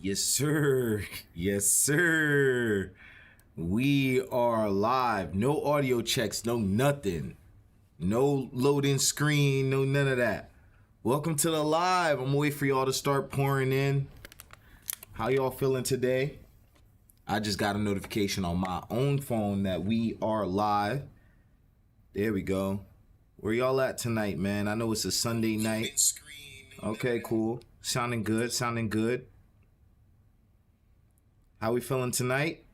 Yes, sir. Yes, sir. We are live. No audio checks, no nothing. No loading screen, no none of that. Welcome to the live. I'm waiting for y'all to start pouring in. How y'all feeling today? I just got a notification on my own phone that we are live. There we go. Where y'all at tonight, man? I know it's a Sunday night. Okay, cool. Sounding good, sounding good. How we feeling tonight?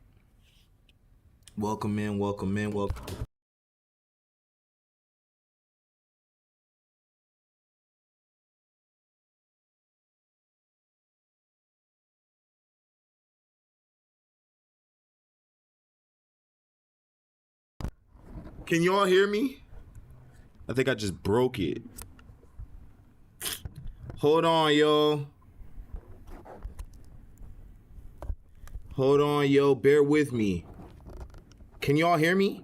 Welcome in, welcome in, welcome. Can y'all hear me? I think I just broke it. Hold on, yo. Hold on, yo. Bear with me. Can y'all hear me?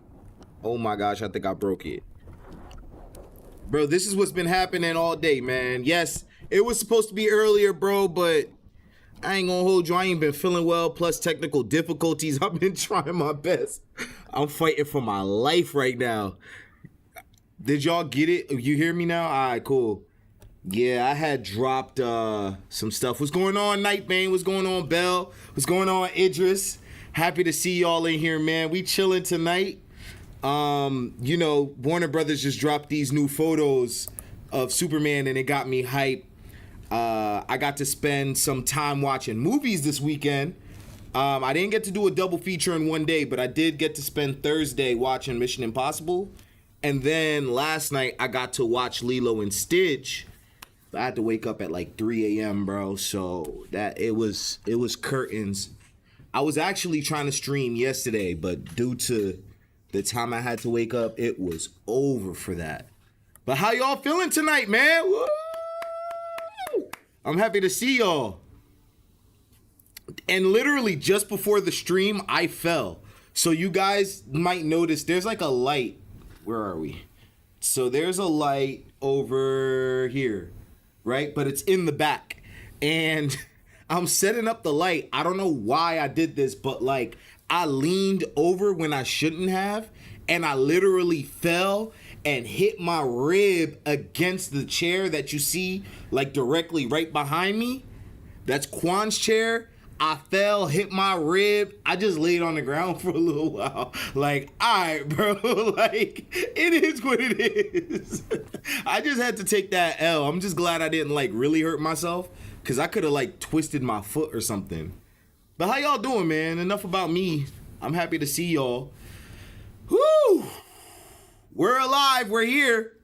Oh my gosh, I think I broke it. Bro, this is what's been happening all day, man. Yes, it was supposed to be earlier, bro, but I ain't gonna hold you. I ain't been feeling well, plus technical difficulties. I've been trying my best. I'm fighting for my life right now. Did y'all get it? You hear me now? All right, cool. Yeah, I had dropped some stuff. What's going on, Nightbane? What's going on, Bell? What's going on, Idris? Happy to see y'all in here, man. We chilling tonight. You know, Warner Brothers just dropped these new photos of Superman, and it got me hyped. I got to spend some time watching movies this weekend. I didn't get to do a double feature in one day, but I did get to spend Thursday watching Mission Impossible. And then last night, I got to watch Lilo and Stitch. I had to wake up at like 3 a.m., bro. So that it was curtains. I was actually trying to stream yesterday, but due to the time I had to wake up, it was over for that. But how y'all feeling tonight, man? Woo! I'm happy to see y'all. And literally just before the stream, I fell. So you guys might notice there's like a light. Where are we? So there's a light over here, right? But it's in the back. And I'm setting up the light. I don't know why I did this, but like I leaned over when I shouldn't have. And I literally fell and hit my rib against the chair that you see like directly right behind me. That's Quan's chair. I fell, hit my rib. I just laid on the ground for a little while. Like, all right, bro. Like, it is what it is. I just had to take that L. I'm just glad I didn't, like, really hurt myself. Because I could have, like, twisted my foot or something. But how y'all doing, man? Enough about me. I'm happy to see y'all. Whoo! We're alive. We're here.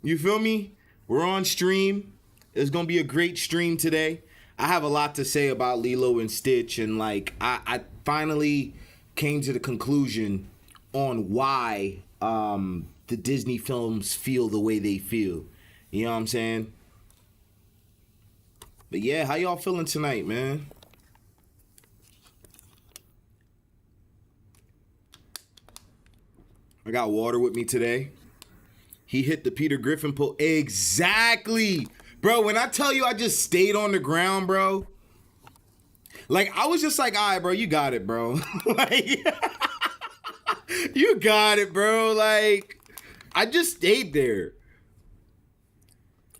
You feel me? We're on stream. It's going to be a great stream today. I have a lot to say about Lilo and Stitch, and like I finally came to the conclusion on why the Disney films feel the way they feel. You know what I'm saying? But yeah, how y'all feeling tonight, man? I got water with me today. He hit the Peter Griffin pole. Exactly. Bro, when I tell you I just stayed on the ground, bro. Like, I was just like, all right, bro, you got it, bro. Like, you got it, bro. Like, I just stayed there.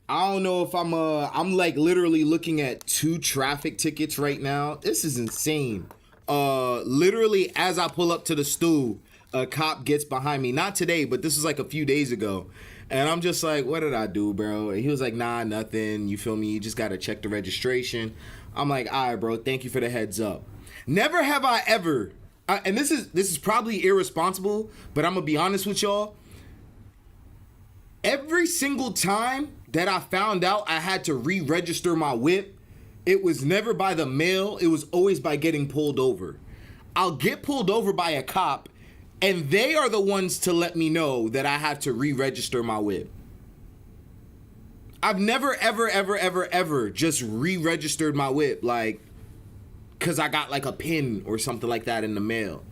I don't know if I'm like literally looking at 2 traffic tickets right now. This is insane. Literally as I pull up to the stool, a cop gets behind me. Not today, but this was like a few days ago. And I'm just like, what did I do, bro? And he was like, nah, nothing. You feel me? You just got to check the registration. I'm like, all right, bro, thank you for the heads up. Never have I ever, and this is probably irresponsible, but I'm going to be honest with y'all. Every single time that I found out I had to re-register my whip, it was never by the mail. It was always by getting pulled over. I'll get pulled over by a cop, and they are the ones to let me know that I have to re-register my whip. I've never, ever just re-registered my whip, like, because I got, like, a pin or something like that in the mail.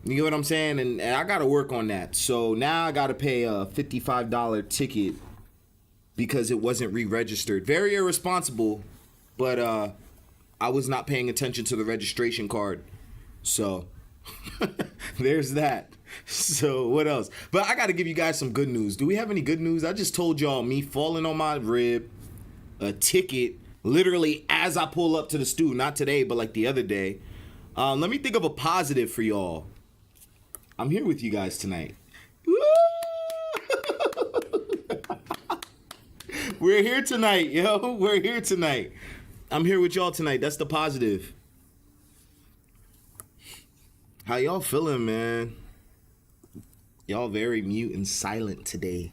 You know what I'm saying? And I got to work on that. So now I got to pay a $55 ticket because it wasn't re-registered. Very irresponsible, but I was not paying attention to the registration card. So there's that. So what else? But I got to give you guys some good news. Do we have any good news? I just told y'all me falling on my rib, a ticket, literally as I pull up to the stew. Not today, but like the other day. Let me think of a positive for y'all. I'm here with you guys tonight. We're here tonight, yo. We're here tonight. I'm here with y'all tonight. That's the positive. How y'all feeling, man? Y'all very mute and silent today.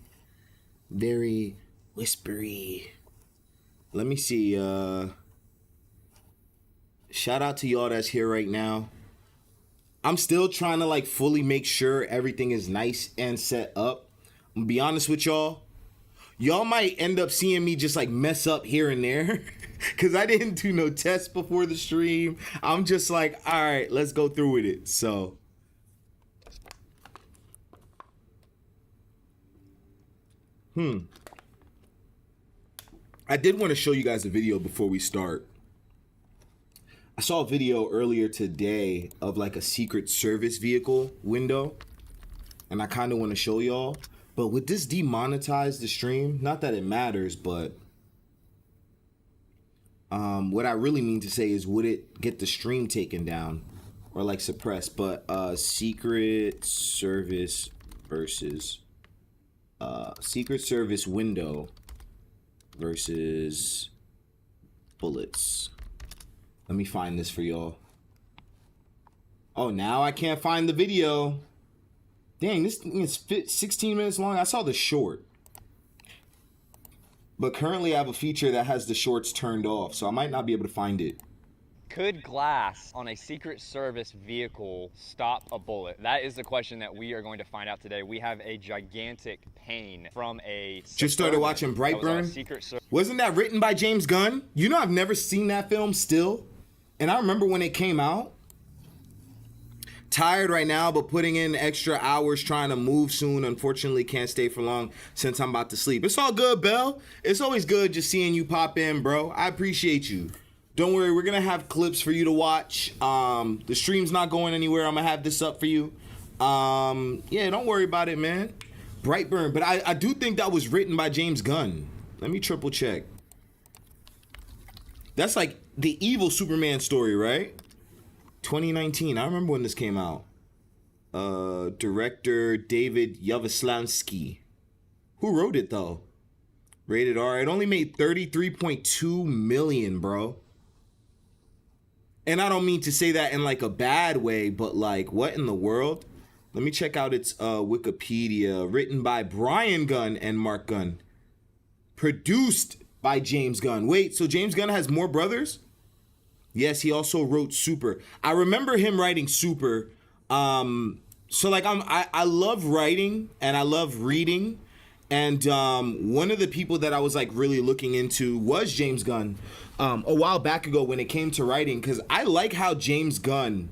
Very whispery. Let me see. Shout out to y'all that's here right now. I'm still trying to like fully make sure everything is nice and set up. I'm gonna be honest with y'all. Y'all might end up seeing me just like mess up here and there because I didn't do no tests before the stream. I'm just like, all right, let's go through with it. So I did want to show you guys a video before we start. I saw a video earlier today of like a Secret Service vehicle window, and I kind of want to show y'all. But would this demonetize the stream? Not that it matters, but what I really mean to say is, would it get the stream taken down or like suppressed? But Secret Service versus Secret Service window versus bullets. Let me find this for y'all. Oh, now I can't find the video. Dang, this thing is 16 minutes long. I saw the short. But currently I have a feature that has the shorts turned off, so I might not be able to find it. Could glass on a Secret Service vehicle stop a bullet? That is the question that we are going to find out today. We have a gigantic pane from a... Just started watching Brightburn? Wasn't that written by James Gunn? You know, I've never seen that film still. And I remember when it came out. Tired right now, but putting in extra hours trying to move soon. Unfortunately, can't stay for long since I'm about to sleep. It's all good, Belle. It's always good just seeing you pop in, bro. I appreciate you. Don't worry, we're going to have clips for you to watch. The stream's not going anywhere. I'm going to have this up for you. Yeah, don't worry about it, man. Brightburn. But I do think that was written by James Gunn. Let me triple check. That's like the evil Superman story, right? 2019. I remember when this came out. Director David Yaroslansky. Who wrote it, though? Rated R. It only made $33.2 million, bro. And I don't mean to say that in like a bad way, but like, what in the world? Let me check out its Wikipedia. Written by Brian Gunn and Mark Gunn. Produced by James Gunn. Wait, so James Gunn has more brothers? Yes, he also wrote Super. I remember him writing Super. So like I love writing and I love reading. And one of the people that I was like really looking into was James Gunn a while back ago when it came to writing, because I like how James Gunn,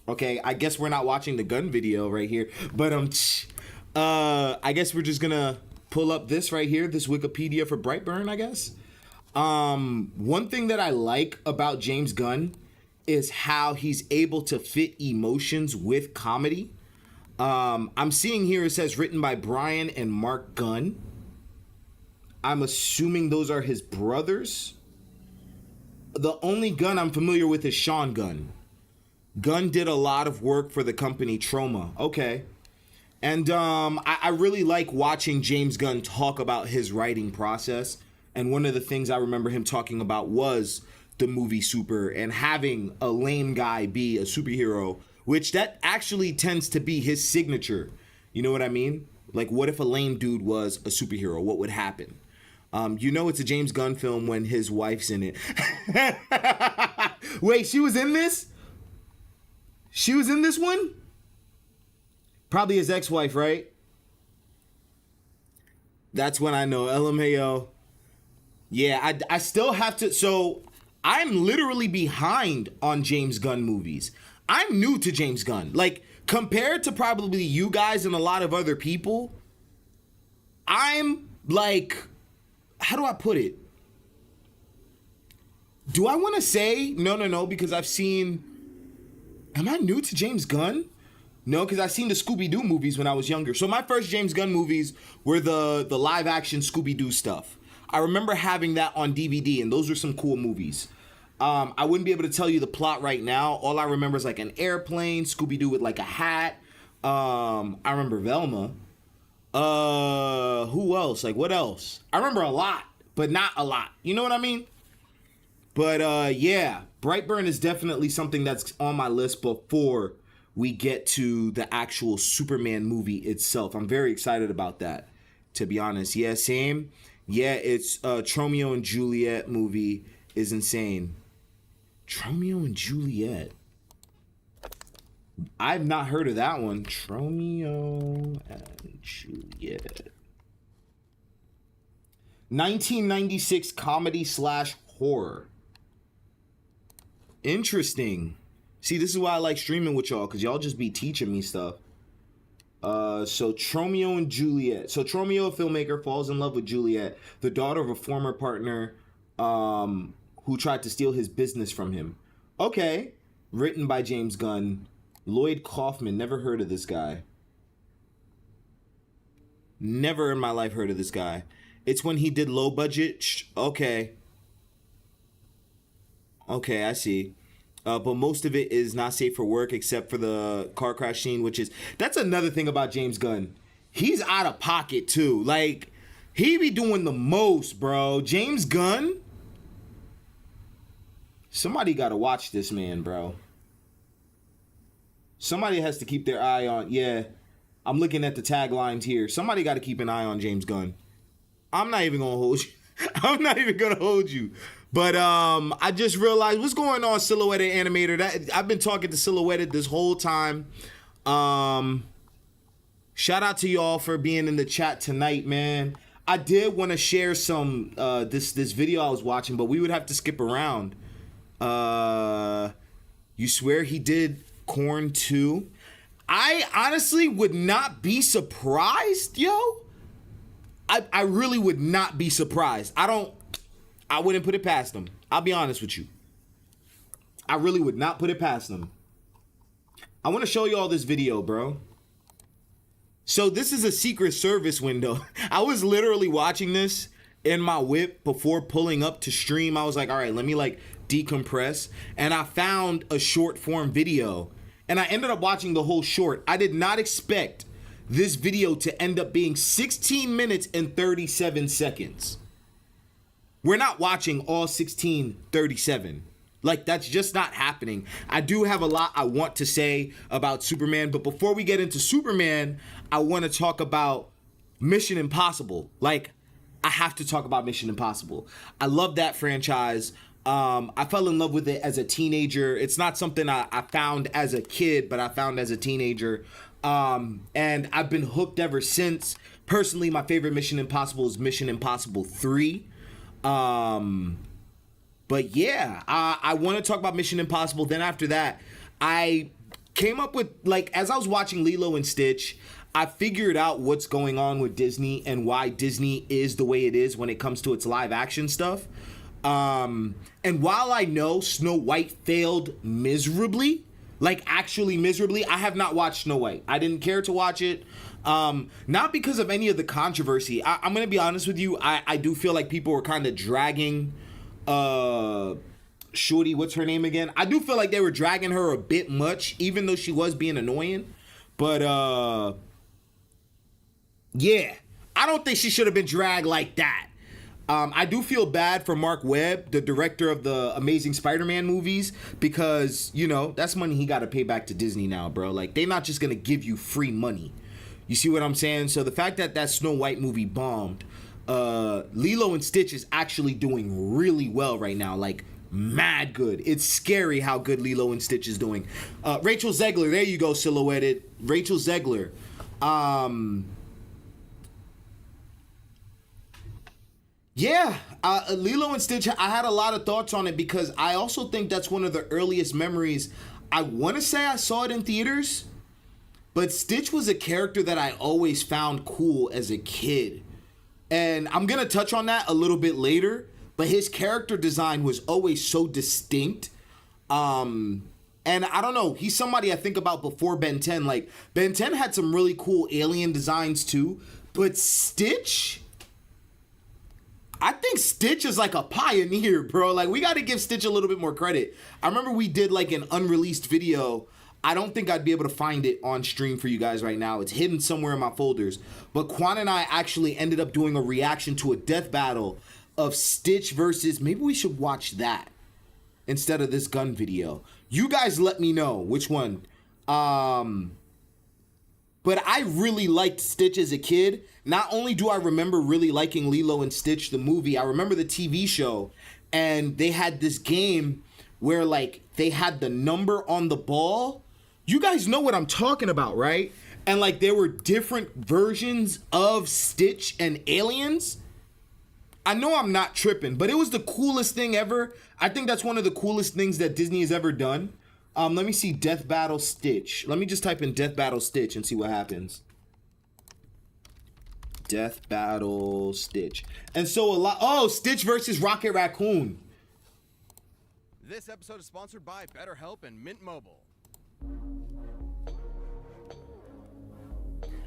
okay, I guess we're not watching the Gunn video right here, but I guess we're just gonna pull up this right here, this Wikipedia for Brightburn, I guess. One thing that I like about James Gunn is how he's able to fit emotions with comedy. I'm seeing here it says written by Brian and Mark Gunn. I'm assuming those are his brothers. The only Gunn I'm familiar with is Sean Gunn. Gunn did a lot of work for the company Troma. Okay. And I really like watching James Gunn talk about his writing process. And one of the things I remember him talking about was the movie Super and having a lame guy be a superhero, which that actually tends to be his signature. You know what I mean? Like, what if a lame dude was a superhero? What would happen? You know it's a James Gunn film when his wife's in it. Wait, she was in this? She was in this one? Probably his ex-wife, right? That's when I know. LMAO. Yeah, I still have to... So, I'm literally behind on James Gunn movies. I'm new to James Gunn. Like, compared to probably you guys and a lot of other people, I'm like... How do I put it? Do I want to say no? Because I've seen. Am I new to James Gunn? No, because I've seen the Scooby-Doo movies when I was younger. So my first James Gunn movies were the live-action Scooby-Doo stuff. I remember having that on DVD, and those were some cool movies. I wouldn't be able to tell you the plot right now. All I remember is like an airplane, Scooby-Doo with like a hat. I remember Velma. Who else? Like, what else? I remember a lot, but not a lot. You know what I mean? But yeah, Brightburn is definitely something that's on my list before we get to the actual Superman movie itself. I'm very excited about that, to be honest. Yeah, same. Yeah, it's Tromeo and Juliet movie is insane. Tromeo and Juliet. I've not heard of that one. Tromeo and Juliet. 1996 comedy / horror. Interesting. See, this is why I like streaming with y'all, because y'all just be teaching me stuff. So Tromeo and Juliet. So Tromeo, a filmmaker, falls in love with Juliet, the daughter of a former partner who tried to steal his business from him. Okay. Written by James Gunn. Lloyd Kaufman. Never heard of this guy. Never in my life heard of this guy. It's when he did low budget. Okay. Okay, I see. But most of it is not safe for work except for the car crash scene, which is... That's another thing about James Gunn. He's out of pocket, too. Like, he be doing the most, bro. James Gunn? Somebody got to watch this man, bro. Somebody has to keep their eye on... Yeah, I'm looking at the taglines here. Somebody got to keep an eye on James Gunn. I'm not even going to hold you. I'm not even going to hold you. But I just realized what's going on, Silhouetted Animator. That I've been talking to Silhouetted this whole time. Shout out to y'all for being in the chat tonight, man. I did want to share some this video I was watching, but we would have to skip around. You swear he did Corn 2? I honestly would not be surprised, yo. I really would not be surprised. I wouldn't put it past them. I'll be honest with you. I really would not put it past them. I want to show you all this video, bro. So this is a Secret Service window. I was literally watching this in my whip before pulling up to stream. I was like, all right, let me like decompress. And I found a short form video. And I ended up watching the whole short. I did not expect this video to end up being 16 minutes and 37 seconds. We're not watching all 16:37. Like, that's just not happening. I do have a lot I want to say about Superman, but before we get into Superman, I want to talk about Mission Impossible. Like, I have to talk about Mission Impossible. I love that franchise. I fell in love with it as a teenager. It's not something I found as a kid, but I found as a teenager. And I've been hooked ever since. Personally, my favorite Mission Impossible is Mission Impossible 3. But yeah, I want to talk about Mission Impossible. Then after that, I came up with, like, as I was watching Lilo and Stitch, I figured out what's going on with Disney and why Disney is the way it is when it comes to its live action stuff. And while I know Snow White failed miserably, like actually miserably, I have not watched Snow White. I didn't care to watch it. Not because of any of the controversy. I'm going to be honest with you. I do feel like people were kind of dragging Shorty, what's her name again? I do feel like they were dragging her a bit much, even though she was being annoying. But yeah, I don't think she should have been dragged like that. I do feel bad for Mark Webb, the director of the Amazing Spider-Man movies, because, you know, that's money he got to pay back to Disney now, bro. Like, they're not just going to give you free money. You see what I'm saying? So the fact that that Snow White movie bombed, Lilo and Stitch is actually doing really well right now. Like, mad good. It's scary how good Lilo and Stitch is doing. Rachel Zegler, there you go, Silhouetted. Rachel Zegler. Yeah, Lilo and Stitch, I had a lot of thoughts on it because I also think that's one of the earliest memories. I want to say I saw it in theaters, but Stitch was a character that I always found cool as a kid. And I'm going to touch on that a little bit later, but his character design was always so distinct. And I don't know, he's somebody I think about before Ben 10. Like, Ben 10 had some really cool alien designs too, but Stitch, I think Stitch is like a pioneer, bro. Like, we got to give Stitch a little bit more credit. I remember we did like an unreleased video. I don't think I'd be able to find it on stream for you guys right now. It's hidden somewhere in my folders. But Quan and I actually ended up doing a reaction to a death battle of Stitch versus, maybe we should watch that instead of this gun video. You guys let me know which one. But I really liked Stitch as a kid. Not only do I remember really liking Lilo and Stitch, the movie, I remember the TV show. And they had this game where, like, they had the number on the ball. You guys know what I'm talking about, right? And, like, there were different versions of Stitch and aliens. I know I'm not tripping, but it was the coolest thing ever. I think that's one of the coolest things that Disney has ever done. Let me see Death Battle Stitch. Let me just type in Death Battle Stitch and see what happens. Death Battle Stitch. And so Stitch versus Rocket Raccoon. This episode is sponsored by BetterHelp and Mint Mobile.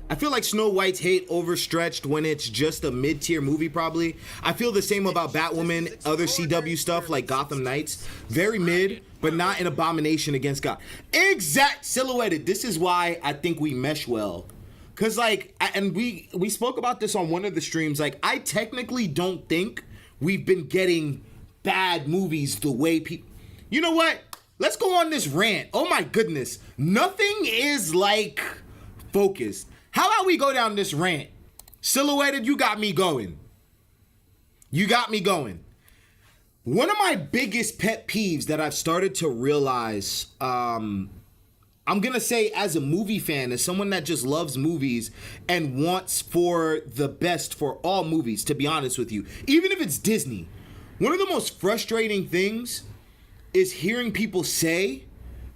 I feel like Snow White's hate overstretched when it's just a mid-tier movie, probably. I feel the same about Batwoman, other CW stuff like Gotham Knights. Very mid, but not an abomination against God. Exact silhouetted. This is why I think we mesh well. Because, like, and we spoke about this on one of the streams. Like, I technically don't think we've been getting bad movies the way people... You know what? Let's go on this rant. Oh, my goodness. Nothing is, like, focused. How about we go down this rant? Silhouetted, you got me going. You got me going. One of my biggest pet peeves that I've started to realize, I'm going to say as a movie fan, as someone that just loves movies and wants for the best for all movies, to be honest with you, even if it's Disney, one of the most frustrating things is hearing people say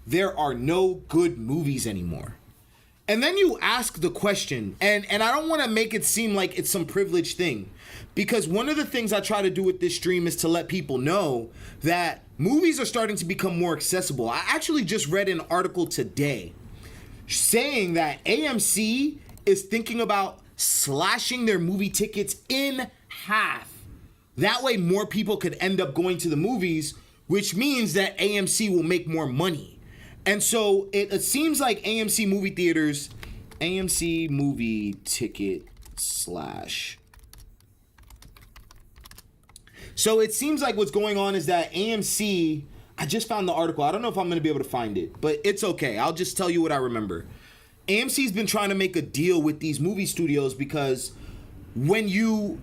there are no good movies anymore. And then you ask the question, and I don't want to make it seem like it's some privileged thing, because one of the things I try to do with this stream is to let people know that movies are starting to become more accessible. I actually just read an article today saying that AMC is thinking about slashing their movie tickets in half. That way more people could end up going to the movies, which means that AMC will make more money. And so it seems like AMC movie theaters, AMC movie ticket slash. So it seems like what's going on is that AMC, I just found the article. I don't know if I'm going to be able to find it, but it's okay. I'll just tell you what I remember. AMC's been trying to make a deal with these movie studios because when your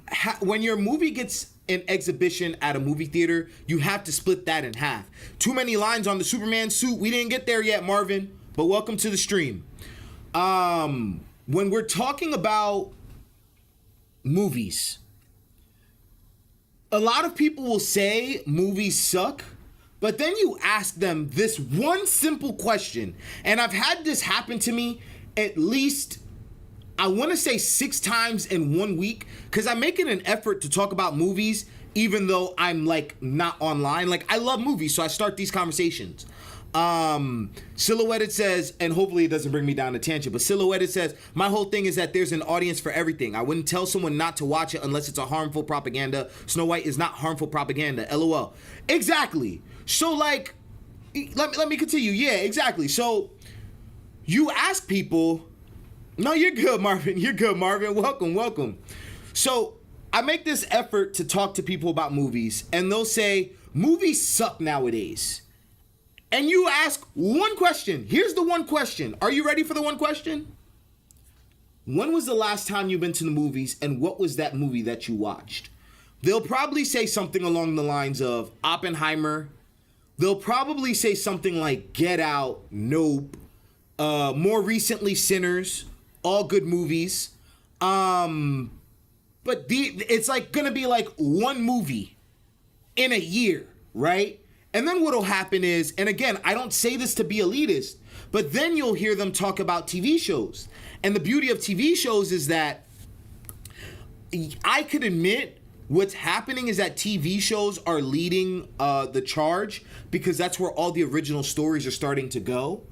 movie gets an exhibition at a movie theater, you have to split that in half. Too many lines on the Superman suit. We didn't get there yet, Marvin, but welcome to the stream. When we're talking about movies, a lot of people will say movies suck, but then you ask them this one simple question, and I've had this happen to me at least, I want to say 6 times in 1 week, because I make it an effort to talk about movies even though I'm like not online. Like, I love movies, so I start these conversations. Silhouetted says, and hopefully it doesn't bring me down a tangent, but Silhouetted says, my whole thing is that there's an audience for everything. I wouldn't tell someone not to watch it unless it's a harmful propaganda. Snow White is not harmful propaganda, LOL. Exactly. So, like, let me continue. Yeah, exactly. So you ask people. No, you're good, Marvin. You're good, Marvin. Welcome. So I make this effort to talk to people about movies, and they'll say, movies suck nowadays. And you ask one question. Here's the one question. Are you ready for the one question? When was the last time you've been to the movies, and what was that movie that you watched? They'll probably say something along the lines of Oppenheimer. They'll probably say something like Get Out, Nope, more recently Sinners. All good movies. But it's like gonna be like one movie in a year, right? And then what'll happen is, and again, I don't say this to be elitist, but then you'll hear them talk about TV shows. And the beauty of TV shows is that I could admit what's happening is that TV shows are leading the charge because that's where all the original stories are starting to go.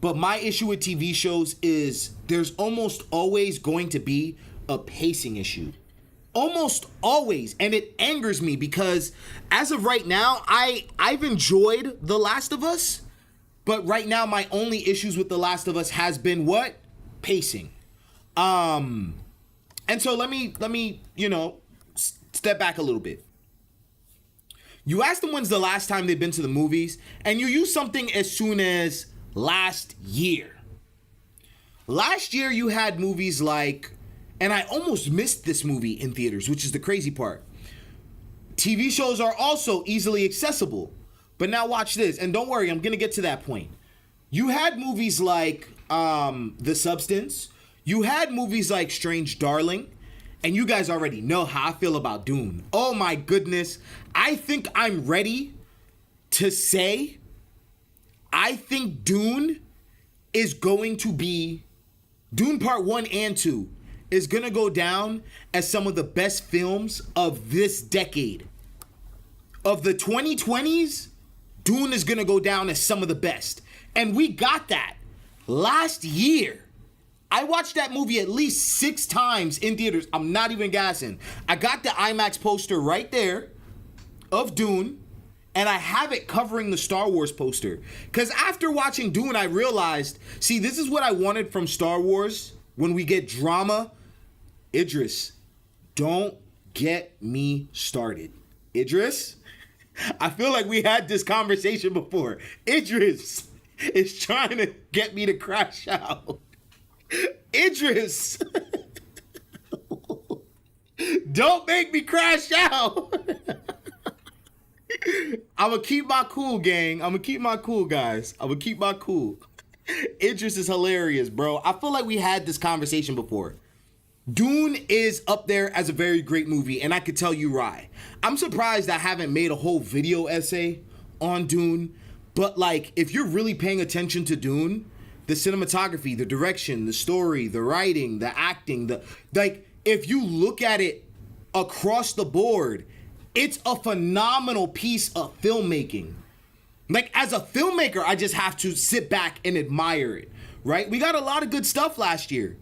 But my issue with TV shows is there's almost always going to be a pacing issue. Almost always. And it angers me because as of right now, I've enjoyed The Last of Us. But right now, my only issues with The Last of Us has been what? Pacing. And so let me, step back a little bit. You asked them when's the last time they've been to the movies, and you use something as soon as last year. Last year, you had movies like, and I almost missed this movie in theaters, which is the crazy part. TV shows are also easily accessible. But now watch this, and don't worry, I'm going to get to that point. You had movies like The Substance. You had movies like Strange Darling. And you guys already know how I feel about Dune. Oh my goodness. I think I'm ready to say I think Dune is going to be, Dune Part 1 and 2 is going to go down as some of the best films of this decade. Of the 2020s, Dune is going to go down as some of the best. And we got that last year. I watched that movie at least 6 times in theaters. I'm not even gassing. I got the IMAX poster right there of Dune, and I have it covering the Star Wars poster. Because after watching Dune, I realized, see, this is what I wanted from Star Wars when we get drama. Idris, don't get me started. Idris? I feel like we had this conversation before. Idris is trying to get me to crash out. Idris, don't make me crash out. I'm going to keep my cool, gang. I'm going to keep my cool, guys. I'm going to keep my cool. Idris is hilarious, bro. I feel like we had this conversation before. Dune is up there as a very great movie, and I could tell you why. I'm surprised I haven't made a whole video essay on Dune, but like, if you're really paying attention to Dune, the cinematography, the direction, the story, the writing, the acting, if you look at it across the board, it's a phenomenal piece of filmmaking. Like, as a filmmaker, I just have to sit back and admire it, right? We got a lot of good stuff last year.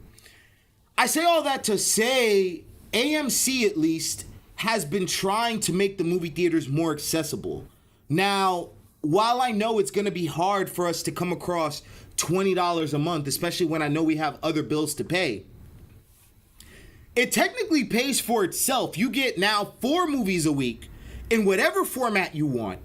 I say all that to say AMC, at least, has been trying to make the movie theaters more accessible. Now, while I know it's going to be hard for us to come across $20 a month, especially when I know we have other bills to pay, it technically pays for itself. You get now 4 movies a week in whatever format you want.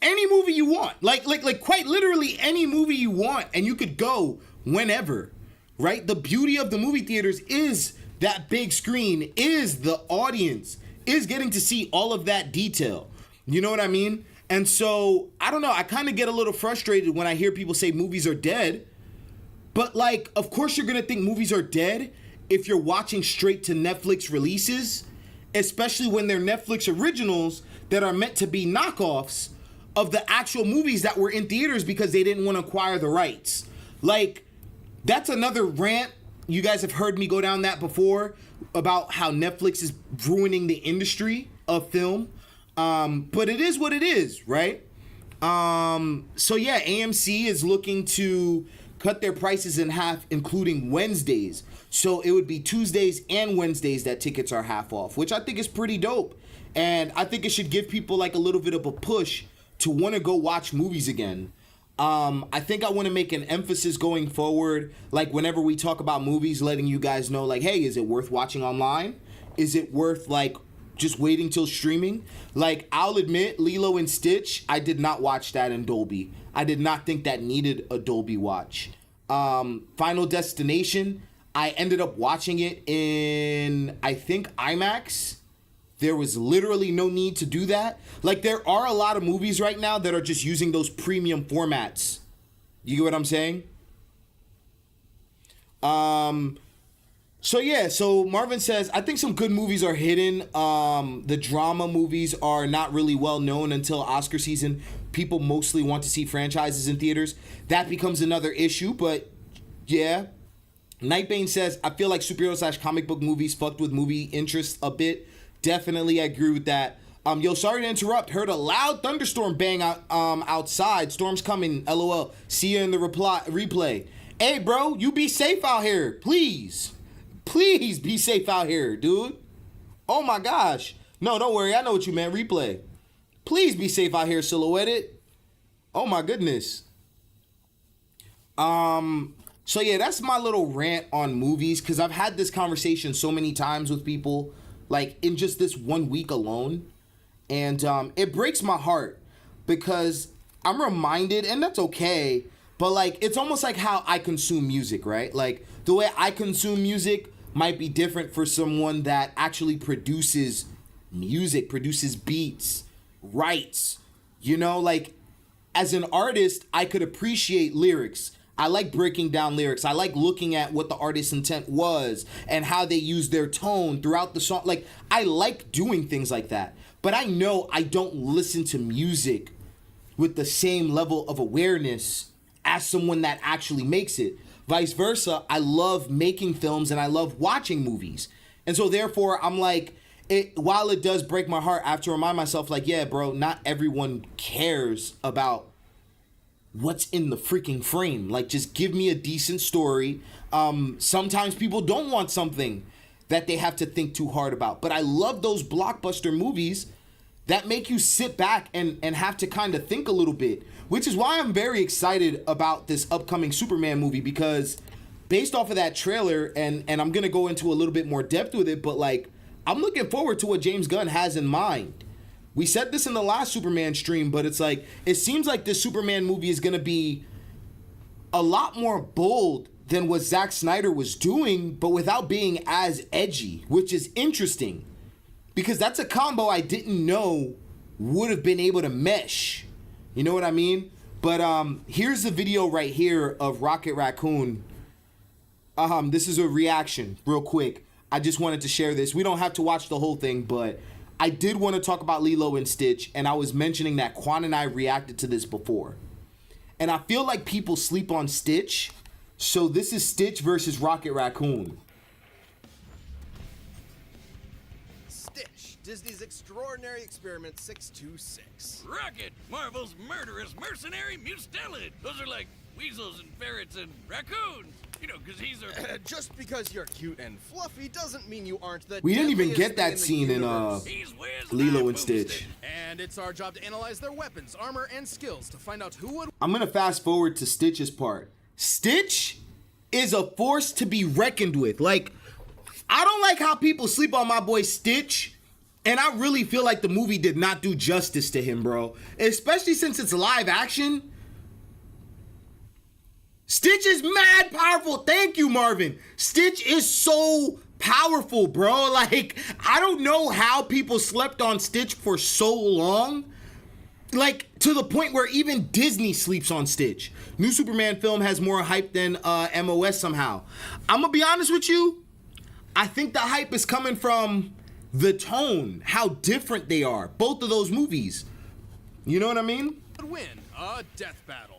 Any movie you want. Like quite literally any movie you want, and you could go whenever, right? The beauty of the movie theaters is that big screen, is the audience, is getting to see all of that detail. You know what I mean? And so, I don't know, I kind of get a little frustrated when I hear people say movies are dead. But like, of course you're gonna think movies are dead if you're watching straight to Netflix releases, especially when they're Netflix originals that are meant to be knockoffs of the actual movies that were in theaters because they didn't want to acquire the rights. Like, that's another rant. You guys have heard me go down that before about how Netflix is ruining the industry of film. But it is what it is, right? So yeah, AMC is looking to cut their prices in half, including Wednesdays. So it would be Tuesdays and Wednesdays that tickets are half off, which I think is pretty dope. And I think it should give people like a little bit of a push to want to go watch movies again. I think I want to make an emphasis going forward, like whenever we talk about movies, letting you guys know, like, hey, is it worth watching online? Is it worth like just waiting till streaming? Like, I'll admit, Lilo and Stitch, I did not watch that in Dolby. I did not think that needed a Dolby watch. Final Destination, I ended up watching it in, I think, IMAX. There was literally no need to do that. Like, there are a lot of movies right now that are just using those premium formats. You get what I'm saying? So yeah, so Marvin says, I think some good movies are hidden. The drama movies are not really well known until Oscar season. People mostly want to see franchises in theaters. That becomes another issue, but yeah. Nightbane says, I feel like superhero / comic book movies fucked with movie interest a bit. Definitely, I agree with that. Yo, sorry to interrupt. Heard a loud thunderstorm bang out outside. Storm's coming. LOL. See you in the replay. Hey, bro, you be safe out here, please. Please be safe out here, dude. Oh my gosh. No, don't worry. I know what you meant. Replay. Please be safe out here, Silhouetted. Oh my goodness. So yeah, that's my little rant on movies, because I've had this conversation so many times with people, like in just this 1 week alone. And it breaks my heart because I'm reminded, and that's okay, but like it's almost like how I consume music, right? Like the way I consume music might be different for someone that actually produces music, produces beats, writes, you know, like as an artist, I could appreciate lyrics. I like breaking down lyrics. I like looking at what the artist's intent was and how they use their tone throughout the song. Like, I like doing things like that. But I know I don't listen to music with the same level of awareness as someone that actually makes it. Vice versa, I love making films and I love watching movies. And so therefore, I'm like, while it does break my heart, I have to remind myself, like, yeah, bro, not everyone cares about what's in the freaking frame. Like, just give me a decent story. Sometimes people don't want something that they have to think too hard about. But I love those blockbuster movies that make you sit back and have to kind of think a little bit, which is why I'm very excited about this upcoming Superman movie, because based off of that trailer, and I'm going to go into a little bit more depth with it, but like, I'm looking forward to what James Gunn has in mind. We said this in the last Superman stream, but it's like, it seems like this Superman movie is going to be a lot more bold than what Zack Snyder was doing, but without being as edgy, which is interesting because that's a combo I didn't know would have been able to mesh. You know what I mean? But here's the video right here of Rocket Raccoon. This is a reaction real quick. I just wanted to share this. We don't have to watch the whole thing, but I did want to talk about Lilo and Stitch, and I was mentioning that Quan and I reacted to this before. And I feel like people sleep on Stitch, so this is Stitch versus Rocket Raccoon. Stitch, Disney's Extraordinary Experiment 626. Rocket, Marvel's murderous mercenary mustelid. Those are like weasels and ferrets and raccoons. You know, because he's a... Just because you're cute and fluffy doesn't mean you aren't the We didn't even deadliest get that thing scene in Lilo and Stitch. And it's our job to analyze their weapons, armor, and skills to find out who would... I'm going to fast forward to Stitch's part. Stitch is a force to be reckoned with. Like, I don't like how people sleep on my boy Stitch, and I really feel like the movie did not do justice to him, bro. Especially since it's live action. Stitch is mad powerful. Thank you, Marvin. Stitch is so powerful, bro. Like, I don't know how people slept on Stitch for so long. Like, to the point where even Disney sleeps on Stitch. New Superman film has more hype than MOS somehow. I'm gonna be honest with you. I think the hype is coming from the tone, how different they are. Both of those movies. You know what I mean? win a death battle.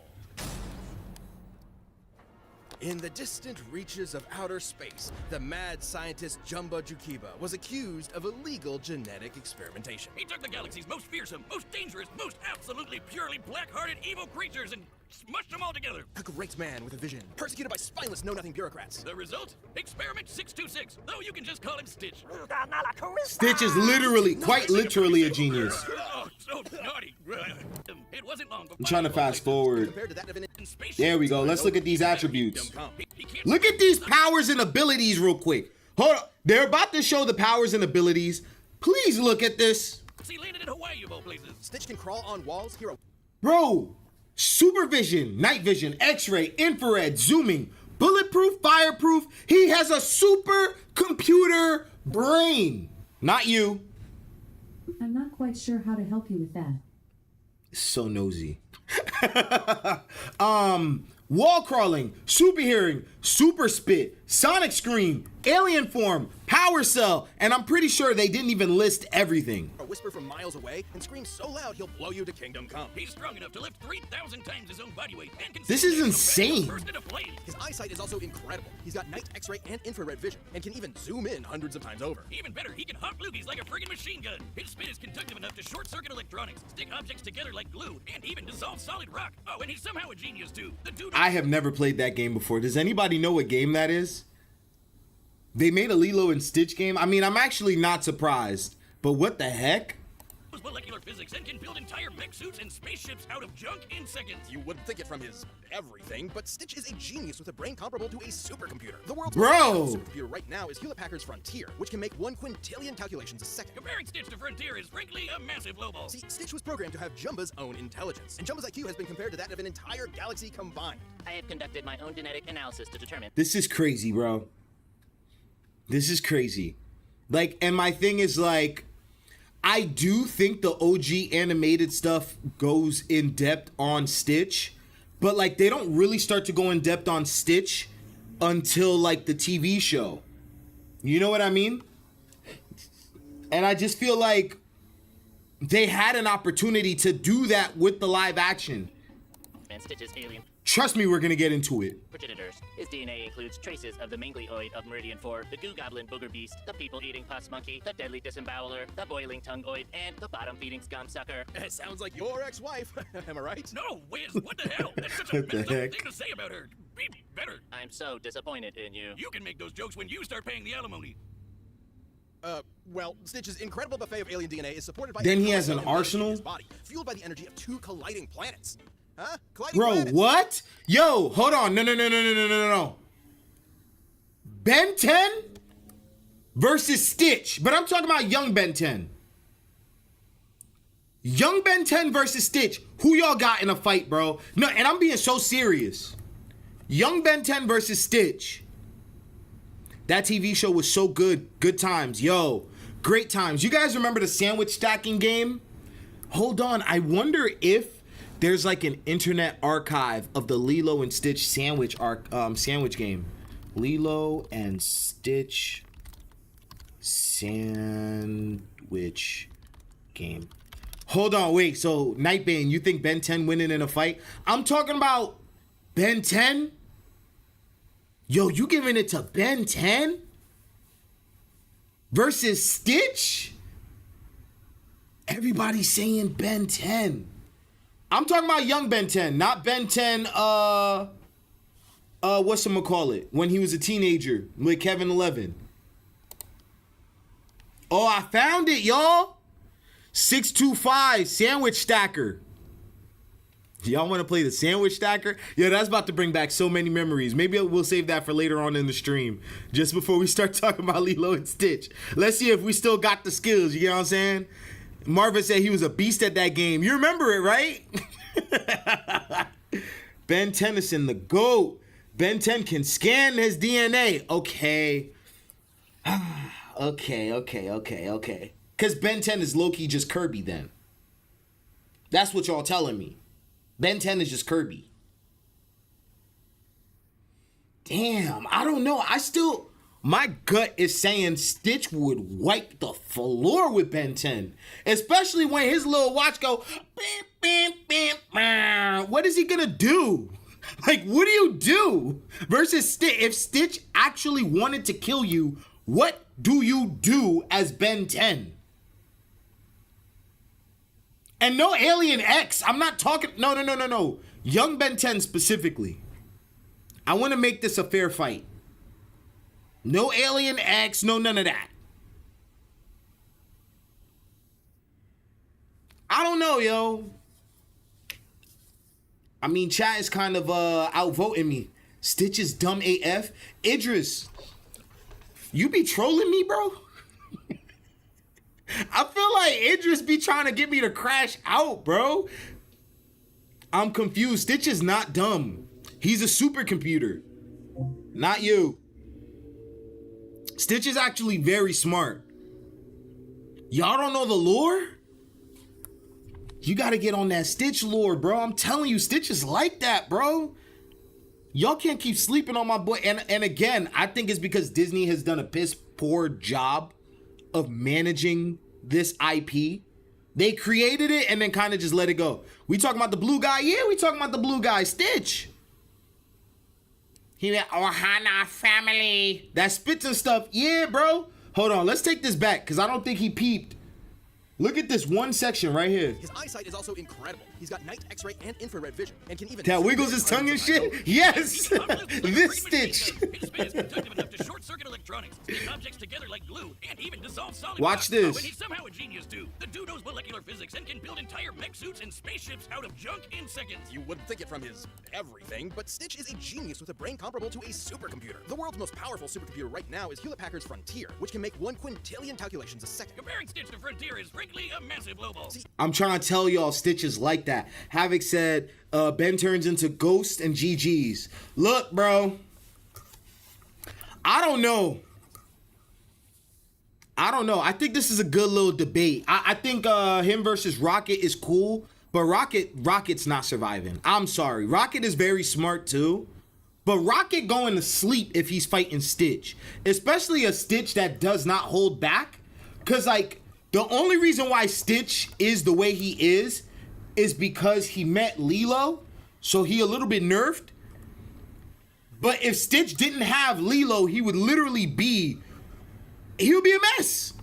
In the distant reaches of outer space, the mad scientist Jumbo Jukiba was accused of illegal genetic experimentation. He took the galaxy's most fearsome, most dangerous, most absolutely purely black-hearted evil creatures and smushed them all together. A great man with a vision, persecuted by spineless know-nothing bureaucrats. The result? Experiment 626, though you can just call him Stitch. Stitch is literally, quite literally a genius. Oh, so naughty. It wasn't long before... I'm trying to fast forward. Compared to that of an There we go. Let's look at these attributes. Look at these powers and abilities real quick. Hold up. They're about to show the powers and abilities. Please look at this. He landed in Hawaii, of all places. Stitch can crawl on walls, hero. Bro, supervision, night vision, x-ray, infrared, zooming, bulletproof, fireproof. He has a super computer brain. Not you. I'm not quite sure how to help you with that. So nosy. Wall crawling, super hearing, super spit, sonic scream, alien form, power power cell, and I'm pretty sure they didn't even list everything. A whisper from miles away and scream so loud he'll blow you to kingdom come. He's strong enough to lift 3,000 times his own body weight and can This see is a insane. burst into flame. His eyesight is also incredible. He's got night X-ray and infrared vision and can even zoom in hundreds of times over. Even better, he can hot loogies like a friggin' machine gun. His spin is conductive enough to short-circuit electronics, stick objects together like glue, and even dissolve solid rock. Oh, and he's somehow a genius too. The dude I have never played that game before. Does anybody know what game that is? They made a Lilo and Stitch game. I mean, I'm actually not surprised, but what the heck? knows molecular physics and can build entire mech suits and spaceships out of junk in seconds. You wouldn't think it from his everything, but Stitch is a genius with a brain comparable to a supercomputer. The world's most supercomputer right now is Hewlett-Packard's Frontier, which can make 1 quintillion calculations a second. Comparing Stitch to Frontier is frankly a massive lowball. See, Stitch was programmed to have Jumba's own intelligence, and Jumba's IQ has been compared to that of an entire galaxy combined. I have conducted my own genetic analysis to determine. This is crazy, bro. This is crazy. Like, and my thing is, like, I do think the OG animated stuff goes in depth on Stitch, but like they don't really start to go in depth on Stitch until like the TV show. You know what I mean? And I just feel like they had an opportunity to do that with the live action. And Stitch's alien Trust me, we're gonna get into it. progenitors. His DNA includes traces of the manglioid of Meridian 4, the goo goblin booger beast, the people-eating pus monkey, the deadly disemboweler, the boiling tongue-oid, and the bottom-feeding scum sucker. It sounds like your ex-wife. Am I right? No, Wiz, what the hell? That's such a What the messed up heck? thing to say about her. Be better. I'm so disappointed in you. You can make those jokes when you start paying the alimony. Well, Stitch's incredible buffet of alien DNA is supported by... Then he has an in his arsenal? body, fueled by the energy of 2 colliding planets. Huh? Colliding Bro, planets. what? Yo, hold on. No. Ben 10 versus Stitch. But I'm talking about young Ben 10. Young Ben 10 versus Stitch. Who y'all got in a fight, bro? No, and I'm being so serious. Young Ben 10 versus Stitch. That TV show was so good. Good times. Yo, great times. You guys remember the sandwich stacking game? Hold on. I wonder if there's like an internet archive of the Lilo and Stitch sandwich game. Lilo and Stitch sandwich game. Hold on, wait. So Nightbane, you think Ben 10 winning in a fight? I'm talking about Ben 10. Yo, you giving it to Ben 10 versus Stitch? Everybody's saying Ben 10. I'm talking about young Ben 10, not Ben 10, whatchamacallit, when he was a teenager with Kevin 11. Oh, I found it, y'all. 625 sandwich stacker. Y'all want to play the sandwich stacker? Yeah, that's about to bring back so many memories. Maybe we'll save that for later on in the stream, just before we start talking about Lilo and Stitch. Let's see if we still got the skills, you get what I'm saying? Marvin said he was a beast at that game. You remember it, right? Ben Tennyson, the GOAT. Ben 10 can scan his DNA. Okay. Okay. Because Ben 10 is low-key just Kirby then. That's what y'all telling me. Ben 10 is just Kirby. Damn, I don't know. My gut is saying Stitch would wipe the floor with Ben 10. Especially when his little watch go, beep, beep, beep, meow. What is he gonna do? Like, what do you do? Versus Stitch. If Stitch actually wanted to kill you, what do you do as Ben 10? And no Alien X. I'm not talking. No. Young Ben 10 specifically. I want to make this a fair fight. No Alien X. No none of that. I don't know, yo. I mean, chat is kind of outvoting me. Stitch is dumb AF. Idris, you be trolling me, bro? I feel like Idris be trying to get me to crash out, bro. I'm confused. Stitch is not dumb. He's a supercomputer. Not you. Stitch is actually very smart. Y'all don't know the lore? You gotta get on that Stitch lore, bro. I'm telling you, Stitch is like that, bro. Y'all can't keep sleeping on my boy. And again, I think it's because Disney has done a piss poor job of managing this IP. They created it and then kind of just let it go. We talking about the blue guy? Yeah, we talking about the blue guy, Stitch. He went, Ohana family. That spits and stuff. Yeah, bro. Hold on, let's take this back because I don't think he peeped. Look at this one section right here. His eyesight is also incredible. He's got night X-ray and infrared vision, and can even that wiggles his tongue and shit. Yes, this Stitch. His spin is conductive enough to short-circuit electronics, stick objects together like glue, and even dissolve solid rock. Watch this. Oh, and he's somehow a genius too. The dude knows molecular physics and can build entire mech suits and spaceships out of junk in seconds. You wouldn't think it from his everything, but Stitch is a genius with a brain comparable to a supercomputer. The world's most powerful supercomputer right now is Hewlett-Packard's Frontier, which can make 1 quintillion calculations a second. Comparing Stitch to Frontier is frankly a massive lowball. I'm trying to tell y'all, Stitch is like that. Havoc said, Ben turns into Ghost and GG's. Look, bro. I don't know. I think this is a good little debate. I think him versus Rocket is cool, but Rocket's not surviving. I'm sorry. Rocket is very smart too, but Rocket going to sleep if he's fighting Stitch, especially a Stitch that does not hold back. Cause like the only reason why Stitch is the way he is because he met Lilo, so he a little bit nerfed. But if Stitch didn't have Lilo, he would be a mess.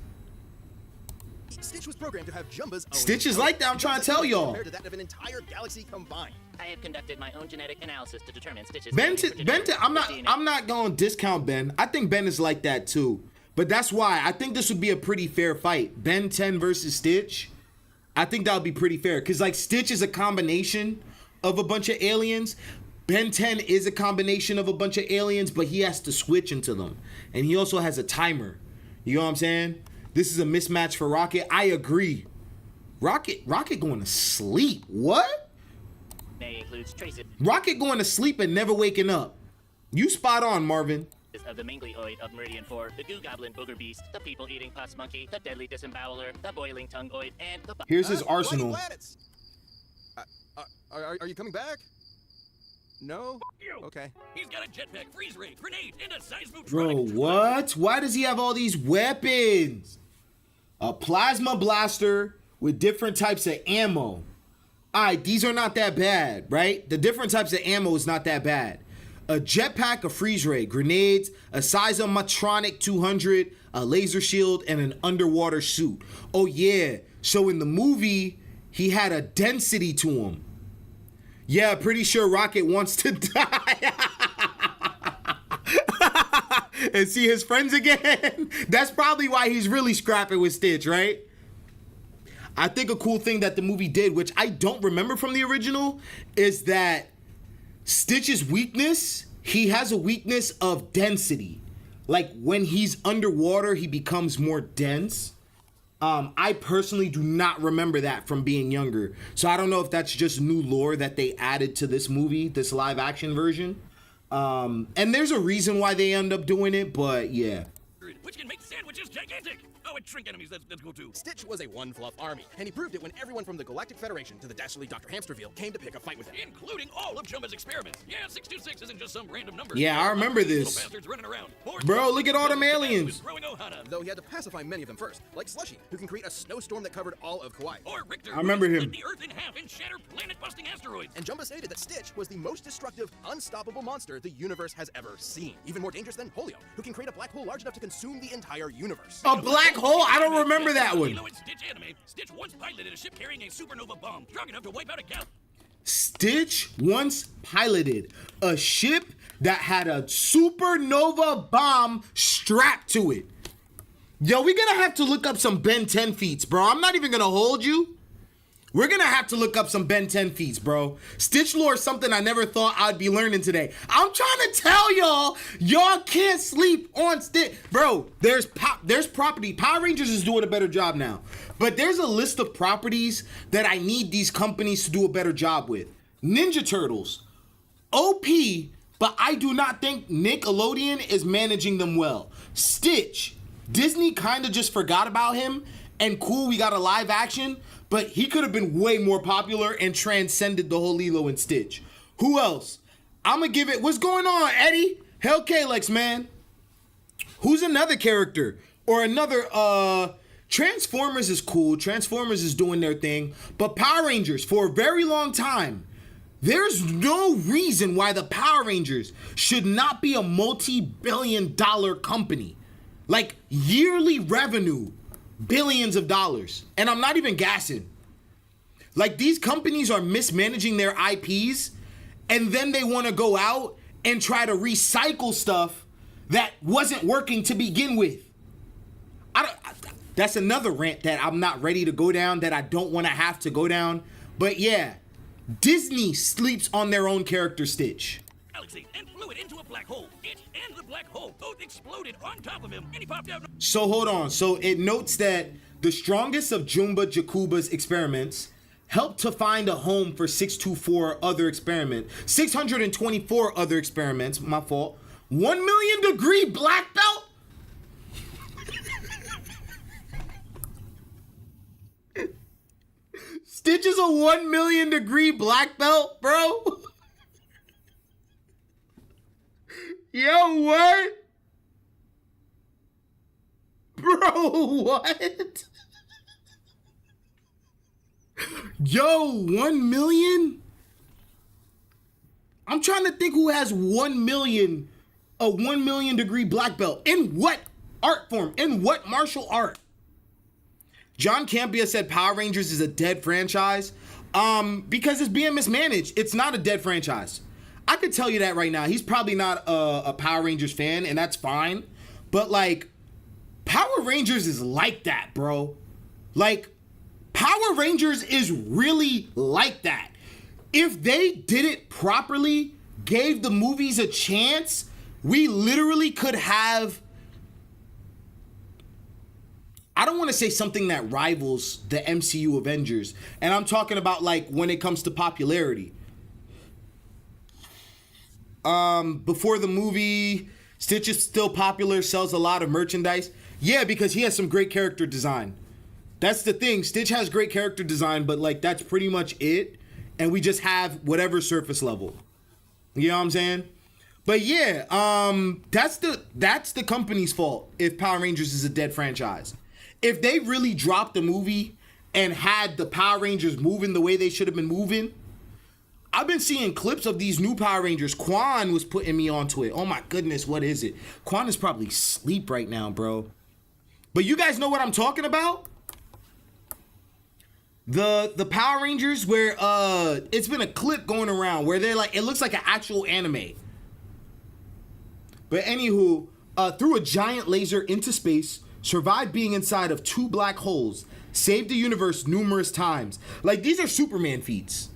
Stitch was programmed to have Jumba's own Stitch is like that, I'm trying to tell y'all. Compared to that of an entire galaxy combined. I have conducted my own genetic analysis to determine Stitch's... I'm not going to discount Ben. I think Ben is like that too. But that's why I think this would be a pretty fair fight. Ben 10 versus Stitch. I think that would be pretty fair. Because like Stitch is a combination of a bunch of aliens. Ben 10 is a combination of a bunch of aliens, but he has to switch into them. And he also has a timer. You know what I'm saying? This is a mismatch for Rocket. I agree. Rocket going to sleep. What? May includes traces Rocket going to sleep and never waking up. You spot on, Marvin. of the manglioid of Meridian 4, the goo goblin booger beast, the people-eating pus monkey, the deadly disemboweler, the boiling tongue-oid, and the... Here's his arsenal. Planets. Are you coming back? No? Okay. He's got a jetpack, freeze ray, grenade, and a seismotronic. Bro, what? Why does he have all these weapons? A plasma blaster with different types of ammo. All right, these are not that bad, right? The different types of ammo is not that bad. A jetpack, a freeze ray, grenades, a seismotronic 200, a laser shield, and an underwater suit. Oh yeah, so in the movie, he had a density to him. Yeah, pretty sure Rocket wants to die. And see his friends again. That's probably why he's really scrapping with Stitch, right? I think a cool thing that the movie did, which I don't remember from the original, is that Stitch's weakness, he has a weakness of density. Like when he's underwater, he becomes more dense. I personally do not remember that from being younger. So I don't know if that's just new lore that they added to this movie, this live action version. And there's a reason why they end up doing it, but yeah. Which can make sandwiches gigantic. Oh, and shrink enemies, that's cool too. Stitch was a one-fluff army, and he proved it when everyone from the Galactic Federation to the dastardly Dr. Hamsterville came to pick a fight with him. Including all of Jumba's experiments. Yeah, 626 isn't just some random number. Yeah, I remember this. Bastards running around. Bro, look at all them aliens. Though he had to pacify many of them first, like Slushy, who can create a snowstorm that covered all of Kauai. Or Richter, I remember him. Split the Earth in half and shatter planet-busting asteroids. And Jumba stated that Stitch was the most destructive, unstoppable monster the universe has ever seen. Even more dangerous than Polio, who can create a black hole large enough to consume the entire universe. A black hole? I don't remember that one. Lilo Stitch anime. Stitch once piloted a ship carrying a supernova bomb, strong enough to wipe out a galaxy. Stitch once piloted a ship that had a supernova bomb strapped to it. Yo, we're gonna have to look up some Ben 10 feats, bro. I'm not even gonna hold you. We're gonna have to look up some Ben 10 feats, bro. Stitch lore is something I never thought I'd be learning today. I'm trying to tell y'all can't sleep on Stitch. Bro, there's property. Power Rangers is doing a better job now. But there's a list of properties that I need these companies to do a better job with. Ninja Turtles, OP, but I do not think Nickelodeon is managing them well. Stitch, Disney kind of just forgot about him, and cool, we got a live action, but he could have been way more popular and transcended the whole Lilo and Stitch. Who else? I'm gonna give it, what's going on, Eddie? Hell Kalex, man. Who's another character? Or another, Transformers is cool. Transformers is doing their thing. But Power Rangers, for a very long time, there's no reason why the Power Rangers should not be a multi-billion-dollar company. Like, yearly revenue, billions of dollars. And I'm not even gassing. Like, these companies are mismanaging their IPs, and then they want to go out and try to recycle stuff that wasn't working to begin with. That's another rant that I'm not ready to go down, that I don't want to have to go down. But yeah, Disney sleeps on their own character, Stitch. Galaxy and flew it into a black hole. It and the black hole both exploded on top of him, and he popped out. So hold on. So it notes that the strongest of Jumba Jakuba's experiments helped to find a home for 624 other experiments. 624 other experiments, my fault. 1 million degree black belt? Stitch is a 1 million degree black belt, bro. Yo, what? Bro, what? Yo, 1 million? I'm trying to think who has 1 million, a 1 million degree black belt. In what art form? In what martial art? John Campia said Power Rangers is a dead franchise because it's being mismanaged. It's not a dead franchise. I could tell you that right now. He's probably not a Power Rangers fan, and that's fine. But, like, Power Rangers is like that, bro. Like, Power Rangers is really like that. If they did it properly, gave the movies a chance, we literally could have... I don't want to say something that rivals the MCU Avengers. And I'm talking about, like, when it comes to popularity. Before the movie, Stitch is still popular, sells a lot of merchandise. Yeah, because he has some great character design. That's the thing. Stitch has great character design, but, like, that's pretty much it. And we just have whatever surface level. You know what I'm saying? But yeah, that's the company's fault if Power Rangers is a dead franchise. If they really dropped the movie and had the Power Rangers moving the way they should have been moving, I've been seeing clips of these new Power Rangers. Quan was putting me onto it. Oh my goodness, what is it? Quan is probably asleep right now, bro. But you guys know what I'm talking about? The Power Rangers where it's been a clip going around where they're like, it looks like an actual anime. But anywho, threw a giant laser into space, survived being inside of 2 black holes, saved the universe numerous times. Like, these are Superman feats.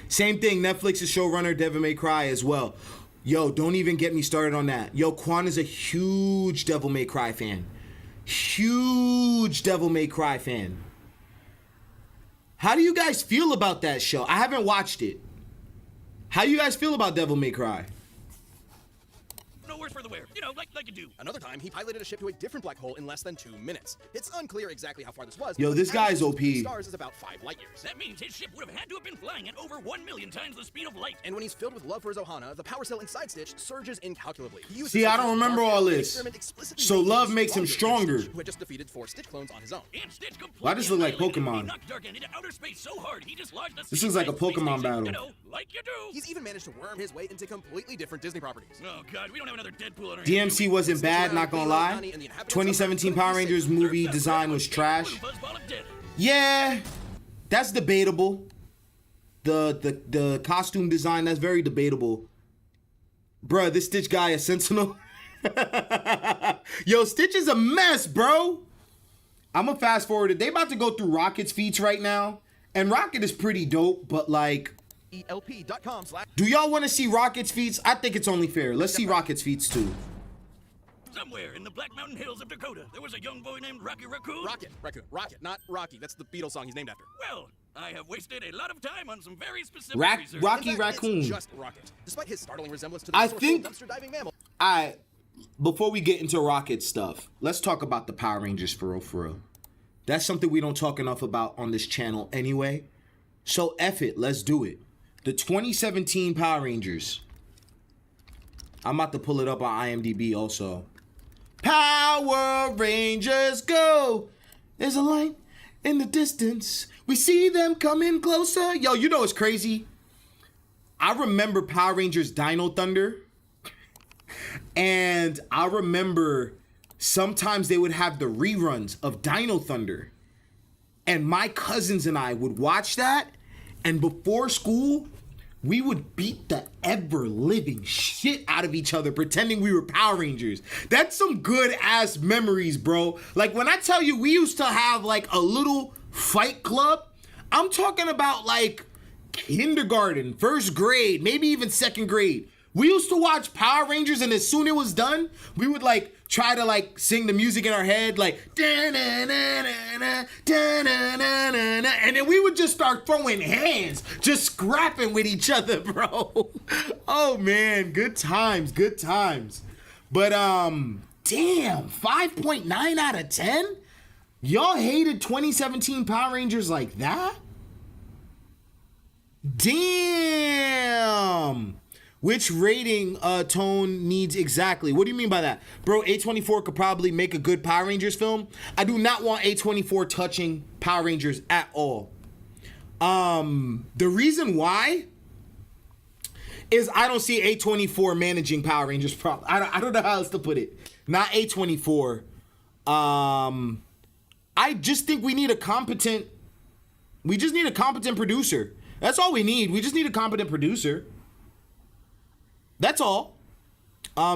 Same thing, Netflix's showrunner Devil May Cry as well. Yo, don't even get me started on that. Yo, Quan is a huge Devil May Cry fan. Huge Devil May Cry fan. How do you guys feel about that show? I haven't watched it. How do you guys feel about Devil May Cry? No worse for the wear, you know, like you do. Another time, he piloted a ship to a different black hole in less than 2 minutes. It's unclear exactly how far this was. Yo, but this the guy's average OP. distance to stars is about 5 light years. That means his ship would have had to have been flying at over 1 million times the speed of light. And when he's filled with love for his Ohana, the power cell inside Stitch surges incalculably. See, I don't remember all this. So love makes him stronger. Who had just defeated 4 Stitch clones on his own. And Stitch Why does this look like annihilated him. Pokemon? He knocked Dark End into outer space so hard he dislodged the This looks like a space Pokemon station, battle. You know, like you do. He's even managed to worm his way into completely different Disney properties. Oh God, we don't have another Deadpool on our DMC wasn't bad, not gonna lie. 2017 Power Rangers movie design was trash. Yeah, that's debatable. The costume design, that's very debatable. Bruh, this Stitch guy is Sentinel. Yo, Stitch is a mess, bro. I'm gonna fast forward it. They about to go through Rocket's feats right now. And Rocket is pretty dope, but like... ELP.com/ Do y'all want to see Rocket's feats? I think it's only fair. Let's see Rocket's feats too. Somewhere in the Black Mountain Hills of Dakota, there was a young boy named Rocky Raccoon. Rocket, not Rocky. That's the Beatles song he's named after. Well, I have wasted a lot of time on some very specific research. Rocky In fact, Raccoon. It's just Rocket. Despite his startling resemblance to the I resourceful think- dumpster diving mammal. Before we get into Rocket stuff, let's talk about the Power Rangers for real, for real. That's something we don't talk enough about on this channel anyway. So F it, let's do it. The 2017 Power Rangers. I'm about to pull it up on IMDb also. Power Rangers go. There's a light in the distance. We see them coming closer. Yo, you know what's crazy? I remember Power Rangers Dino Thunder. And I remember sometimes they would have the reruns of Dino Thunder. And my cousins and I would watch that. And before school, we would beat the ever-living shit out of each other pretending we were Power Rangers. That's some good-ass memories, bro. Like, when I tell you we used to have, like, a little fight club, I'm talking about, like, kindergarten, first grade, maybe even second grade. We used to watch Power Rangers, and as soon as it was done, we would, like, try to, like, sing the music in our head, like, da-na-na-na-na, da-na-na-na-na, and then we would just start throwing hands, just scrapping with each other, bro. Oh, man, good times, good times. But, damn, 5.9 out of 10? Y'all hated 2017 Power Rangers like that? Damn. Which rating tone needs exactly? What do you mean by that? Bro, A24 could probably make a good Power Rangers film. I do not want A24 touching Power Rangers at all. The reason why is I don't see A24 managing Power Rangers properly. I don't know how else to put it. Not A24. I just think we just need a competent producer. That's all we need. We just need a competent producer. That's all.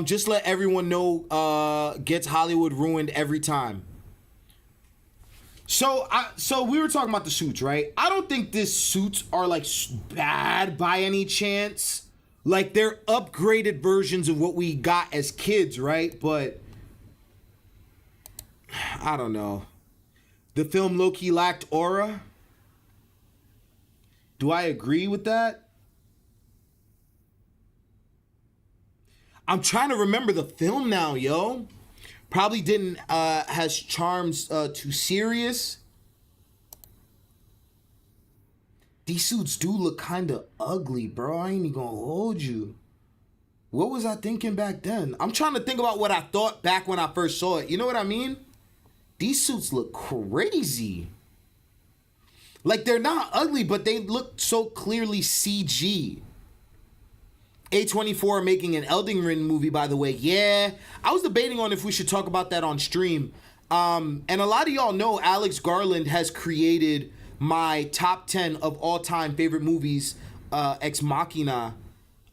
Just let everyone know gets Hollywood ruined every time. So we were talking about the suits, right? I don't think these suits are like bad by any chance. Like they're upgraded versions of what we got as kids, right? But I don't know. The film low-key lacked aura. Do I agree with that? I'm trying to remember the film now, yo. Probably didn't has charms too serious. These suits do look kind of ugly, bro. I ain't even gonna hold you. What was I thinking back then? I'm trying to think about what I thought back when I first saw it. You know what I mean? These suits look crazy. Like, they're not ugly, but they look so clearly CG. A24 making an Elden Ring movie, by the way. Yeah, I was debating on if we should talk about that on stream. And a lot of y'all know Alex Garland has created my top 10 of all-time favorite movies, Ex Machina.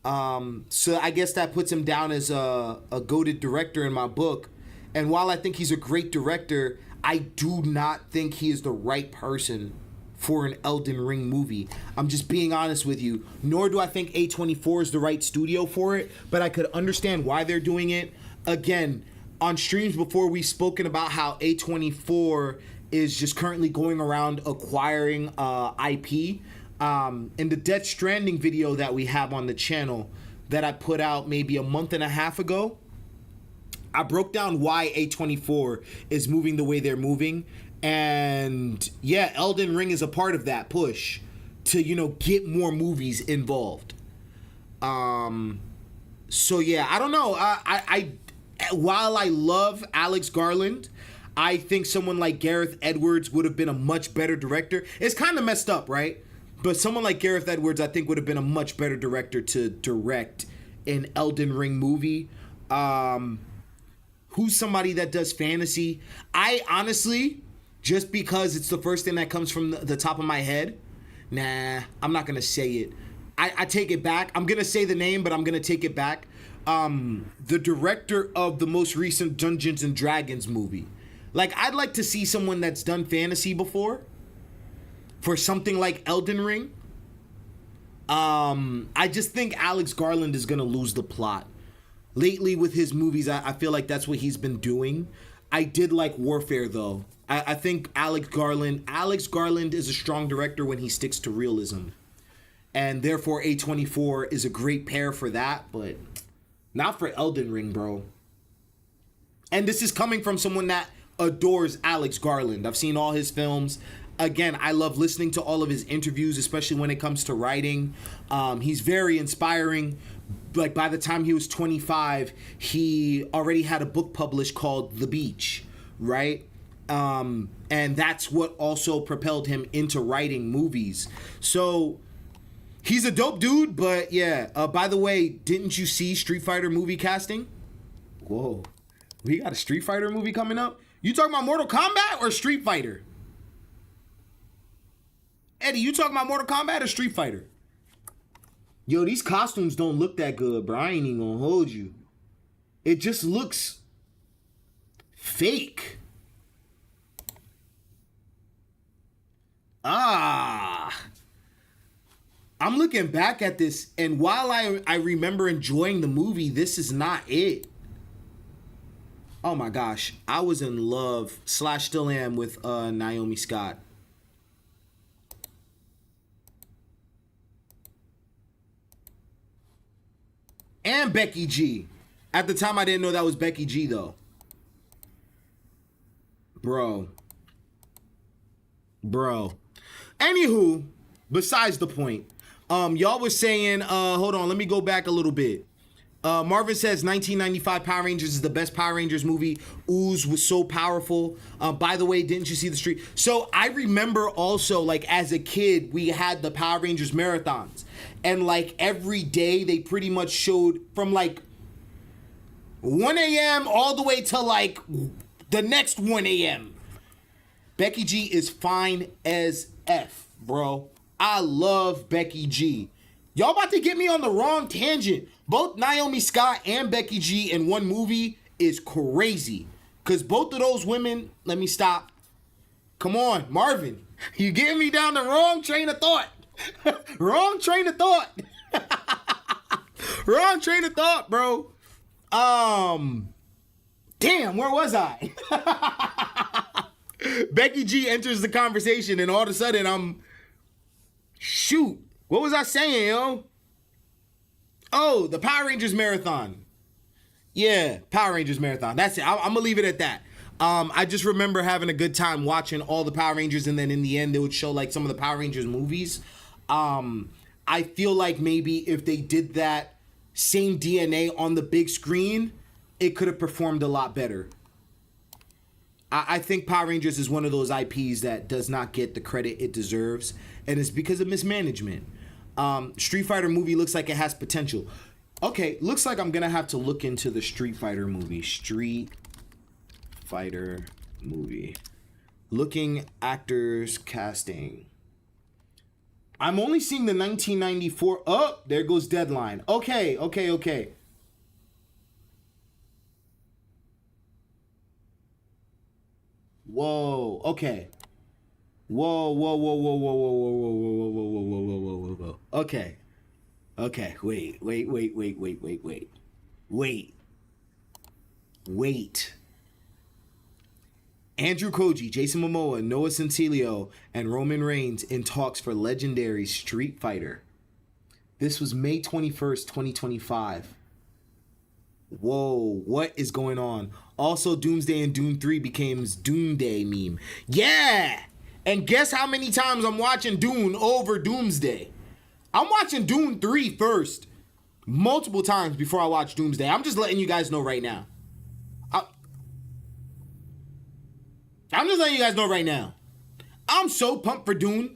So I guess that puts him down as a goated director in my book. And while I think he's a great director, I do not think he is the right person for an Elden Ring movie. I'm just being honest with you. Nor do I think A24 is the right studio for it, but I could understand why they're doing it. Again, on streams before, we've spoken about how A24 is just currently going around acquiring IP. In the Death Stranding video that we have on the channel that I put out maybe a month and a half ago, I broke down why A24 is moving the way they're moving. And yeah, Elden Ring is a part of that push to, you know, get more movies involved. So yeah, I don't know. I while I love Alex Garland, I think someone like Gareth Edwards would have been a much better director. It's kind of messed up, right? But someone like Gareth Edwards, I think, would have been a much better director to direct an Elden Ring movie. Who's somebody that does fantasy? I honestly, just because it's the first thing that comes from the top of my head, nah, I'm not going to say it. I take it back. I'm going to say the name, but I'm going to take it back. The director of the most recent Dungeons and Dragons movie. Like, I'd like to see someone that's done fantasy before for something like Elden Ring. I just think Alex Garland is going to lose the plot. Lately with his movies, I feel like that's what he's been doing. I did like Warfare, though. I think Alex Garland is a strong director when he sticks to realism. And therefore, A24 is a great pair for that, but not for Elden Ring, bro. And this is coming from someone that adores Alex Garland. I've seen all his films. Again, I love listening to all of his interviews, especially when it comes to writing. He's very inspiring, like by the time he was 25, he already had a book published called The Beach, right? And that's what also propelled him into writing movies. So he's a dope dude, but yeah. By the way, didn't you see Street Fighter movie casting? Whoa, we got a Street Fighter movie coming up? You talking about Mortal Kombat or Street Fighter? Eddie, you talking about Mortal Kombat or Street Fighter? Yo, these costumes don't look that good, bro. I ain't even gonna hold you. It just looks fake. I'm looking back at this, and while I remember enjoying the movie, this is not it. Oh my gosh, I was in love, / still am, with Naomi Scott. And Becky G. At the time, I didn't know that was Becky G, though. Bro. Anywho, besides the point, y'all was saying, hold on, let me go back a little bit. Marvin says 1995 Power Rangers is the best Power Rangers movie. Ooze was so powerful. By the way, didn't you see the street? So I remember also, like, as a kid, we had the Power Rangers marathons. And, like, every day they pretty much showed from, like, 1 a.m. all the way to, like, the next 1 a.m. Becky G is fine as F, bro. I love Becky G. Y'all about to get me on the wrong tangent. Both Naomi Scott and Becky G in one movie is crazy. Because both of those women, let me stop. Come on, Marvin. You getting me down the wrong train of thought. Wrong train of thought. Wrong train of thought, bro. Damn, where was I? Becky G enters the conversation, and all of a sudden shoot. What was I saying, yo? Oh, the Power Rangers marathon. Yeah, Power Rangers marathon. That's it. I'm going to leave it at that. I just remember having a good time watching all the Power Rangers, and then in the end, they would show, like, some of the Power Rangers movies. I feel like maybe if they did that same DNA on the big screen, it could have performed a lot better. I think Power Rangers is one of those IPs that does not get the credit it deserves, and it's because of mismanagement. Street Fighter movie looks like it has potential. Okay, looks like I'm gonna have to look into the Street Fighter movie. Street Fighter movie. Looking actors casting. I'm only seeing the 1994. Oh, there goes Deadline. Okay. Whoa, okay. Whoa. Okay. Wait. Andrew Koji, Jason Momoa, Noah Centineo, and Roman Reigns in talks for legendary Street Fighter. This was May 21st, 2025. Whoa, what is going on? Also, Doomsday and Doom 3 became Doomday meme. Yeah! And guess how many times I'm watching Dune over Doomsday? I'm watching Dune 3 first. Multiple times before I watch Doomsday. I'm just letting you guys know right now. I'm just letting you guys know right now. I'm so pumped for Dune.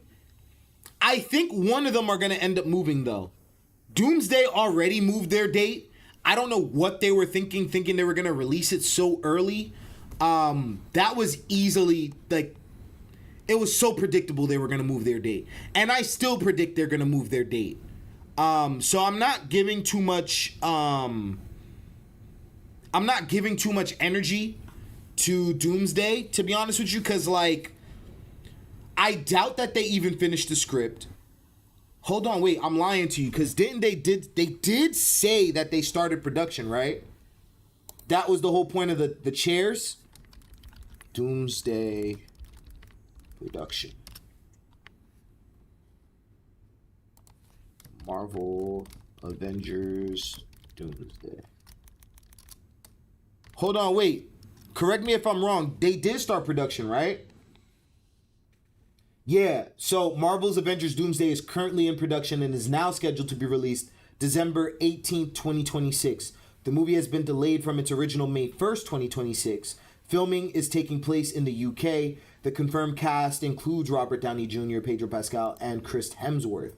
I think one of them are going to end up moving, though. Doomsday already moved their date. I don't know what they were thinking they were going to release it so early. That was easily, like, it was so predictable they were going to move their date. And I still predict they're going to move their date. So I'm not giving too much, energy to Doomsday, to be honest with you, because, like, I doubt that they even finished the script. Hold on, wait, I'm lying to you, because they did say that they started production, right? That was the whole point of the chairs. Doomsday production. Marvel Avengers Doomsday. Hold on, wait. Correct me if I'm wrong. They did start production, right? Yeah, so Marvel's Avengers Doomsday is currently in production and is now scheduled to be released December 18th, 2026. The movie has been delayed from its original May 1st, 2026. Filming is taking place in the UK. The confirmed cast includes Robert Downey Jr., Pedro Pascal, and Chris Hemsworth.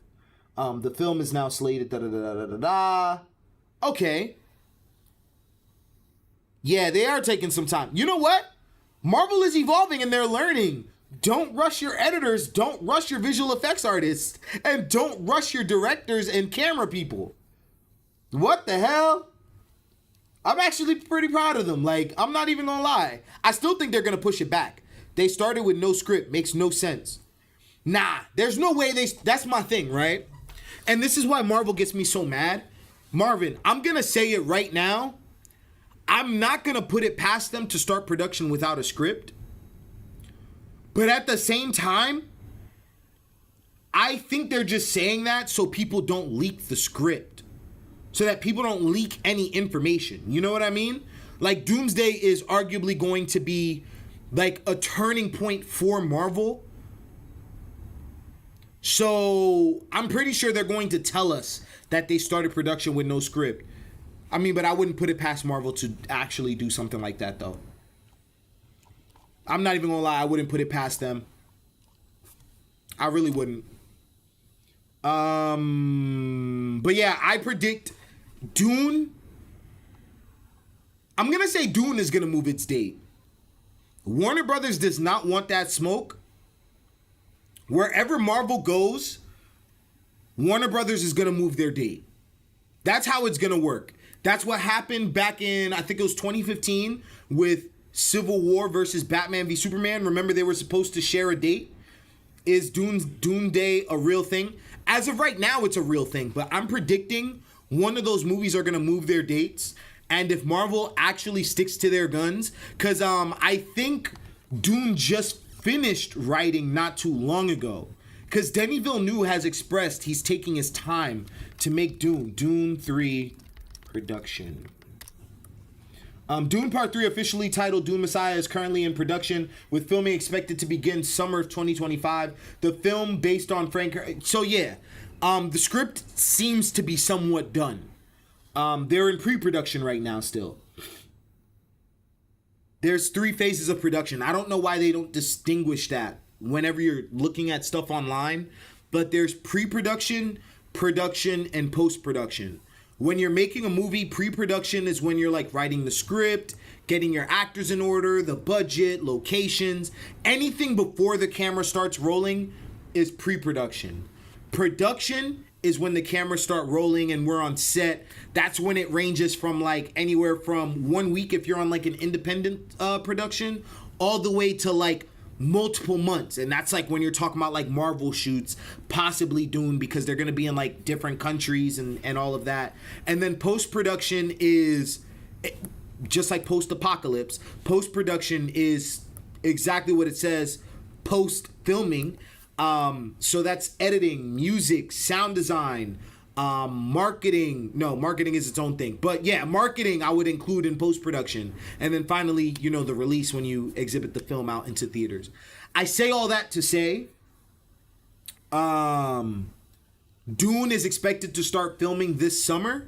The film is now slated. Okay. Yeah, they are taking some time. You know what? Marvel is evolving and they're learning. Don't rush your editors. Don't rush your visual effects artists. And don't rush your directors and camera people. What the hell? I'm actually pretty proud of them. Like, I'm not even gonna lie. I still think they're gonna push it back. They started with no script. Makes no sense. Nah, there's no way that's my thing, right? And this is why Marvel gets me so mad. Marvin, I'm gonna say it right now. I'm not gonna put it past them to start production without a script. But at the same time, I think they're just saying that so people don't leak the script. So that people don't leak any information. You know what I mean? Like, Doomsday is arguably going to be like a turning point for Marvel. So I'm pretty sure they're going to tell us that they started production with no script. I mean, but I wouldn't put it past Marvel to actually do something like that, though. I'm not even gonna lie, I wouldn't put it past them. I really wouldn't. But yeah, I predict Dune. I'm gonna say Dune is gonna move its date. Warner Brothers does not want that smoke. Wherever Marvel goes, Warner Brothers is gonna move their date. That's how it's gonna work. That's what happened back in, I think it was 2015 with Civil War versus Batman v Superman. Remember, they were supposed to share a date. Is Dune Day a real thing? As of right now, it's a real thing, but I'm predicting one of those movies are going to move their dates. And if Marvel actually sticks to their guns, because I think Dune just finished writing not too long ago. Because Denis Villeneuve has expressed he's taking his time to make Dune 3 production. Dune Part 3, officially titled Dune Messiah, is currently in production, with filming expected to begin summer of 2025. The film, based on Frank... So yeah, the script seems to be somewhat done. They're in pre-production right now still. There's 3 phases of production. I don't know why they don't distinguish that whenever you're looking at stuff online, but there's pre-production, production, and post-production. When you're making a movie, pre-production is when you're like writing the script, getting your actors in order, the budget, locations. Anything before the camera starts rolling is pre-production. Production is when the cameras start rolling and we're on set. That's when it ranges from like anywhere from 1 week if you're on like an independent production, all the way to like multiple months. And that's like when you're talking about like Marvel shoots, possibly Dune, because they're going to be in like different countries and all of that. And then post-production is just like post-apocalypse. Post-production is exactly what it says, post-filming. So that's editing, music, sound design, marketing. No, marketing is its own thing. But yeah, marketing I would include in post-production. And then finally, you know, the release when you exhibit the film out into theaters. I say all that to say, Dune is expected to start filming this summer.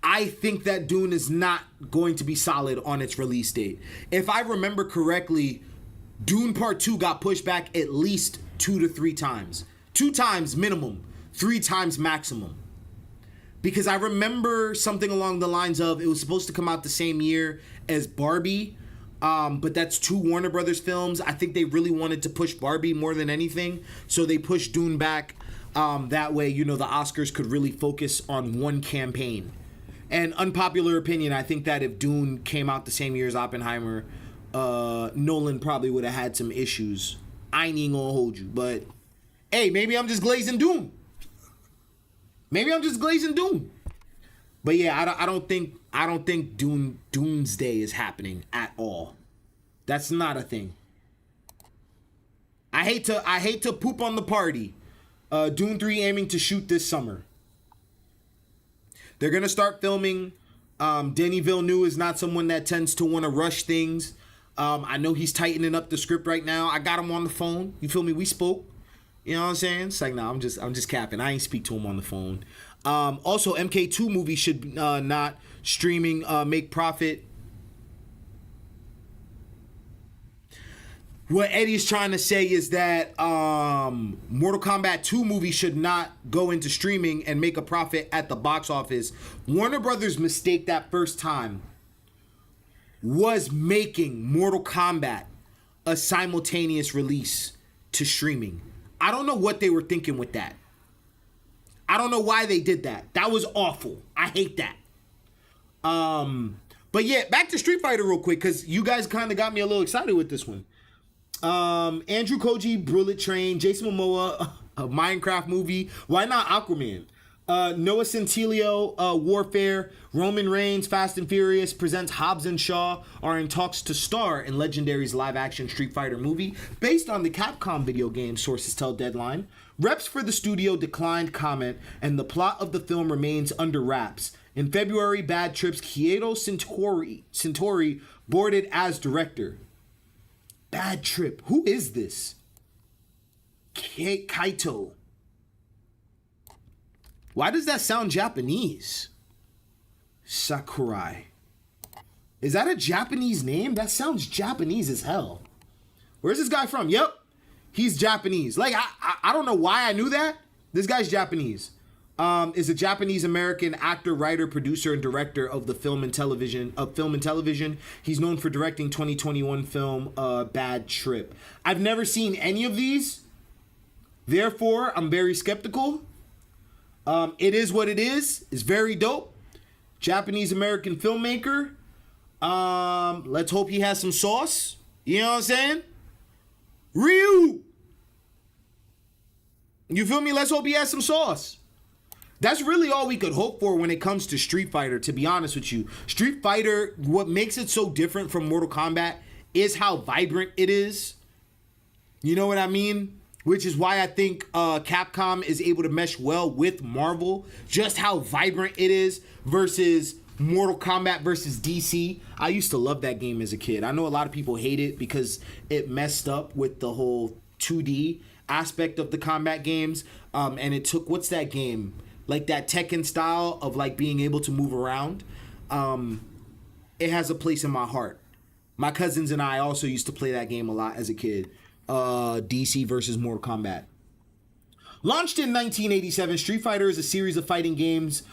I think that Dune is not going to be solid on its release date. If I remember correctly, Dune Part 2 got pushed back at least 2 to 3 times. 2 times minimum, 3 times maximum. Because I remember something along the lines of it was supposed to come out the same year as Barbie, but that's 2 Warner Brothers films. I think they really wanted to push Barbie more than anything, so they pushed Dune back. That way, you know, the Oscars could really focus on one campaign. And unpopular opinion, I think that if Dune came out the same year as Oppenheimer, Nolan probably would have had some issues. I ain't even gonna hold you, but hey, maybe I'm just glazing Dune. Maybe I'm just glazing Dune. But yeah, I don't think Doomsday is happening at all. That's not a thing. I hate to poop on the party. Dune 3 aiming to shoot this summer. They're gonna start filming. Denis Villeneuve is not someone that tends to want to rush things. I know he's tightening up the script right now. I got him on the phone. You feel me? We spoke. You know what I'm saying? It's like, nah, I'm just capping. I ain't speak to him on the phone. Also, MK2 movie should not streaming make profit. What Eddie's trying to say is that Mortal Kombat 2 movie should not go into streaming and make a profit at the box office. Warner Brothers' mistake that first time was making Mortal Kombat a simultaneous release to streaming. I don't know what they were thinking with that. I don't know why they did that. That was awful. I hate that. But yeah, back to Street Fighter real quick, because you guys kind of got me a little excited with this one. Andrew Koji, Bullet Train, Jason Momoa, a Minecraft movie. Why not Aquaman? Noah Centineo, Warfare. Roman Reigns, Fast and Furious presents Hobbs and Shaw are in talks to star in Legendary's live-action Street Fighter movie based on the Capcom video game, sources tell Deadline. Reps for the studio declined comment, and the plot of the film remains under wraps. In February, Bad Trip's Kyoto Centauri boarded as director. Bad Trip. Who is this? Kaito. Why does that sound Japanese? Sakurai. Is that a Japanese name? That sounds Japanese as hell. Where's this guy from? Yep. He's Japanese. Like, I don't know why I knew that. This guy's Japanese. Is a Japanese-American actor, writer, producer, and director of film and television. He's known for directing 2021 film Bad Trip. I've never seen any of these. Therefore, I'm very skeptical. It is what it is. It's very dope. Japanese-American filmmaker. Let's hope he has some sauce. You know what I'm saying? Ryu! You feel me? Let's hope he has some sauce. That's really all we could hope for when it comes to Street Fighter, to be honest with you. Street Fighter, what makes it so different from Mortal Kombat is how vibrant it is. You know what I mean? Which is why I think Capcom is able to mesh well with Marvel. Just how vibrant it is versus Mortal Kombat versus DC. I used to love that game as a kid. I know a lot of people hate it because it messed up with the whole 2D aspect of the combat games. And it took, what's that game? Like that Tekken style of like being able to move around. It has a place in my heart. My cousins and I also used to play that game a lot as a kid. DC versus Mortal Kombat. Launched in 1987, Street Fighter is a series of fighting games.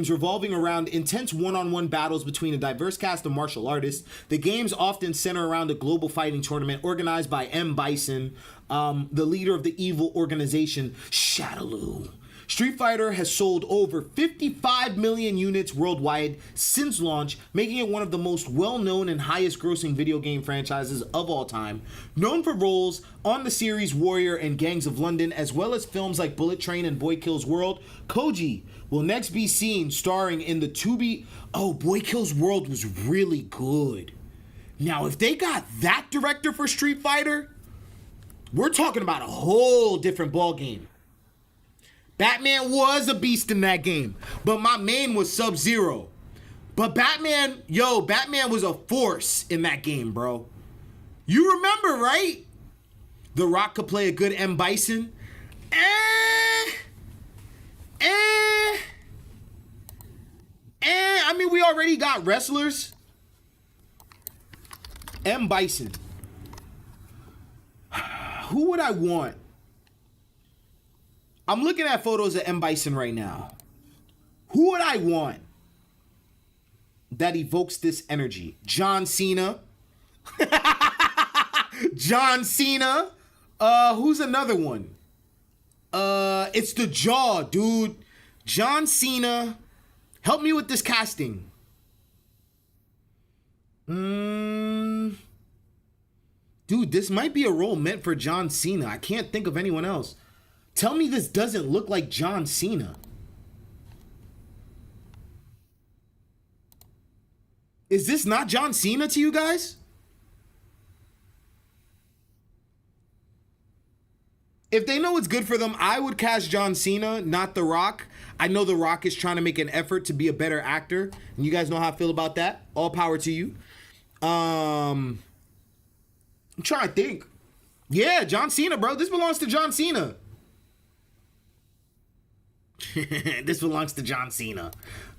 Revolving around intense one-on-one battles between a diverse cast of martial artists. The games often center around a global fighting tournament organized by M. Bison, the leader of the evil organization Shadaloo. Street Fighter has sold over 55 million units worldwide since launch, making it one of the most well-known and highest-grossing video game franchises of all time. Known for roles on the series Warrior and Gangs of London, as well as films like Bullet Train and Boy Kills World, Koji will next be seen starring in the to-be... Oh, Boy Kills World was really good. Now, if they got that director for Street Fighter, we're talking about a whole different ballgame. Batman was a beast in that game, but my main was Sub-Zero. But Batman was a force in that game, bro. You remember, right? The Rock could play a good M. Bison. I mean, we already got wrestlers. M. Bison. Who would I want? I'm looking at photos of M. Bison right now. Who would I want that evokes this energy? John Cena. John Cena. Who's another one? It's the Jaw, dude. John Cena. Help me with this casting. Dude, this might be a role meant for John Cena. I can't think of anyone else. Tell me this doesn't look like John Cena. Is this not John Cena to you guys? If they know it's good for them, I would cast John Cena, not The Rock. I know The Rock is trying to make an effort to be a better actor, and you guys know how I feel about that. All power to you. I'm trying to think. Yeah, John Cena, bro. This belongs to John Cena. This belongs to John Cena.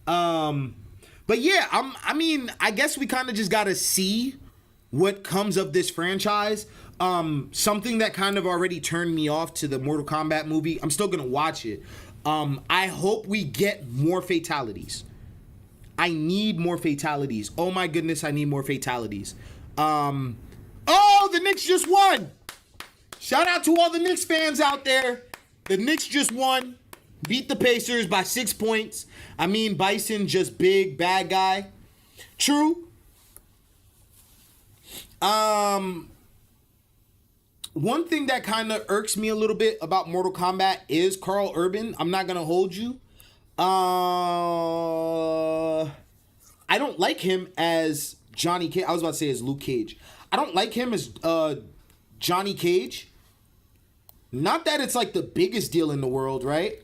But yeah, I mean, I guess we kind of just gotta see what comes of this franchise. Something that kind of already turned me off to the Mortal Kombat movie. I'm still gonna watch it. I hope we get more fatalities. I need more fatalities. Oh my goodness, I need more fatalities. Oh, the Knicks just won. Shout out to all the Knicks fans out there. The Knicks just won. Beat the Pacers by 6 points. I mean, Bison just big, bad guy. True. One thing that kind of irks me a little bit about Mortal Kombat is Karl Urban. I'm not going to hold you. I don't like him as Johnny Cage. I was about to say as Luke Cage. I don't like him as Johnny Cage. Not that it's like the biggest deal in the world, right?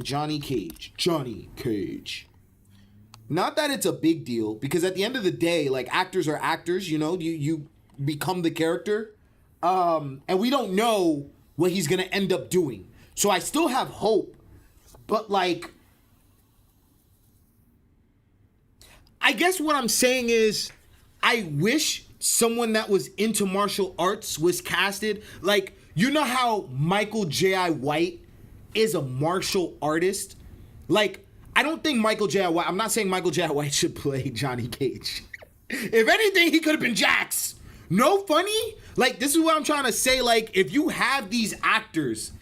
Johnny Cage. Not that it's a big deal, because at the end of the day, like, actors are actors, you know, you become the character. And we don't know what he's going to end up doing. So I still have hope. But, like, I guess what I'm saying is I wish someone that was into martial arts was casted. Like, you know how Michael J.I. White is a martial artist? Like, I don't think Michael J.I. White, I'm not saying Michael J.I. White should play Johnny Cage. If anything, he could have been Jax. No funny? Like, this is what I'm trying to say. Like, if you have these actors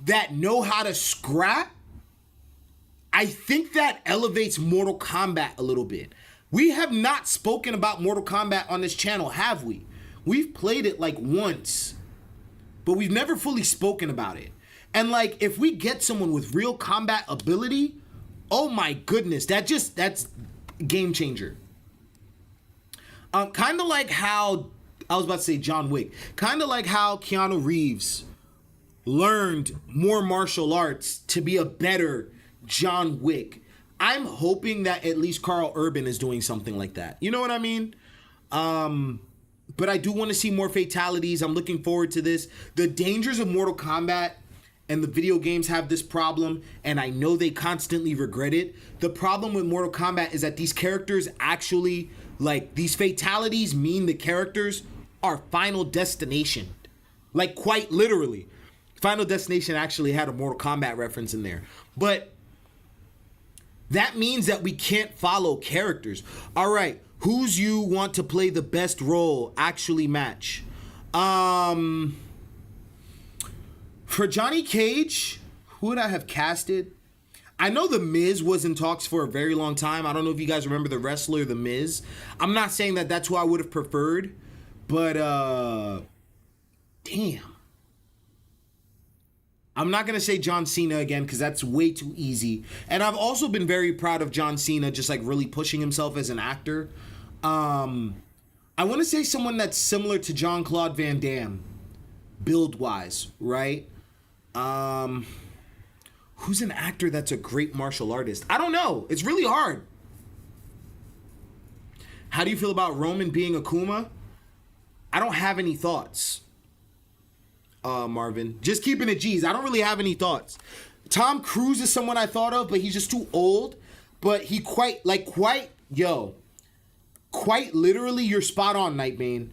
that know how to scrap, I think that elevates Mortal Kombat a little bit. We have not spoken about Mortal Kombat on this channel, have we? We've played it like once, but we've never fully spoken about it. And like, if we get someone with real combat ability, oh my goodness, that's game changer. Kind of like how, I was about to say John Wick, kind of like how Keanu Reeves learned more martial arts to be a better John Wick. I'm hoping that at least Karl Urban is doing something like that. You know what I mean? But I do want to see more fatalities. I'm looking forward to this. The dangers of Mortal Kombat and the video games have this problem, and I know they constantly regret it. The problem with Mortal Kombat is that these characters actually, like, these fatalities mean the characters are Final Destination. Like, quite literally. Final Destination actually had a Mortal Kombat reference in there. But that means that we can't follow characters. All right, who's you want to play the best role actually match? For Johnny Cage, who would I have casted? I know The Miz was in talks for a very long time. I don't know if you guys remember the wrestler The Miz. I'm not saying that that's who I would have preferred, but damn. I'm not going to say John Cena again because that's way too easy. And I've also been very proud of John Cena just like really pushing himself as an actor. I want to say someone that's similar to Jean-Claude Van Damme, build-wise, right? Who's an actor that's a great martial artist? I don't know. It's really hard. How do you feel about Roman being Akuma? I don't have any thoughts. Marvin, just keeping it G's. I don't really have any thoughts. Tom Cruise is someone I thought of, but he's just too old. But he quite literally, you're spot on, Nightbane.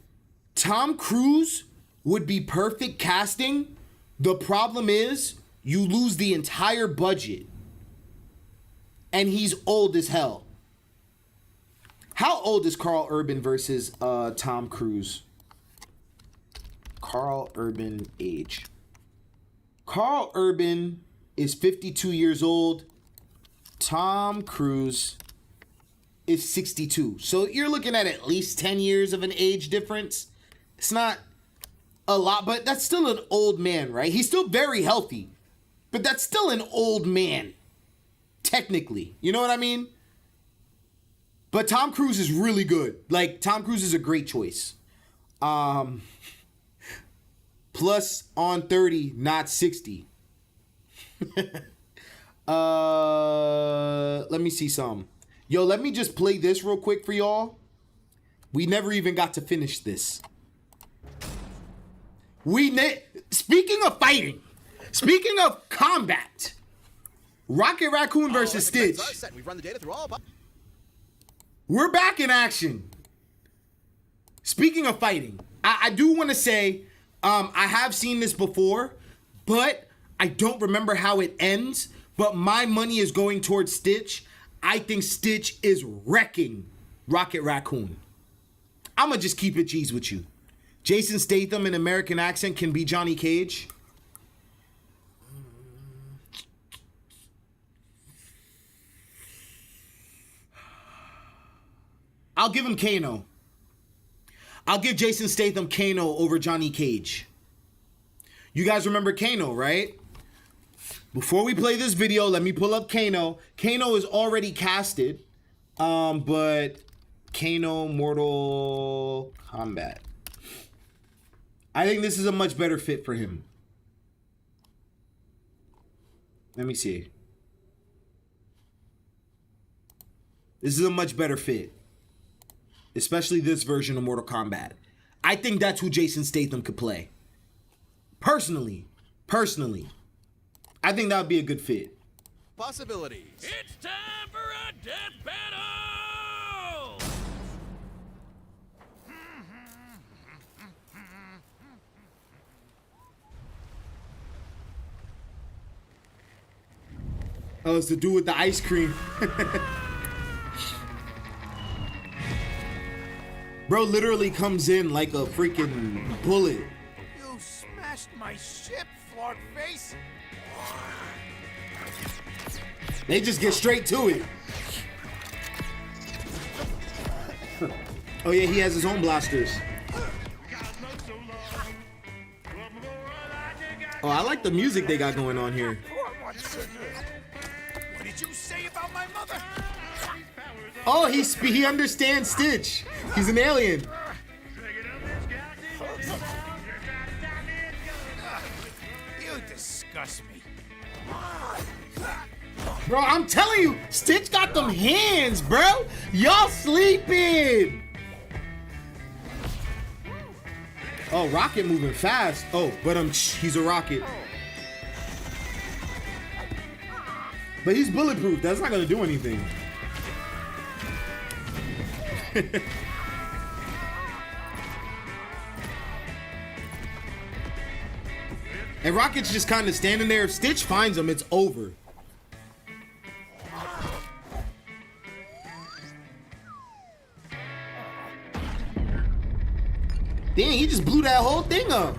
Tom Cruise would be perfect casting. The problem is you lose the entire budget. And he's old as hell. How old is Karl Urban versus Tom Cruise? Karl Urban age. Karl Urban is 52 years old. Tom Cruise is 62. So you're looking at least 10 years of an age difference. It's not a lot, but that's still an old man, right? He's still very healthy, but that's still an old man, technically. You know what I mean? But Tom Cruise is really good. Like, Tom Cruise is a great choice. Plus on 30, not 60. Let me see some. Yo, let me just play this real quick for y'all. We never even got to finish this. Speaking of fighting, speaking of combat, Rocket Raccoon versus Stitch. We've run the data through all. We're back in action. Speaking of fighting, I do want to say I have seen this before, but I don't remember how it ends. But my money is going towards Stitch. I think Stitch is wrecking Rocket Raccoon. I'm going to just keep it G's with you. Jason Statham in American accent can be Johnny Cage. I'll give him Kano. I'll give Jason Statham Kano over Johnny Cage. You guys remember Kano, right? Before we play this video, let me pull up Kano. Kano is already casted, but Kano Mortal Kombat. I think this is a much better fit for him. Let me see. This is a much better fit. Especially this version of Mortal Kombat. I think that's who Jason Statham could play. Personally. I think that would be a good fit. Possibilities. It's time for a death battle! Oh, it's the dude with the ice cream. Bro literally comes in like a freaking bullet. You smashed my ship, Flark Face. They just get straight to it. Oh yeah, he has his own blasters. Oh, I like the music they got going on here. What did you say about my mother? Oh, he understands Stitch. He's an alien. You disgust me. Bro, I'm telling you, Stitch got them hands, bro. Y'all sleeping. Oh, Rocket moving fast. Oh, but he's a rocket. But he's bulletproof. That's not gonna do anything. And Rocket's just kind of standing there. If Stitch finds him, it's over. Dang, he just blew that whole thing up.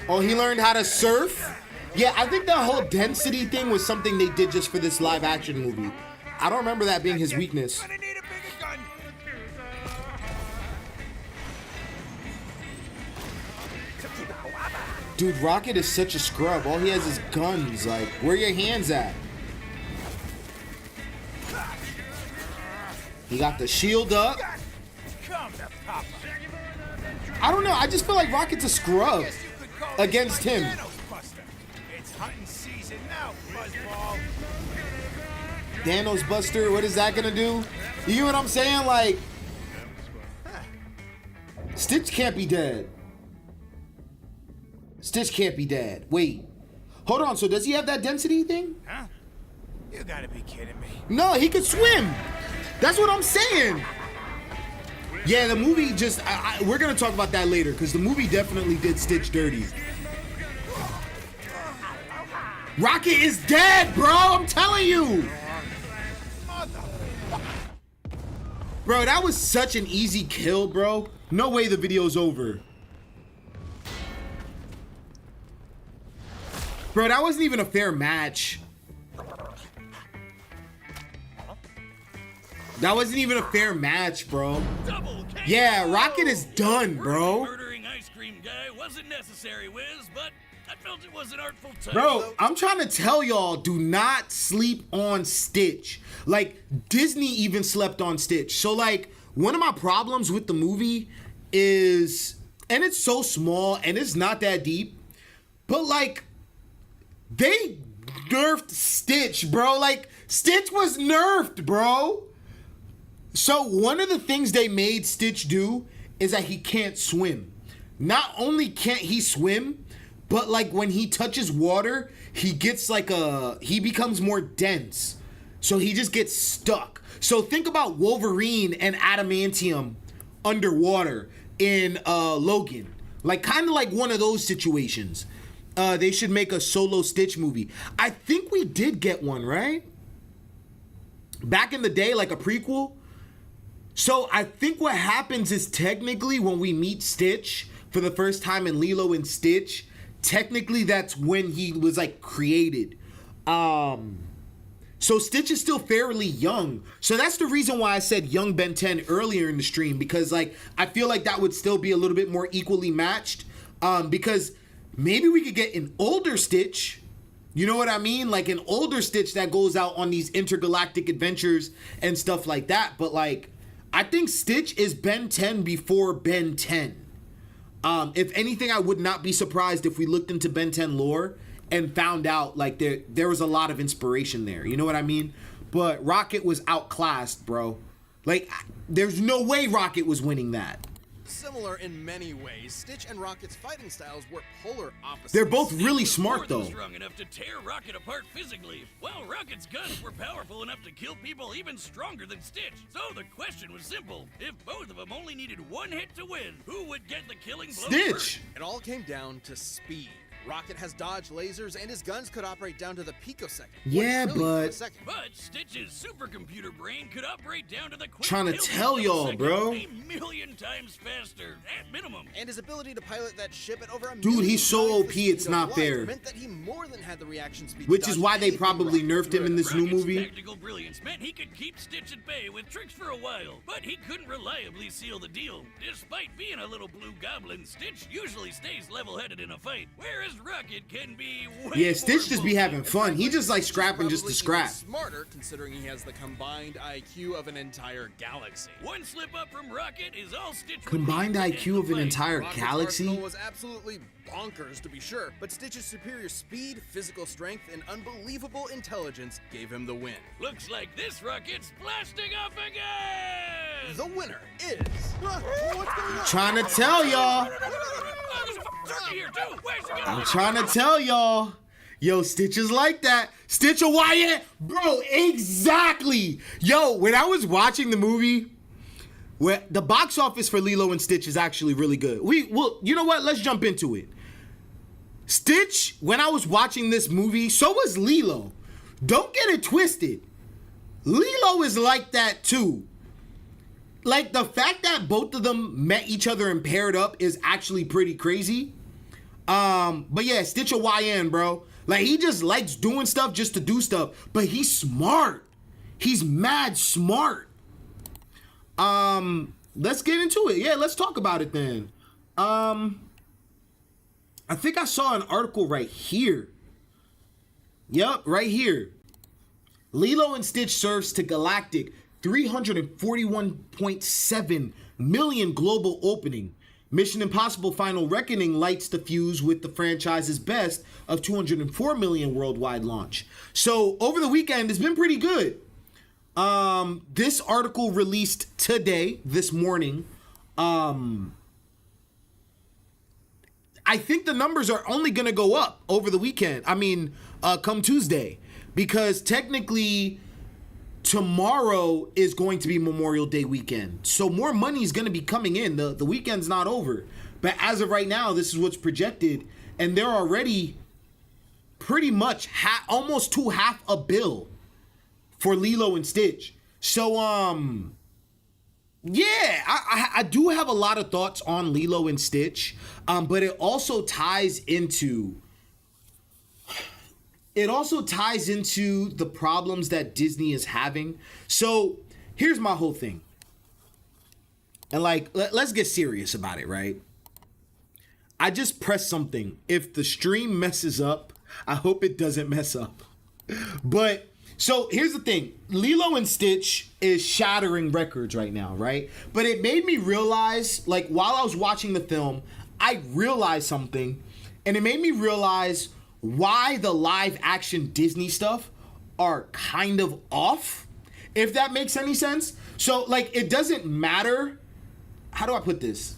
Oh, he learned how to surf? Yeah, I think that whole density thing was something they did just for this live action movie. I don't remember that being his weakness. Gonna need a bigger gun. Dude, Rocket is such a scrub. All he has is guns. Like, where are your hands at? He got the shield up. Come to Papa. I don't know. I just feel like Rocket's a scrub Guess you could call against this my him. Thanos Buster. It's hunting season now, Buzzball. Thanos Buster, what is that gonna do? You get what I'm saying? Like, Stitch can't be dead. Stitch can't be dead. Wait. Hold on. So does he have that density thing? Huh? You gotta be kidding me. No, he could swim. That's what I'm saying. Yeah, the movie just... we're going to talk about that later because the movie definitely did Stitch dirty. Rocket is dead, bro. I'm telling you. Bro, that was such an easy kill, bro. No way the video's over. Bro, that wasn't even a fair match. That wasn't even a fair match, bro. Yeah, Rocket is done, bro. Murdering ice cream guy wasn't necessary, Wiz, but I felt it was an artful touch. Bro, I'm trying to tell y'all, do not sleep on Stitch. Like, Disney even slept on Stitch. So, like, one of my problems with the movie is, and it's so small and it's not that deep, but, like, they nerfed Stitch, bro. Like, Stitch was nerfed, bro. So one of the things they made Stitch do is that he can't swim. Not only can't he swim, but like when he touches water, he gets like he becomes more dense. So he just gets stuck. So think about Wolverine and adamantium underwater in Logan. Like kind of like one of those situations. They should make a solo Stitch movie. I think we did get one, right? Back in the day, like a prequel. So I think what happens is technically when we meet Stitch for the first time in Lilo and Stitch, technically that's when he was like created. So Stitch is still fairly young. So that's the reason why I said young Ben 10 earlier in the stream, because like I feel like that would still be a little bit more equally matched. Because maybe we could get an older Stitch. You know what I mean? Like an older Stitch that goes out on these intergalactic adventures and stuff like that. But like, I think Stitch is Ben 10 before Ben 10. If anything, I would not be surprised if we looked into Ben 10 lore and found out like there was a lot of inspiration there. You know what I mean? But Rocket was outclassed, bro. Like, there's no way Rocket was winning that. Similar in many ways, Stitch and Rocket's fighting styles were polar opposites. They're both really Stitch was smart, more than though. strong enough to tear Rocket apart physically, while Rocket's guns were powerful enough to kill people even stronger than Stitch. So the question was simple: if both of them only needed one hit to win, who would get the killing blow Stitch. first? It all came down to speed. Rocket has dodged lasers, and his guns could operate down to the picosecond. Yeah, 1 trillionth of a but- second. But Stitch's supercomputer brain could operate down to the Tryna quintillionth tell of a y'all, second, bro. a million times faster, at minimum. And his ability to pilot that ship at over a Dude, million he's so times the OP, speed it's of not light fair. meant that he more than had the reaction speed to Which is dodge why they anything probably Rocket nerfed him in this new Rocket's movie. technical brilliance meant he could keep Stitch at bay with tricks for a while, but he couldn't reliably seal the deal. Despite being a little blue goblin, Stitch usually stays level-headed in a fight, whereas Rocket can be way Yeah, more Stitch just be vocal. having fun. He just like Stitch is scrapping just to probably scrap. even smarter, considering he has the combined IQ of an entire galaxy. One slip up from Rocket is all Stitch would Combined need to end IQ the of an fight. entire Rocket's galaxy. arsenal was absolutely bonkers, to be sure, but Stitch's superior speed, physical strength, and unbelievable intelligence gave him the win. Looks like this Rocket's blasting off again! The winner is... What's going on? Trying to tell y'all. Oh, there's a f***ing turkey here, too! Where's he I'm going? trying to tell y'all. Yo, Stitch is like that. Stitch a Wyatt. Bro, exactly. Yo, when I was watching the movie, where the box office for Lilo and Stitch is actually really good. Well, you know what? Let's jump into it. Stitch, when I was watching this movie, so was Lilo. Don't get it twisted. Lilo is like that too. Like the fact that both of them met each other and paired up is actually pretty crazy. But yeah, Stitch a YN, bro. Like he just likes doing stuff just to do stuff, but he's smart. He's mad smart. Let's get into it. Yeah, let's talk about it then. I think I saw an article right here. Yep, right here. Lilo and Stitch serves to galactic 341.7 million global opening. Mission Impossible Final Reckoning lights the fuse with the franchise's best of 204 million worldwide launch. So over the weekend, it's been pretty good. This article released today, this morning. I think the numbers are only going to go up over the weekend. I mean, come Tuesday, because technically tomorrow is going to be Memorial Day weekend. So more money is going to be coming in. The weekend's not over. But as of right now, this is what's projected. And they're already pretty much almost to half a bill for Lilo and Stitch. So, yeah, I do have a lot of thoughts on Lilo and Stitch. But it also ties into the problems that Disney is having. So here's my whole thing. And like, let's get serious about it, right? I just pressed something. If the stream messes up, I hope it doesn't mess up. But so here's the thing. Lilo and Stitch is shattering records right now, right? But it made me realize, like while I was watching the film, I realized something. And it made me realize why the live action Disney stuff are kind of off, if that makes any sense. So like, it doesn't matter how do I put this?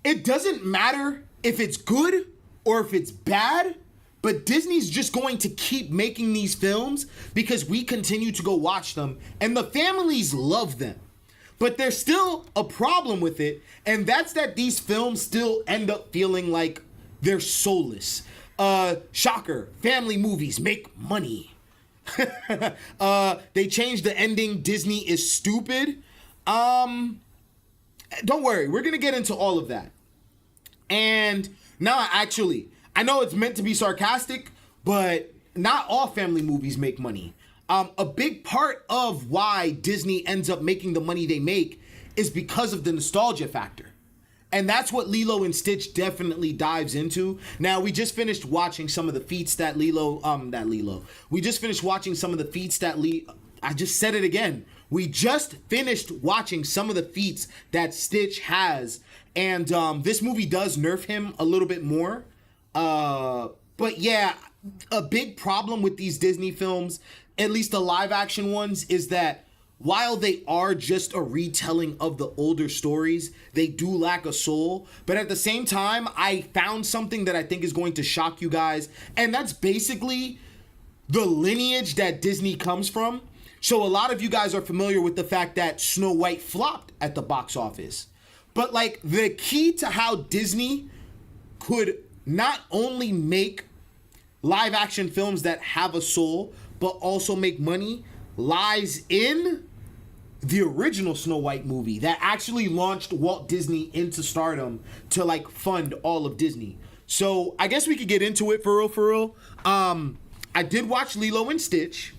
It doesn't matter if it's good or if it's bad, but Disney's just going to keep making these films because we continue to go watch them and the families love them. But there's still a problem with it, and that's that these films still end up feeling like they're soulless. Shocker, family movies make money. They changed the ending, Disney is stupid. Don't worry, we're gonna get into all of that. And now I know it's meant to be sarcastic, but not all family movies make money. A big part of why Disney ends up making the money they make is because of the nostalgia factor. And that's what Lilo and Stitch definitely dives into. Now, we just finished watching some of the feats that We just finished watching some of the feats that I just said it again. We just finished watching some of the feats that Stitch has. And this movie does nerf him a little bit more. But yeah, a big problem with these Disney films, at least the live action ones, is that while they are just a retelling of the older stories, they do lack a soul. But at the same time, I found something that I think is going to shock you guys. And that's basically the lineage that Disney comes from. So a lot of you guys are familiar with the fact that Snow White flopped at the box office. But like the key to how Disney could not only make live action films that have a soul, but also make money lies in the original Snow White movie that actually launched Walt Disney into stardom to like fund all of Disney. So I guess we could get into it for real. I did watch Lilo and Stitch,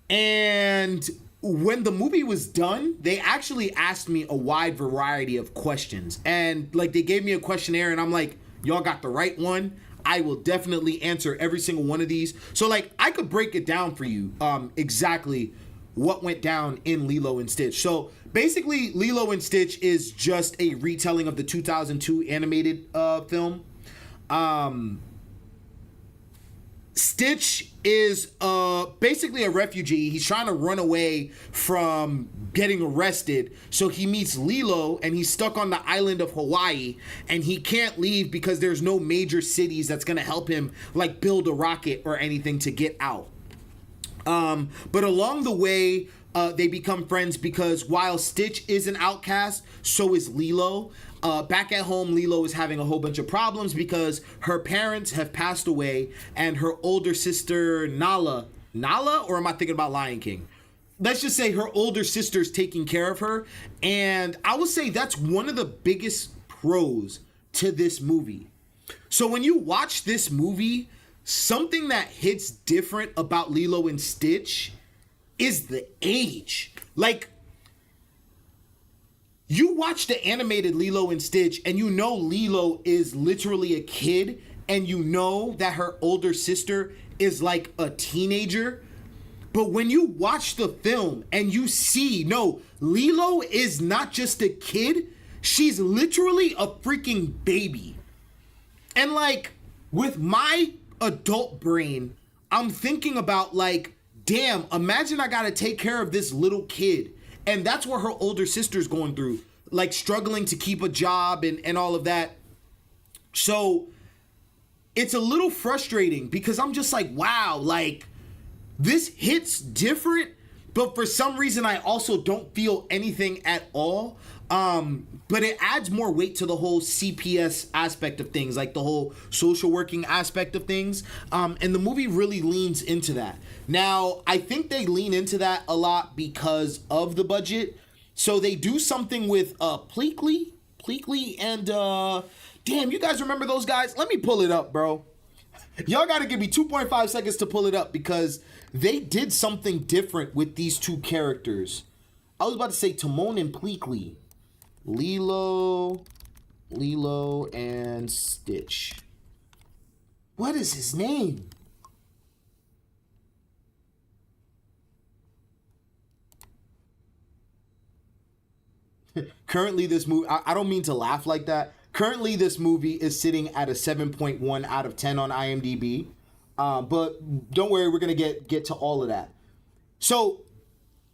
and when the movie was done, they actually asked me a wide variety of questions, and like they gave me a questionnaire, and I'm like, y'all got the right one. I will definitely answer every single one of these. So like I could break it down for you exactly what went down in Lilo and Stitch. So basically Lilo and Stitch is just a retelling of the 2002 animated film. Stitch is basically a refugee. He's trying to run away from getting arrested. So he meets Lilo and he's stuck on the island of Hawaii and he can't leave because there's no major cities that's going to help him like build a rocket or anything to get out. But along the way, they become friends because while Stitch is an outcast, so is Lilo. Back at home, Lilo is having a whole bunch of problems because her parents have passed away and her older sister, Nala, or am I thinking about Lion King? Let's just say her older sister's taking care of her. And I would say that's one of the biggest pros to this movie. So when you watch this movie, something that hits different about Lilo and Stitch is the age. Like, you watch the animated Lilo and Stitch and you know Lilo is literally a kid and you know that her older sister is like a teenager. But when you watch the film and you see, no, Lilo is not just a kid, she's literally a freaking baby. And like, with my adult brain, I'm thinking about like, damn, imagine I gotta take care of this little kid. And that's what her older sister's going through, like struggling to keep a job and all of that. So it's a little frustrating because I'm just like, wow, like this hits different, but for some reason I also don't feel anything at all. But it adds more weight to the whole CPS aspect of things, like the whole social working aspect of things. And the movie really leans into that. Now, I think they lean into that a lot because of the budget. So they do something with Pleakley and damn, you guys remember those guys? Let me pull it up, bro. Y'all got to give me 2.5 seconds to pull it up because they did something different with these two characters. I was about to say Timon and Pleakley. Lilo and Stitch. What is his name? Currently, this movie, I don't mean to laugh like that. Currently, this movie is sitting at a 7.1 out of 10 on IMDb. But don't worry, we're going to get to all of that. So,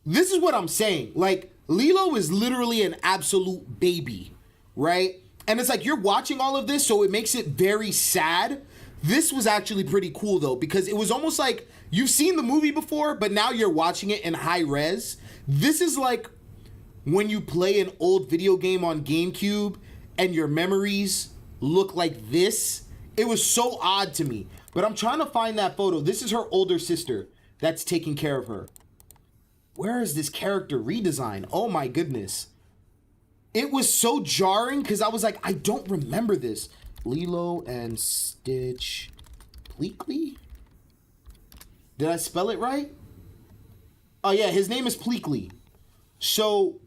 this is what I'm saying. Like, Lilo is literally an absolute baby, right? And it's like you're watching all of this, so it makes it very sad. This was actually pretty cool though, because it was almost like you've seen the movie before, but now you're watching it in high res. This is like when you play an old video game on GameCube and your memories look like this. It was so odd to me, but I'm trying to find that photo. This is her older sister that's taking care of her. Where is this character redesign? Oh my goodness. It was so jarring because I was like, I don't remember this. Lilo and Stitch Pleakley? Did I spell it right? Oh yeah, his name is Pleakley. So,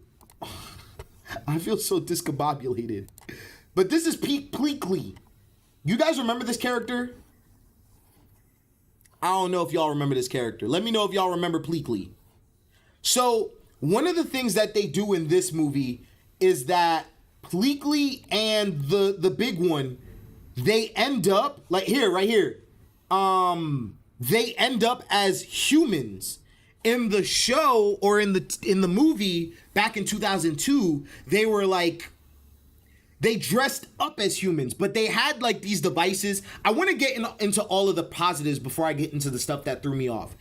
I feel so discombobulated. But this is Pleakley. You guys remember this character? I don't know if y'all remember this character. Let me know if y'all remember Pleakley. So, one of the things that they do in this movie is that Pleakley and the big one, they end up, like here, right here. They end up as humans. In the show or in the movie back in 2002, they were like, they dressed up as humans, but they had like these devices. I want to get into all of the positives before I get into the stuff that threw me off.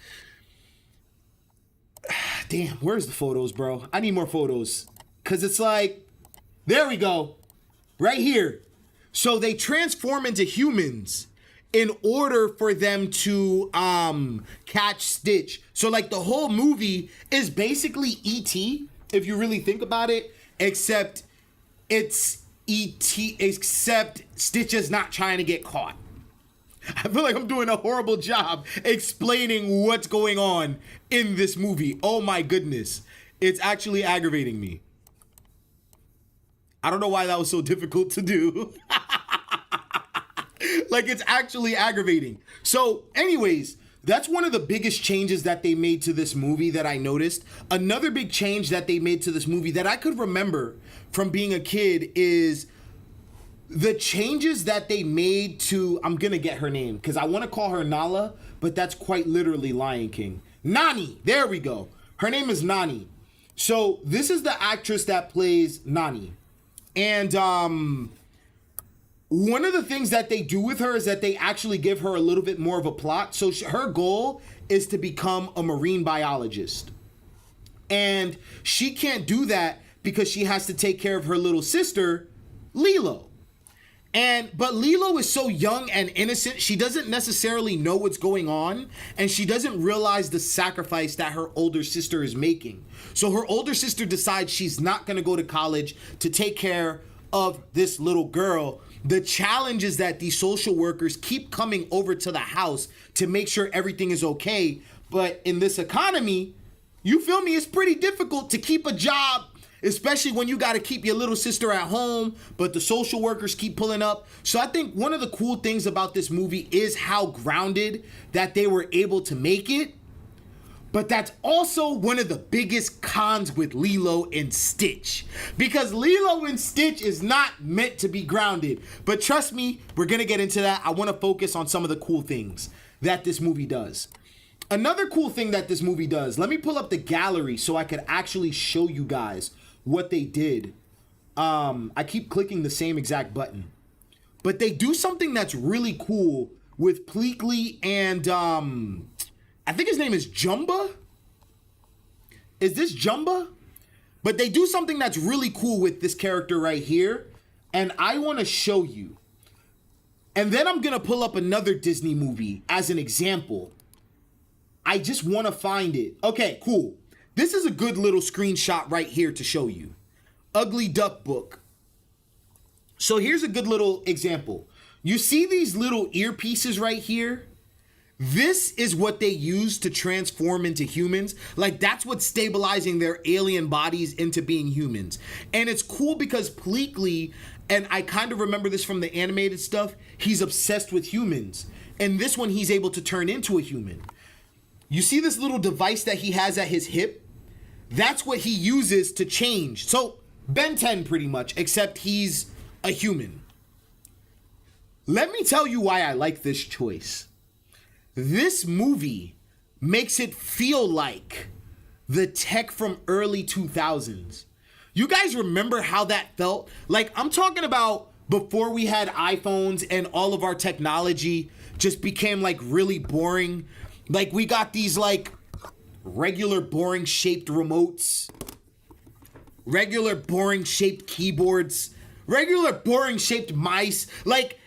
Damn, where's the photos, bro? I need more photos. Because it's like, there we go. Right here. So they transform into humans in order for them to catch Stitch. So like the whole movie is basically E.T., if you really think about it, except it's E.T., except Stitch is not trying to get caught. I feel like I'm doing a horrible job explaining what's going on in this movie. Oh my goodness. It's actually aggravating me. I don't know why that was so difficult to do. Like, it's actually aggravating. So, anyways, that's one of the biggest changes that they made to this movie that I noticed. Another big change that they made to this movie that I could remember from being a kid is the changes that they made to, I'm gonna get her name, because I want to call her Nala, but that's quite literally Lion King. Nani, there we go. Her name is Nani. So, this is the actress that plays Nani. And, one of the things that they do with her is that they actually give her a little bit more of a plot. So her goal is to become a marine biologist. And she can't do that because she has to take care of her little sister, Lilo. But Lilo is so young and innocent, she doesn't necessarily know what's going on, and she doesn't realize the sacrifice that her older sister is making. So her older sister decides she's not gonna go to college to take care of this little girl. The challenge is that these social workers keep coming over to the house to make sure everything is okay. But in this economy, you feel me, it's pretty difficult to keep a job, especially when you got to keep your little sister at home, but the social workers keep pulling up. So I think one of the cool things about this movie is how grounded that they were able to make it. But that's also one of the biggest cons with Lilo and Stitch, because Lilo and Stitch is not meant to be grounded. But trust me, we're going to get into that. I want to focus on some of the cool things that this movie does. Another cool thing that this movie does, let me pull up the gallery so I could actually show you guys what they did. I keep clicking the same exact button. But they do something that's really cool with Pleakley and I think his name is Jumba. Is this Jumba? But they do something that's really cool with this character right here. And I want to show you. And then I'm going to pull up another Disney movie as an example. I just want to find it. Okay, cool. This is a good little screenshot right here to show you. Ugly Duck Book. So here's a good little example. You see these little earpieces right here? This is what they use to transform into humans. Like, that's what's stabilizing their alien bodies into being humans. And it's cool because Pleakley, and I kind of remember this from the animated stuff, he's obsessed with humans. And this one, he's able to turn into a human. You see this little device that he has at his hip? That's what he uses to change. So, Ben 10 pretty much, except he's a human. Let me tell you why I like this choice. This movie makes it feel like the tech from early 2000s. You guys remember how that felt? Like, I'm talking about before we had iPhones and all of our technology just became like really boring. Like, we got these like regular boring shaped remotes, regular boring shaped keyboards, regular boring shaped mice. Like,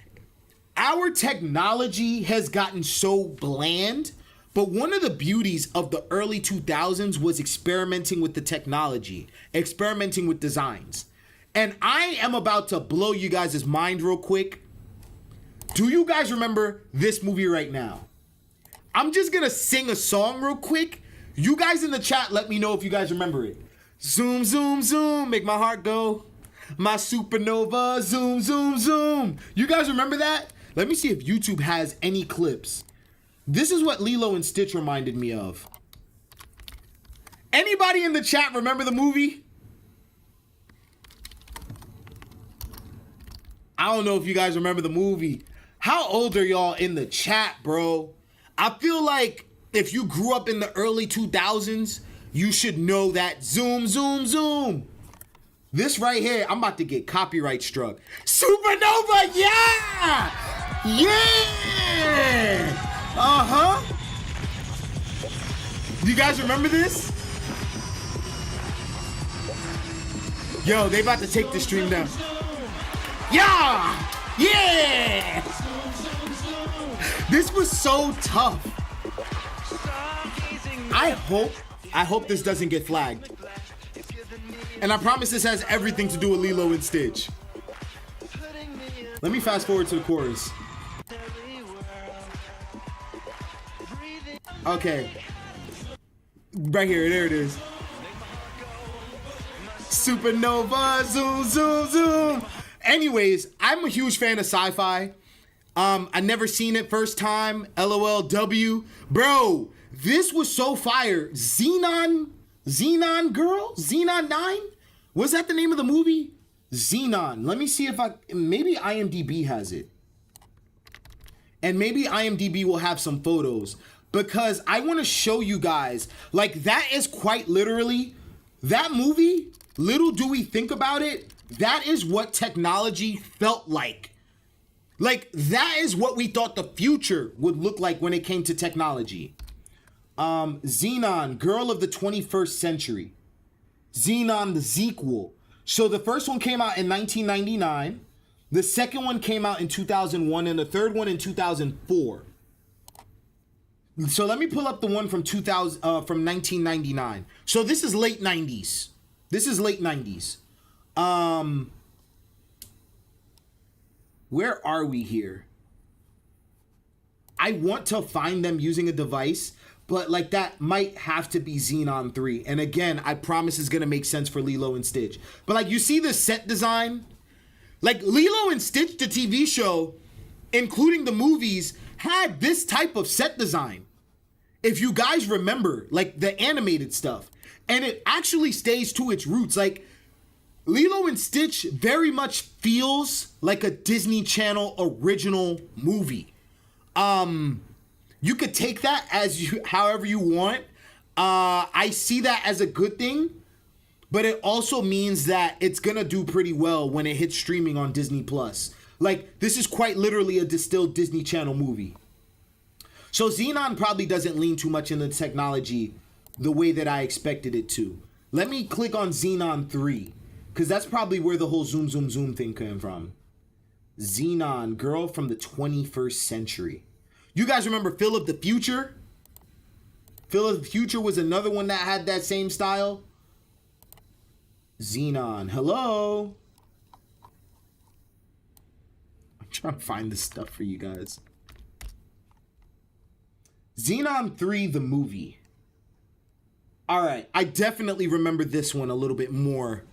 our technology has gotten so bland, but one of the beauties of the early 2000s was experimenting with the technology, experimenting with designs. And I am about to blow you guys' mind real quick. Do you guys remember this movie right now? I'm just gonna sing a song real quick. You guys in the chat, let me know if you guys remember it. Zoom, zoom, zoom, make my heart go. My supernova, zoom, zoom, zoom. You guys remember that? Let me see if YouTube has any clips. This is what Lilo and Stitch reminded me of. Anybody in the chat remember the movie? I don't know if you guys remember the movie. How old are y'all in the chat, bro? I feel like if you grew up in the early 2000s, you should know that. Zoom, zoom, zoom. This right here, I'm about to get copyright struck. Supernova, yeah! Yeah! Uh-huh. You guys remember this? Yo, they about to take the stream down. Yeah! Yeah! This was so tough. I hope this doesn't get flagged. And I promise this has everything to do with Lilo and Stitch. Let me fast forward to the chorus. Okay. Right here, there it is. Supernova, zoom, zoom, zoom. Anyways, I'm a huge fan of sci-fi. I never seen it first time. LOLW. Bro, this was so fire. Xenon Girl? Xenon 9? Was that the name of the movie? Xenon. Let me see if maybe IMDb has it. And maybe IMDb will have some photos. Because I want to show you guys, like, that is quite literally, that movie, little do we think about it, that is what technology felt like. Like, that is what we thought the future would look like when it came to technology. Xenon, Girl of the 21st Century. Xenon, the sequel. So the first one came out in 1999. The second one came out in 2001, and the third one in 2004. So let me pull up the one from 1999. So this is late 90s. This is late 90s. Where are we here? I want to find them using a device, but like that might have to be Xenon 3. And again, I promise it's gonna make sense for Lilo and Stitch. But like, you see the set design? Like, Lilo and Stitch, the TV show, including the movies, had this type of set design. If you guys remember, like the animated stuff. And it actually stays to its roots. Like, Lilo and Stitch very much feels like a Disney Channel original movie. You could take that as however you want. I see that as a good thing, but it also means that it's gonna do pretty well when it hits streaming on Disney Plus. Like, this is quite literally a distilled Disney Channel movie. So Xenon probably doesn't lean too much into technology the way that I expected it to. Let me click on Xenon 3, because that's probably where the whole zoom, zoom, zoom thing came from. Xenon, Girl from the 21st Century. You guys remember Phil of the Future? Phil of the Future was another one that had that same style. Xenon, hello? I'm trying to find this stuff for you guys. Xenon 3, the movie. All right, I definitely remember this one a little bit more.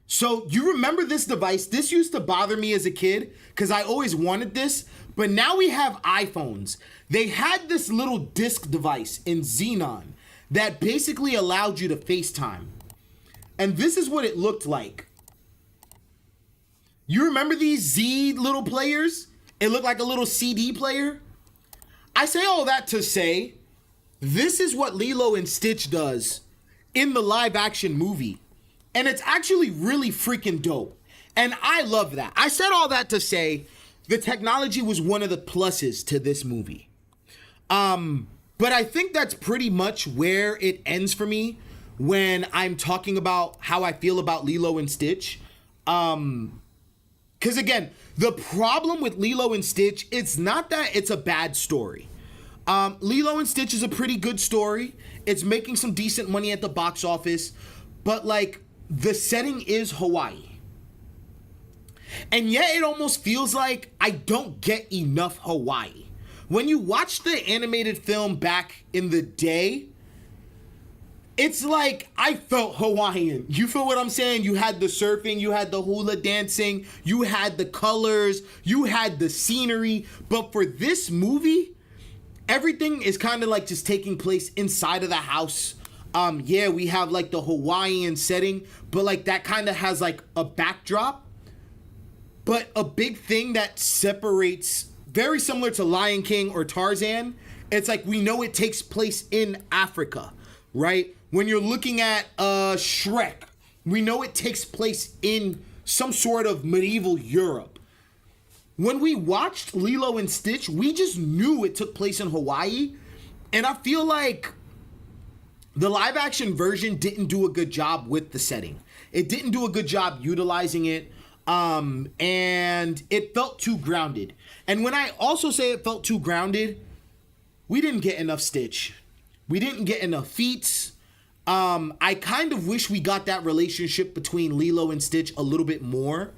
So you remember this device? This used to bother me as a kid because I always wanted this, but now we have iPhones. They had this little disc device in Xenon that basically allowed you to FaceTime. And this is what it looked like. You remember these Z little players? It looked like a little CD player. I say all that to say, This is what Lilo and Stitch does in the live action movie. And it's actually really freaking dope. And I love that. I said all that to say the technology was one of the pluses to this movie. But I think that's pretty much where it ends for me when I'm talking about how I feel about Lilo and Stitch. Because again, the problem with Lilo and Stitch, it's not that it's a bad story. Lilo and Stitch is a pretty good story. It's making some decent money at the box office, but like the setting is Hawaii. And yet it almost feels like I don't get enough Hawaii. When you watch the animated film back in the day, it's like I felt Hawaiian. You feel what I'm saying? You had the surfing, you had the hula dancing, you had the colors, you had the scenery. But for this movie, everything is kind of like just taking place inside of the house. Yeah, we have like the Hawaiian setting, but like that kind of has like a backdrop. But a big thing that separates, very similar to Lion King or Tarzan, it's like we know it takes place in Africa, right? When you're looking at Shrek, we know it takes place in some sort of medieval Europe. When we watched Lilo and Stitch, we just knew it took place in Hawaii. And I feel like the live action version didn't do a good job with the setting. It didn't do a good job utilizing it. And it felt too grounded. And when I also say it felt too grounded, we didn't get enough Stitch. We didn't get enough feats. I kind of wish we got that relationship between Lilo and Stitch a little bit more.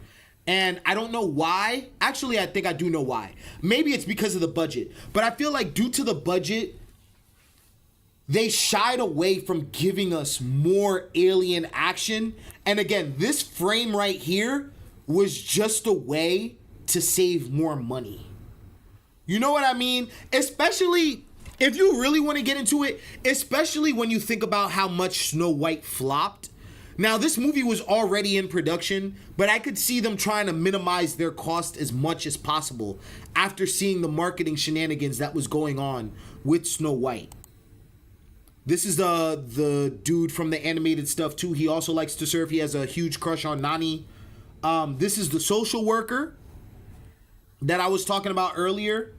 And I don't know why. Actually, I think I do know why. Maybe it's because of the budget. But I feel like due to the budget, they shied away from giving us more alien action. And again, this frame right here was just a way to save more money. You know what I mean? Especially if you really want to get into it, especially when you think about how much Snow White flopped. Now, this movie was already in production, but I could see them trying to minimize their cost as much as possible after seeing the marketing shenanigans that was going on with Snow White. This is the dude from the animated stuff too. He also likes to surf. He has a huge crush on Nani. This is the social worker that I was talking about earlier.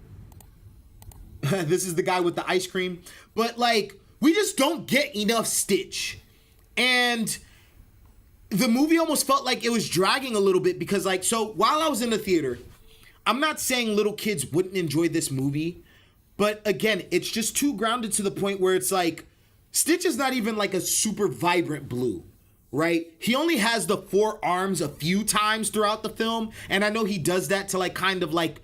This is the guy with the ice cream. But like, we just don't get enough Stitch. And the movie almost felt like it was dragging a little bit because like, so while I was in the theater, I'm not saying little kids wouldn't enjoy this movie, but again, it's just too grounded to the point where it's like, Stitch is not even like a super vibrant blue. Right? He only has the 4 arms a few times throughout the film. And I know he does that to like kind of like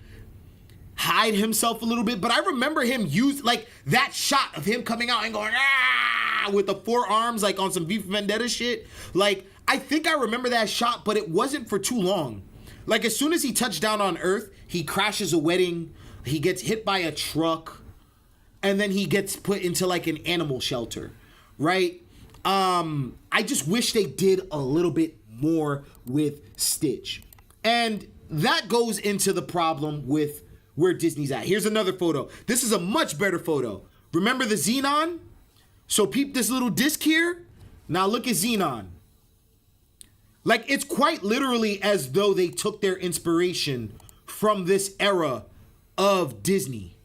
hide himself a little bit. But I remember him use like that shot of him coming out and going, ah, with the 4 arms, like on some V for Vendetta shit. Like, I think I remember that shot, but it wasn't for too long. Like as soon as he touched down on Earth, he crashes a wedding. He gets hit by a truck. And then he gets put into like an animal shelter. Right? I just wish they did a little bit more with Stitch. And that goes into the problem with where Disney's at. Here's another photo. This is a much better photo. Remember the Xenon? So peep this little disc here. Now look at Xenon. Like it's quite literally as though they took their inspiration from this era of Disney.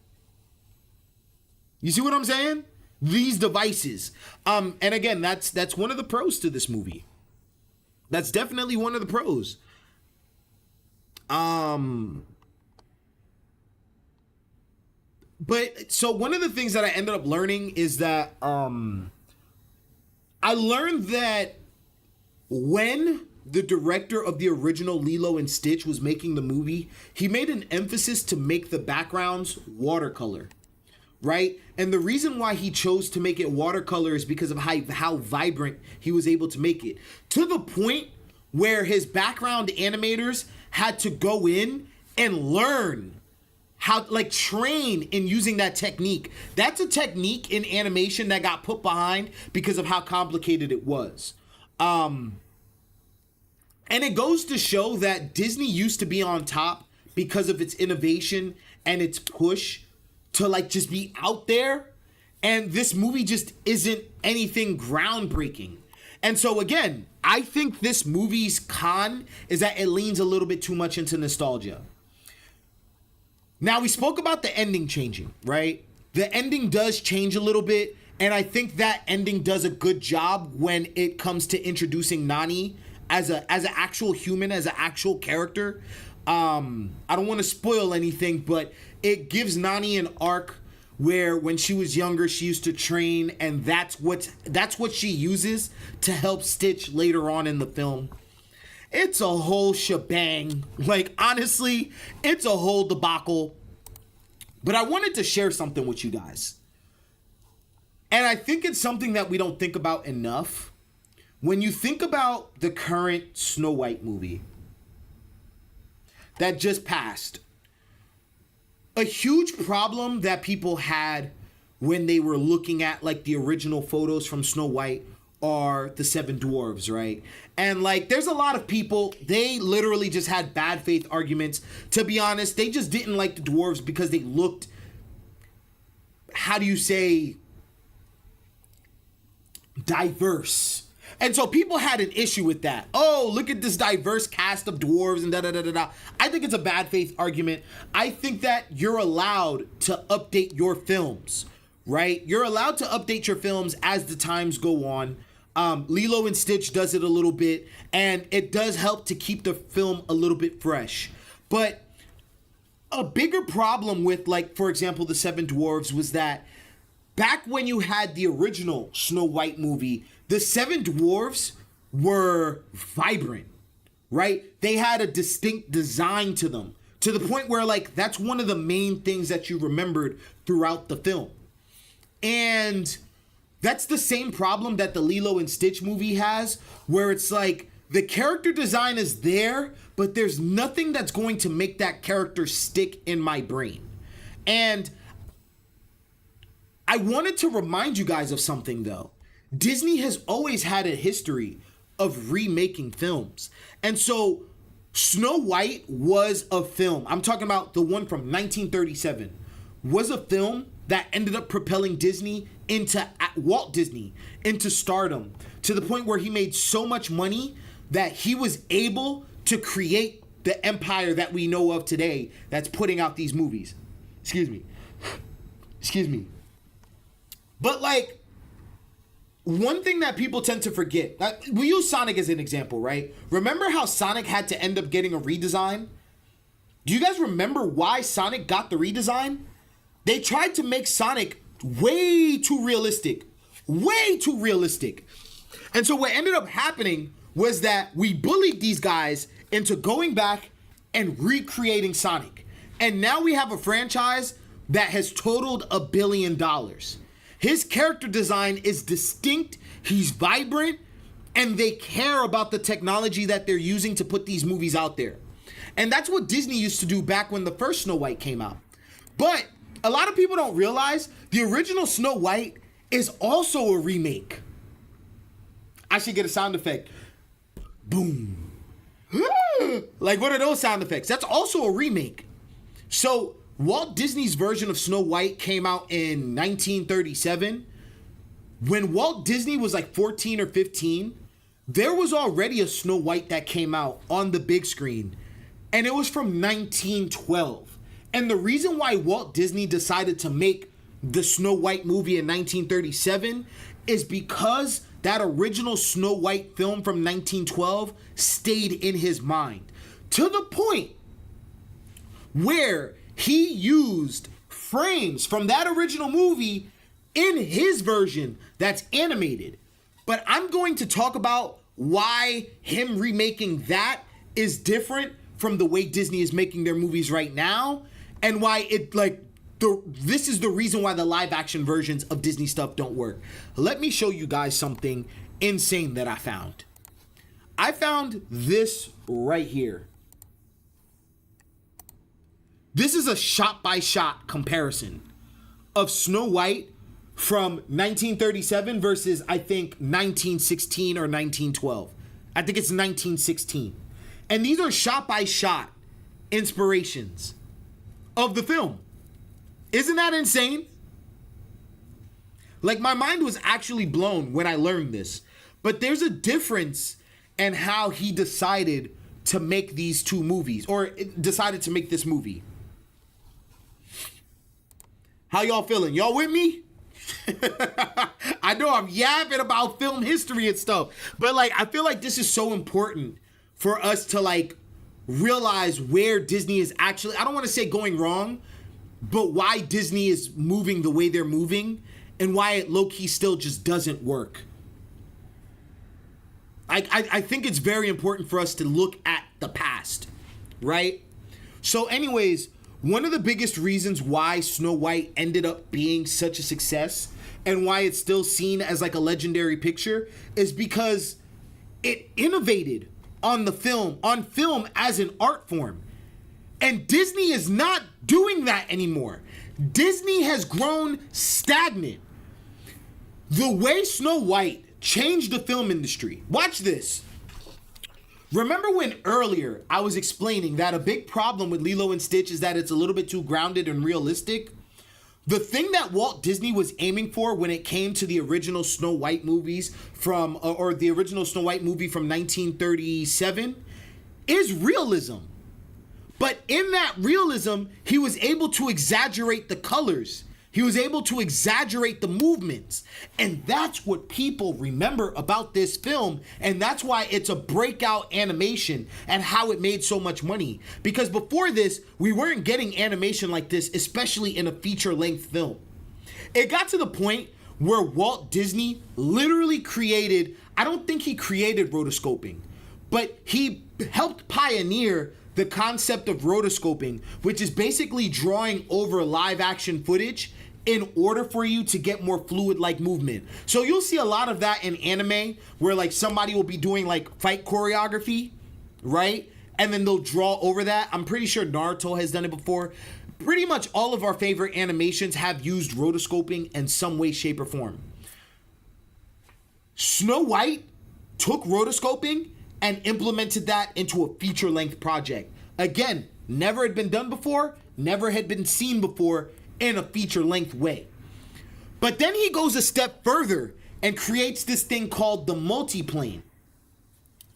You see what I'm saying? These devices. And again, that's one of the pros to this movie. That's definitely one of the pros. But so one of the things that I ended up learning is that I learned that when the director of the original Lilo and Stitch was making the movie, he made an emphasis to make the backgrounds watercolor. Right? And the reason why he chose to make it watercolor is because of how vibrant he was able to make it. To the point where his background animators had to go in and learn how, like, train in using that technique. That's a technique in animation that got put behind because of how complicated it was. And it goes to show that Disney used to be on top because of its innovation and its push to like just be out there And this movie just isn't anything groundbreaking. And so again, I think this movie's con is that it leans a little bit too much into nostalgia. Now, we spoke about the ending changing, right? The ending does change a little bit, and I think that ending does a good job when it comes to introducing Nani as an actual human, as an actual character. I don't want to spoil anything, but it gives Nani an arc where when she was younger, she used to train, and that's what she uses to help Stitch later on in the film. It's a whole shebang. Like, honestly, it's a whole debacle. But I wanted to share something with you guys. And I think it's something that we don't think about enough. When you think about the current Snow White movie that just passed, a huge problem that people had when they were looking at like the original photos from Snow White are the 7 dwarves, right? And like, there's a lot of people, they literally just had bad faith arguments. To be honest, they just didn't like the dwarves because they looked, how do you say, diverse. And so people had an issue with that. Oh, look at this diverse cast of dwarves and da-da-da-da-da. I think it's a bad faith argument. I think that you're allowed to update your films, right? You're allowed to update your films as the times go on. Lilo and Stitch does it a little bit, and it does help to keep the film a little bit fresh. But a bigger problem with, like, for example, the 7 dwarves was that back when you had the original Snow White movie, the 7 dwarves were vibrant, right? They had a distinct design to them, to the point where, like, that's one of the main things that you remembered throughout the film. And that's the same problem that the Lilo and Stitch movie has, where it's like the character design is there, but there's nothing that's going to make that character stick in my brain. And I wanted to remind you guys of something, though. Disney has always had a history of remaking films. And so Snow White was a film. I'm talking about the one from 1937. Was a film that ended up propelling Disney into Walt Disney into stardom, to the point where he made so much money that he was able to create the empire that we know of today that's putting out these movies. Excuse me. But like, one thing that people tend to forget, we use Sonic as an example, right? Remember how Sonic had to end up getting a redesign? Do you guys remember why Sonic got the redesign? They tried to make Sonic way too realistic. And so what ended up happening was that we bullied these guys into going back and recreating Sonic. And now we have a franchise that has totaled $1 billion. His character design is distinct, he's vibrant, and they care about the technology that they're using to put these movies out there. And that's what Disney used to do back when the first Snow White came out. But a lot of people don't realize the original Snow White is also a remake. I should get a sound effect. Boom. Like, what are those sound effects? That's also a remake. So Walt Disney's version of Snow White came out in 1937. When Walt Disney was like 14 or 15, there was already a Snow White that came out on the big screen, and it was from 1912. And the reason why Walt Disney decided to make the Snow White movie in 1937 is because that original Snow White film from 1912 stayed in his mind, to the point where he used frames from that original movie in his version that's animated. But I'm going to talk about why him remaking that is different from the way Disney is making their movies right now, and why this is the reason why the live action versions of Disney stuff don't work. Let me show you guys something insane that I found. I found this right here. This is a shot-by-shot comparison of Snow White from 1937 versus, I think, 1916 or 1912. I think it's 1916. And these are shot-by-shot inspirations of the film. Isn't that insane? Like, my mind was actually blown when I learned this. But there's a difference in how he decided to make these two movies, or decided to make this movie. How y'all feeling? Y'all with me? I know I'm yapping about film history and stuff, but like, I feel like this is so important for us to like realize where Disney is actually, I don't want to say going wrong, but why Disney is moving the way they're moving and why it low-key still just doesn't work. I think it's very important for us to look at the past, right? So anyways, one of the biggest reasons why Snow White ended up being such a success and why it's still seen as like a legendary picture is because it innovated on film as an art form. And Disney is not doing that anymore. Disney has grown stagnant. The way Snow White changed the film industry. Watch this. Remember when earlier I was explaining that a big problem with Lilo and Stitch is that it's a little bit too grounded and realistic? The thing that Walt Disney was aiming for when it came to the original Snow White movies or the original Snow White movie from 1937 is realism. But in that realism, he was able to exaggerate the colors. He was able to exaggerate the movements. And that's what people remember about this film. And that's why it's a breakout animation and how it made so much money. Because before this, we weren't getting animation like this, especially in a feature-length film. It got to the point where Walt Disney literally created, I don't think he created rotoscoping, but he helped pioneer the concept of rotoscoping, which is basically drawing over live action footage in order for you to get more fluid-like movement. So you'll see a lot of that in anime where like somebody will be doing like fight choreography, right? And then they'll draw over that. I'm pretty sure Naruto has done it before. Pretty much all of our favorite animations have used rotoscoping in some way, shape, or form. Snow White took rotoscoping and implemented that into a feature-length project. Again, never had been done before, never had been seen before in a feature-length way. But then he goes a step further and creates this thing called the multiplane.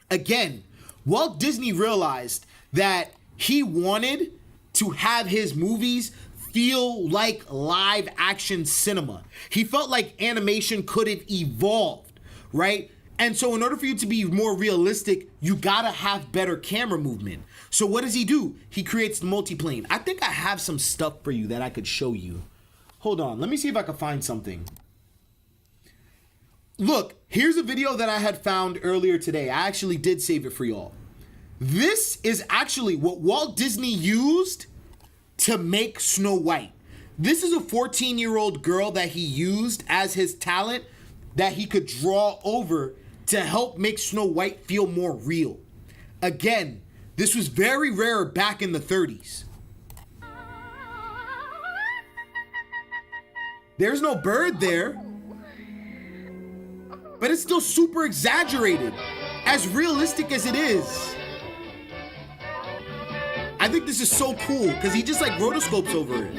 Again, Walt Disney realized that he wanted to have his movies feel like live action cinema. He felt like animation could have evolved, right? And so in order for you to be more realistic, you gotta have better camera movement. So what does he do? He creates the multiplane. I think I have some stuff for you that I could show you. Hold on, let me see if I can find something. Look, here's a video that I had found earlier today. I actually did save it for y'all. This is actually what Walt Disney used to make Snow White. This is a 14-year-old girl that he used as his talent that he could draw over to help make Snow White feel more real. Again, this was very rare back in the 30s. There's no bird there, but it's still super exaggerated, as realistic as it is. I think this is so cool because he just like rotoscopes over it.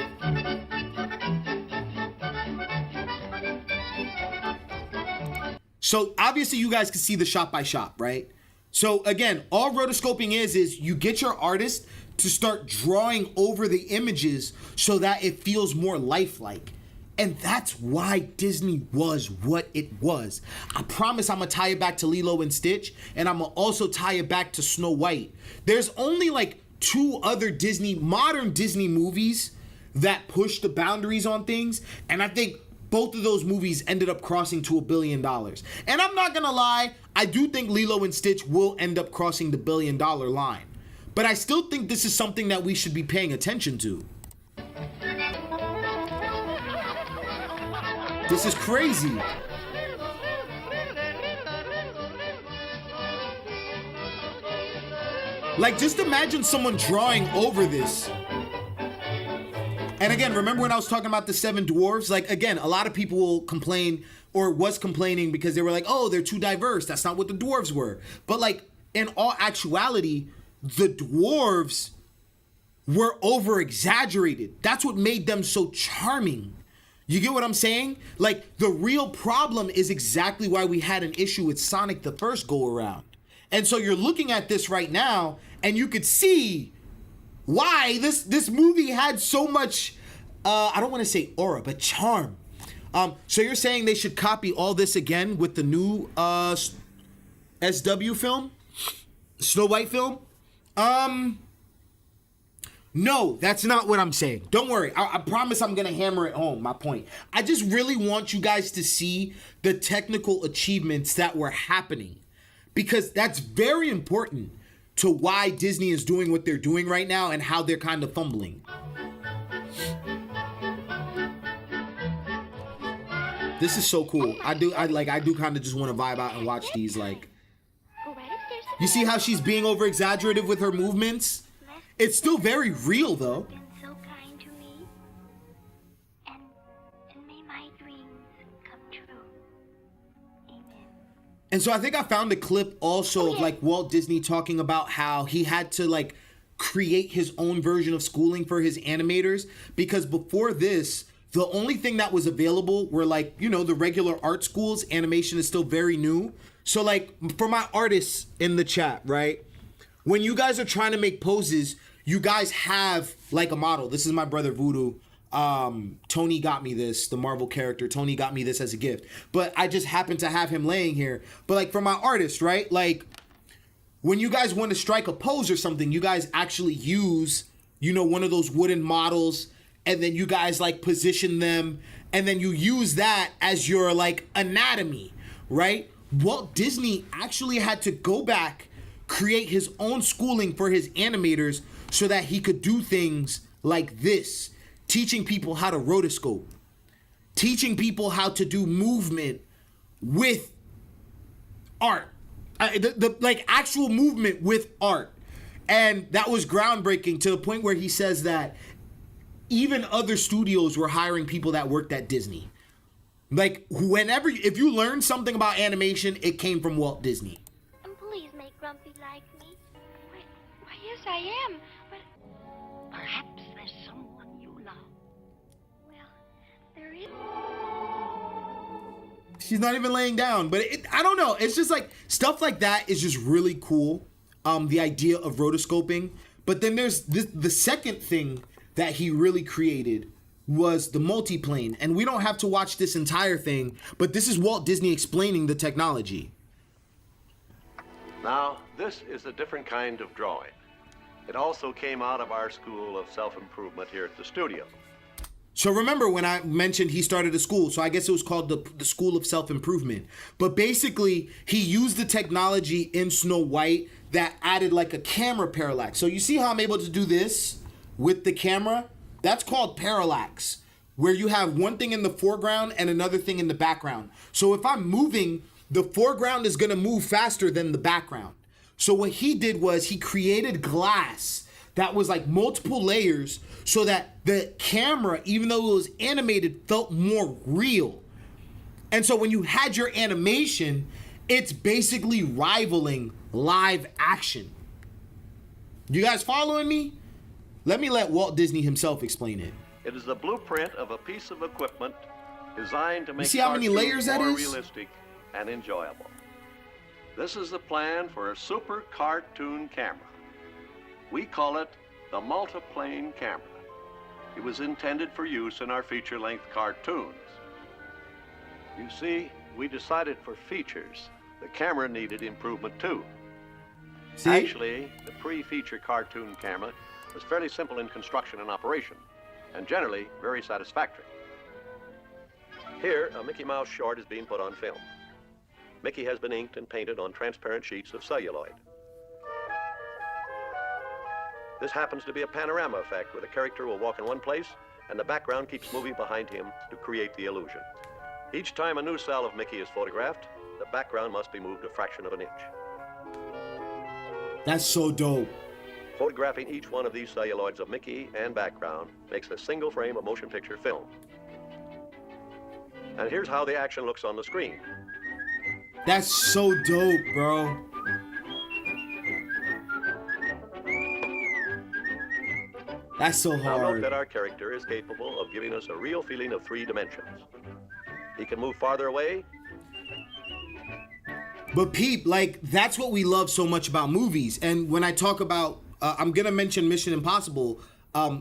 So obviously you guys can see the shot by shot, right? So again, all rotoscoping is you get your artist to start drawing over the images so that it feels more lifelike. And that's why Disney was what it was. I promise I'm gonna tie it back to Lilo and Stitch, and I'm gonna also tie it back to Snow White. There's only like 2 other modern Disney movies that push the boundaries on things, and I think both of those movies ended up crossing to $1 billion. And I'm not gonna lie, I do think Lilo and Stitch will end up crossing the $1 billion line. But I still think this is something that we should be paying attention to. This is crazy. Like, just imagine someone drawing over this. And again, remember when I was talking about the 7 dwarves? Like, again, a lot of people will complain or was complaining because they were like, oh, they're too diverse. That's not what the dwarves were. But like, in all actuality, the dwarves were over exaggerated. That's what made them so charming. You get what I'm saying? Like, the real problem is exactly why we had an issue with Sonic the first go around. And so you're looking at this right now, and you could see why this movie had so much, I don't want to say aura, but charm. So you're saying they should copy all this again with the new SW film? Snow White film? No, that's not what I'm saying. Don't worry. I promise I'm going to hammer it home, my point. I just really want you guys to see the technical achievements that were happening, because that's very important to why Disney is doing what they're doing right now and how they're kind of fumbling. This is so cool. I do kind of just want to vibe out and watch these. Like, you see how she's being over exaggerative with her movements? It's still very real, though. Been so kind to me, and may my dreams come true. Amen. And so I think I found a clip also of like Walt Disney talking about how he had to like create his own version of schooling for his animators, because before this, the only thing that was available were like, you know, the regular art schools. Animation is still very new. So like for my artists in the chat, right? When you guys are trying to make poses, you guys have like a model. This is my brother Voodoo. Tony got me this, the Marvel character. Tony got me this as a gift. But I just happen to have him laying here. But like for my artist, right? Like when you guys want to strike a pose or something, you guys actually use, you know, one of those wooden models, and then you guys like position them, and then you use that as your like anatomy, right? Walt Disney actually had to go back, create his own schooling for his animators so that he could do things like this, teaching people how to rotoscope, teaching people how to do movement with art, the like actual movement with art. And that was groundbreaking to the point where he says that even other studios were hiring people that worked at Disney. Like whenever, if you learn something about animation, it came from Walt Disney. And please make Grumpy like me. Why, yes, I am. But perhaps there's someone you love. Well, there is. She's not even laying down, but I don't know. It's just like stuff like that is just really cool. The idea of rotoscoping. But then there's the second thing that he really created was the multiplane. And we don't have to watch this entire thing, but this is Walt Disney explaining the technology. Now, this is a different kind of drawing. It also came out of our school of self-improvement here at the studio. So remember when I mentioned he started a school, so I guess it was called the School of Self-Improvement. But basically, he used the technology in Snow White that added like a camera parallax. So you see how I'm able to do this with the camera? That's called parallax, where you have one thing in the foreground and another thing in the background. So if I'm moving, the foreground is gonna move faster than the background. So what he did was he created glass that was like multiple layers so that the camera, even though it was animated, felt more real. And so when you had your animation, it's basically rivaling live action. You guys following me? Let me let Walt Disney himself explain it. It is the blueprint of a piece of equipment designed to make see how many layers that more is? realistic and enjoyable. This is the plan for a super cartoon camera. We call it the multiplane camera. It was intended for use in our feature-length cartoons. You see, we decided for features, the camera needed improvement too. See? Actually, the pre-feature cartoon camera was fairly simple in construction and operation, and generally very satisfactory. Here, a Mickey Mouse short is being put on film. Mickey has been inked and painted on transparent sheets of celluloid. This happens to be a panorama effect where the character will walk in one place and the background keeps moving behind him to create the illusion. Each time a new cell of Mickey is photographed, the background must be moved a fraction of an inch. That's so dope. Photographing each one of these celluloids of Mickey and background makes a single frame of motion picture film. And here's how the action looks on the screen. That's so dope, bro. That's so Now note hard. that our character is capable of giving us a real feeling of 3 dimensions. He can move farther away. But peep, like, that's what we love so much about movies. And when I talk about, I'm gonna mention Mission Impossible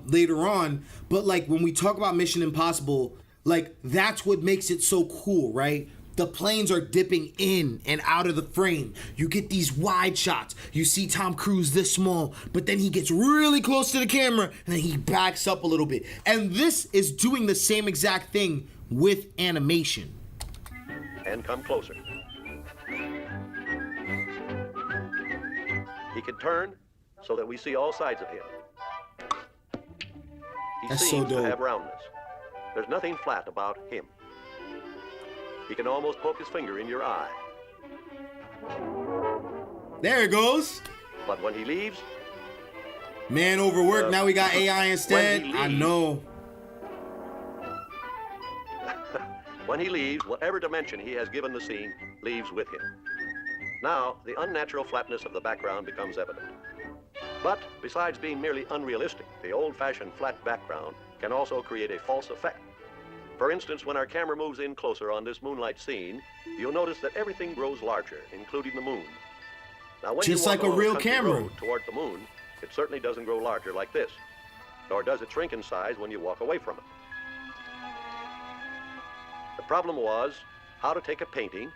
later on, but like when we talk about Mission Impossible, like that's what makes it so cool, right? The planes are dipping in and out of the frame. You get these wide shots. You see Tom Cruise this small, but then he gets really close to the camera and then he backs up a little bit. And this is doing the same exact thing with animation. And come closer. He can turn so that we see all sides of him. He That's so seems to dope. have roundness. There's nothing flat about him. He can almost poke his finger in your eye. There it goes. But when he leaves, Man overworked, now we got AI instead. when he I leaves- know. when he leaves, whatever dimension he has given the scene leaves with him. Now, the unnatural flatness of the background becomes evident. But besides being merely unrealistic, the old-fashioned flat background can also create a false effect. For instance, when our camera moves in closer on this moonlight scene, you'll notice that everything grows larger, including the moon. Now, when Just you walk like a along real country camera. road toward the moon, it certainly doesn't grow larger like this, nor does it shrink in size when you walk away from it. The problem was how to take a painting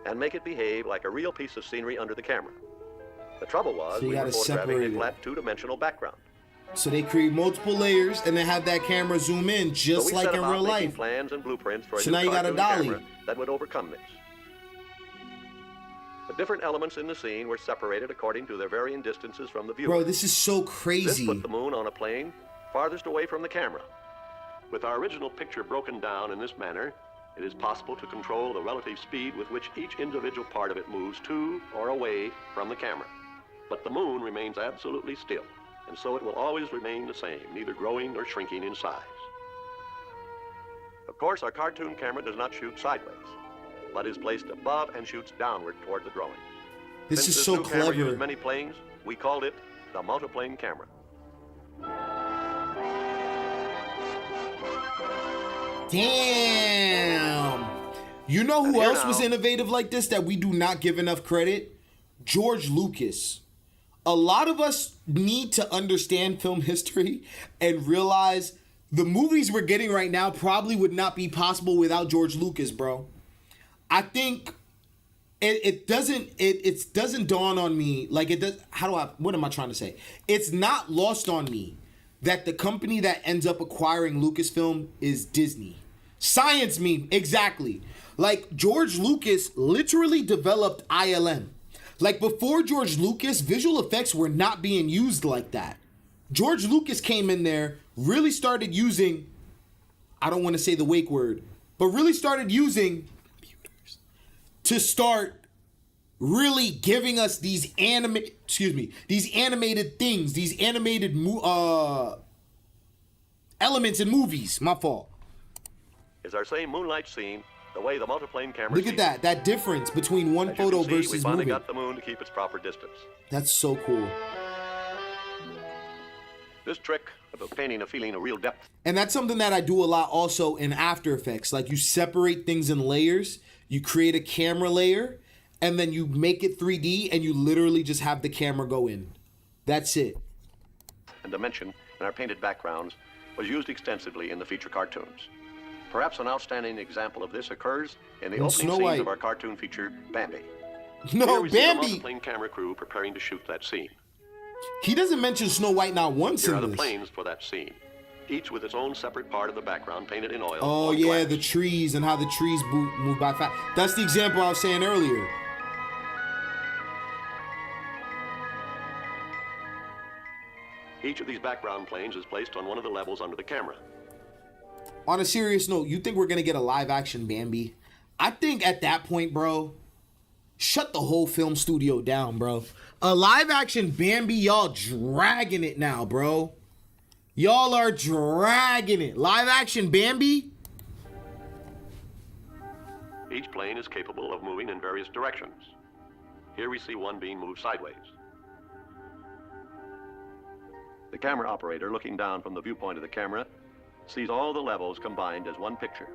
and make it behave like a real piece of scenery under the camera. The trouble was So you we were gotta photographing separate a it. flat two-dimensional background. So they create multiple layers and then have that camera zoom in just So we like set in about real making life. plans and blueprints for a So new now you got a cartoon dolly. camera that would overcome this. The different elements in the scene were separated according to their varying distances from the viewer. Bro, this is so This crazy. put the moon on a plane farthest away from the camera. With our original picture broken down in this manner, it is possible to control the relative speed with which each individual part of it moves to or away from the camera. But the moon remains absolutely still, and so it will always remain the same, neither growing nor shrinking in size. Of course, our cartoon camera does not shoot sideways, but is placed above and shoots downward toward the drawing. This Since is so new camera clever. used many planes, we called it the multiplane camera. Damn. You know And who here else was now- innovative like this that we do not give enough credit? George Lucas. A lot of us need to understand film history and realize the movies we're getting right now probably would not be possible without George Lucas, bro. I think it doesn't dawn on me like it does. What am I trying to say? It's not lost on me that the company that ends up acquiring Lucasfilm is Disney. Science meme, exactly. Like George Lucas literally developed ILM. Like before George Lucas, visual effects were not being used like that. George Lucas came in there, really started using, I don't want to say the wake word, but really started using computers to start really giving us these animated things, these animated elements in movies. My fault. Is our same moonlight scene the way the multiplane camera Look at sees that difference between one it. As you photo can see, we versus finally movie. got the moon to keep its proper distance. That's so cool. This trick of painting a feeling of real depth And that's something that I do a lot also in After Effects. Like you separate things in layers, you create a camera layer, and then you make it 3D and you literally just have the camera go in. That's it. and dimension in our painted backgrounds was used extensively in the feature cartoons. Perhaps an outstanding example of this occurs in the In opening Snow scenes White. of our cartoon feature, Bambi. No, Here we see Bambi. the multiplane camera crew preparing to shoot that scene. He doesn't mention Snow White not once Here are in the this. planes for that scene, each with its own separate part of the background painted in oil. Oh on yeah, glass. the trees and how the trees move by fast. That's the example I was saying earlier. Each of these background planes is placed on one of the levels under the camera. On a serious note, you think we're gonna get a live action Bambi? I think at that point, bro, shut the whole film studio down, bro. A live action Bambi, y'all dragging it now, bro. Y'all are dragging it. Live action Bambi? Each plane is capable of moving in various directions. Here we see one being moved sideways. The camera operator, looking down from the viewpoint of the camera, sees all the levels combined as one picture.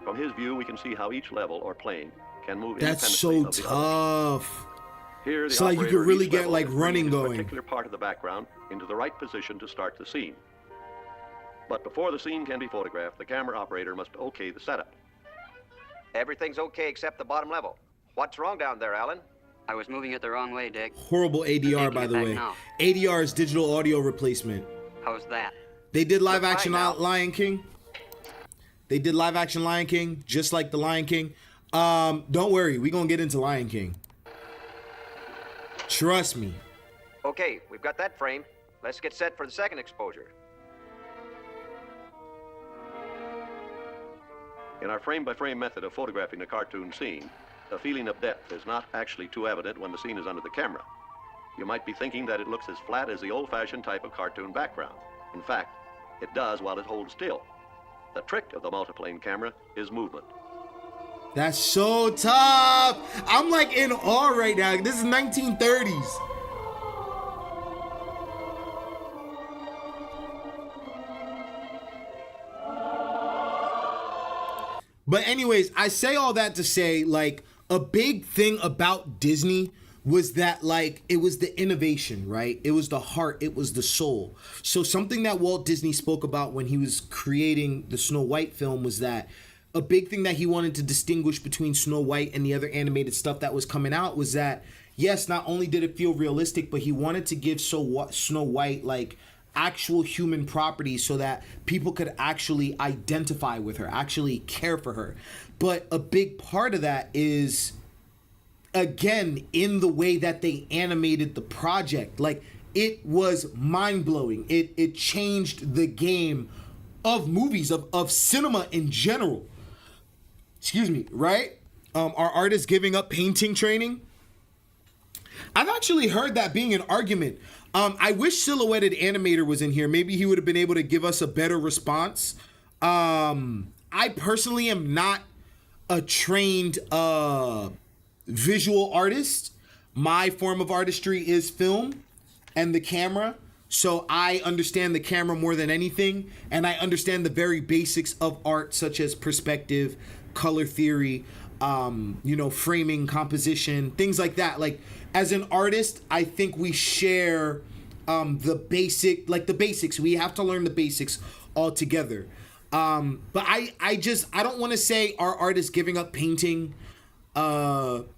From his view, we can see how each level or plane can move That's independently so of the others. tough. Here, the So like you operator could of really each get level like is running bringing a going. particular part of the background into the right position to start the scene. But before the scene can be photographed, the camera operator must okay the setup. Everything's okay except the bottom level. What's wrong down there, Alan? I was moving it the wrong way, Dick. Horrible ADR, by the way. Now. ADR is digital audio replacement. How's that? They did live Look action fine now. Lion King. They did live action Lion King, just like the Lion King. Don't worry, we gonna get into Lion King. Trust me. Okay, we've got that frame. Let's get set for the second exposure. In our frame-by-frame method of photographing a cartoon scene, the feeling of depth is not actually too evident when the scene is under the camera. You might be thinking that it looks as flat as the old-fashioned type of cartoon background. In fact, it does while it holds still. The trick of the multiplane camera is movement. That's so tough. I'm like in awe right now. This is 1930s. But anyways, I say all that to say, like, a big thing about Disney was that, like, it was the innovation, right? It was the heart, it was the soul. So something that Walt Disney spoke about when he was creating the Snow White film was that a big thing that he wanted to distinguish between Snow White and the other animated stuff that was coming out was that, yes, not only did it feel realistic, but he wanted to give Snow White, like, actual human property so that people could actually identify with her, actually care for her. But a big part of that is, again, in the way that they animated the project. Like, it was mind-blowing. It changed the game of movies, of cinema in general. Excuse me, right? Are artists giving up painting training? I've actually heard that being an argument. I wish Silhouetted Animator was in here. Maybe he would have been able to give us a better response. I personally am not a trained visual artist. My form of artistry is film and the camera. So I understand the camera more than anything. And I understand the very basics of art, such as perspective, color theory, framing, composition, things like that. Like, as an artist, I think we share the basics. We have to learn the basics all together. But I don't want to say are artists giving up painting because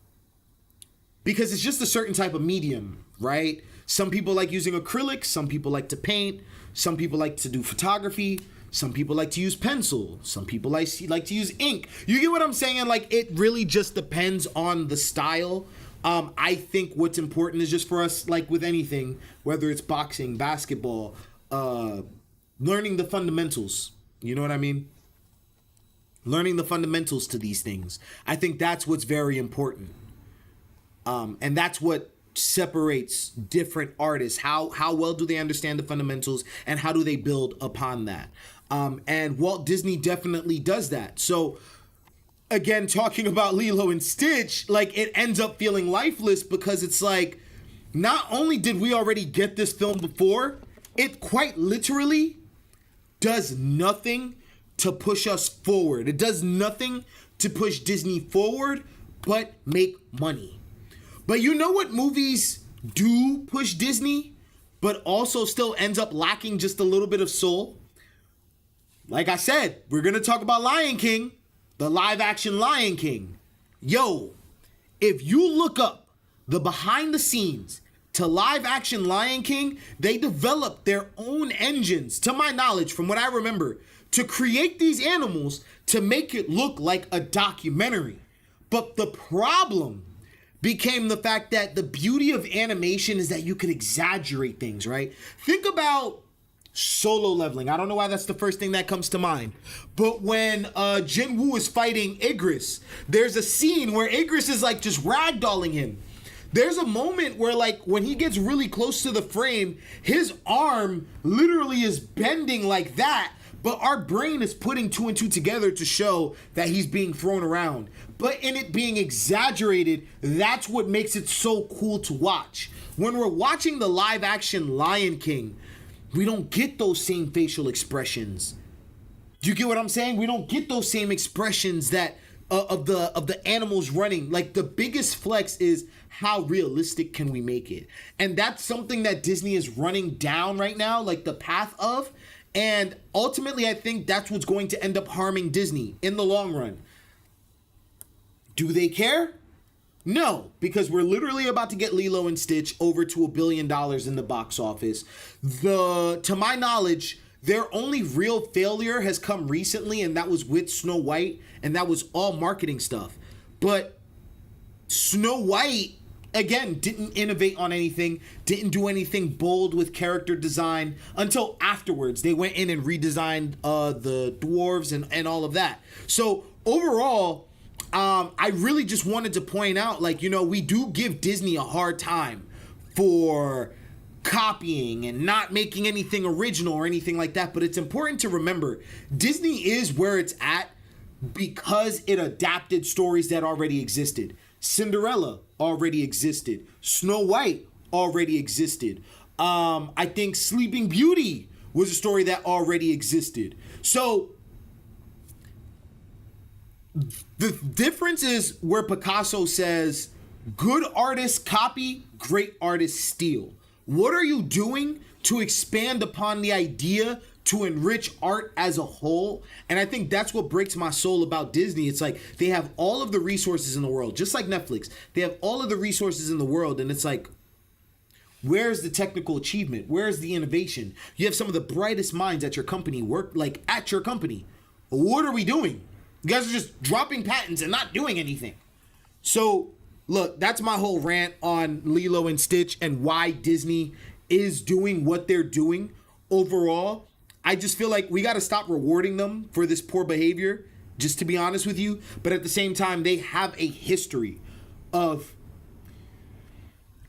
it's just a certain type of medium, right? Some people like using acrylics, some people like to paint, some people like to do photography, some people like to use pencil, some people like to use ink. You get what I'm saying? Like, it really just depends on the style. I think what's important is just for us, like with anything, whether it's boxing, basketball, learning the fundamentals. You know what I mean? Learning the fundamentals to these things. I think that's what's very important. And that's what separates different artists. How well do they understand the fundamentals and how do they build upon that? And Walt Disney definitely does that. So, again, talking about Lilo and Stitch, like, it ends up feeling lifeless because it's like, not only did we already get this film before, it quite literally does nothing to push us forward. It does nothing to push Disney forward but make money. But you know what movies do push Disney but also still ends up lacking just a little bit of soul? Like I said, we're going to talk about Lion King. The live action Lion King. Yo, if you look up the behind the scenes to live action Lion King, they developed their own engines, to my knowledge, from what I remember, to create these animals to make it look like a documentary. But the problem became the fact that the beauty of animation is that you can exaggerate things, right? Think about Solo Leveling. I don't know why that's the first thing that comes to mind. But when Jin Woo is fighting Igris, there's a scene where Igris is like just ragdolling him. There's a moment where, like, when he gets really close to the frame, his arm literally is bending like that, but our brain is putting two and two together to show that he's being thrown around. But in it being exaggerated, that's what makes it so cool to watch. When we're watching the live action Lion King, We don't get those same facial expressions. Do you get what I'm saying? We don't get those same expressions that of the animals running. Like, the biggest flex is how realistic can we make it? And that's something that Disney is running down right now, like the path of. And ultimately, I think that's what's going to end up harming Disney in the long run. Do they care? No, because we're literally about to get Lilo and Stitch over to $1 billion in the box office. To my knowledge, their only real failure has come recently, and that was with Snow White, and that was all marketing stuff. But Snow White, again, didn't innovate on anything, didn't do anything bold with character design until afterwards. They went in and redesigned the dwarves and all of that. So overall, I really just wanted to point out, like, we do give Disney a hard time for copying and not making anything original or anything like that. But it's important to remember, Disney is where it's at because it adapted stories that already existed. Cinderella already existed. Snow White already existed. I think Sleeping Beauty was a story that already existed. So the difference is where Picasso says, good artists copy, great artists steal. What are you doing to expand upon the idea to enrich art as a whole? And I think that's what breaks my soul about Disney. It's like they have all of the resources in the world, just like Netflix. They have all of the resources in the world, and it's like, where's the technical achievement? Where's the innovation? You have some of the brightest minds at your company work, like, at your company. What are we doing? You guys are just dropping patents and not doing anything. So look, that's my whole rant on Lilo and Stitch and why Disney is doing what they're doing overall. I just feel like we got to stop rewarding them for this poor behavior, just to be honest with you. But at the same time, they have a history of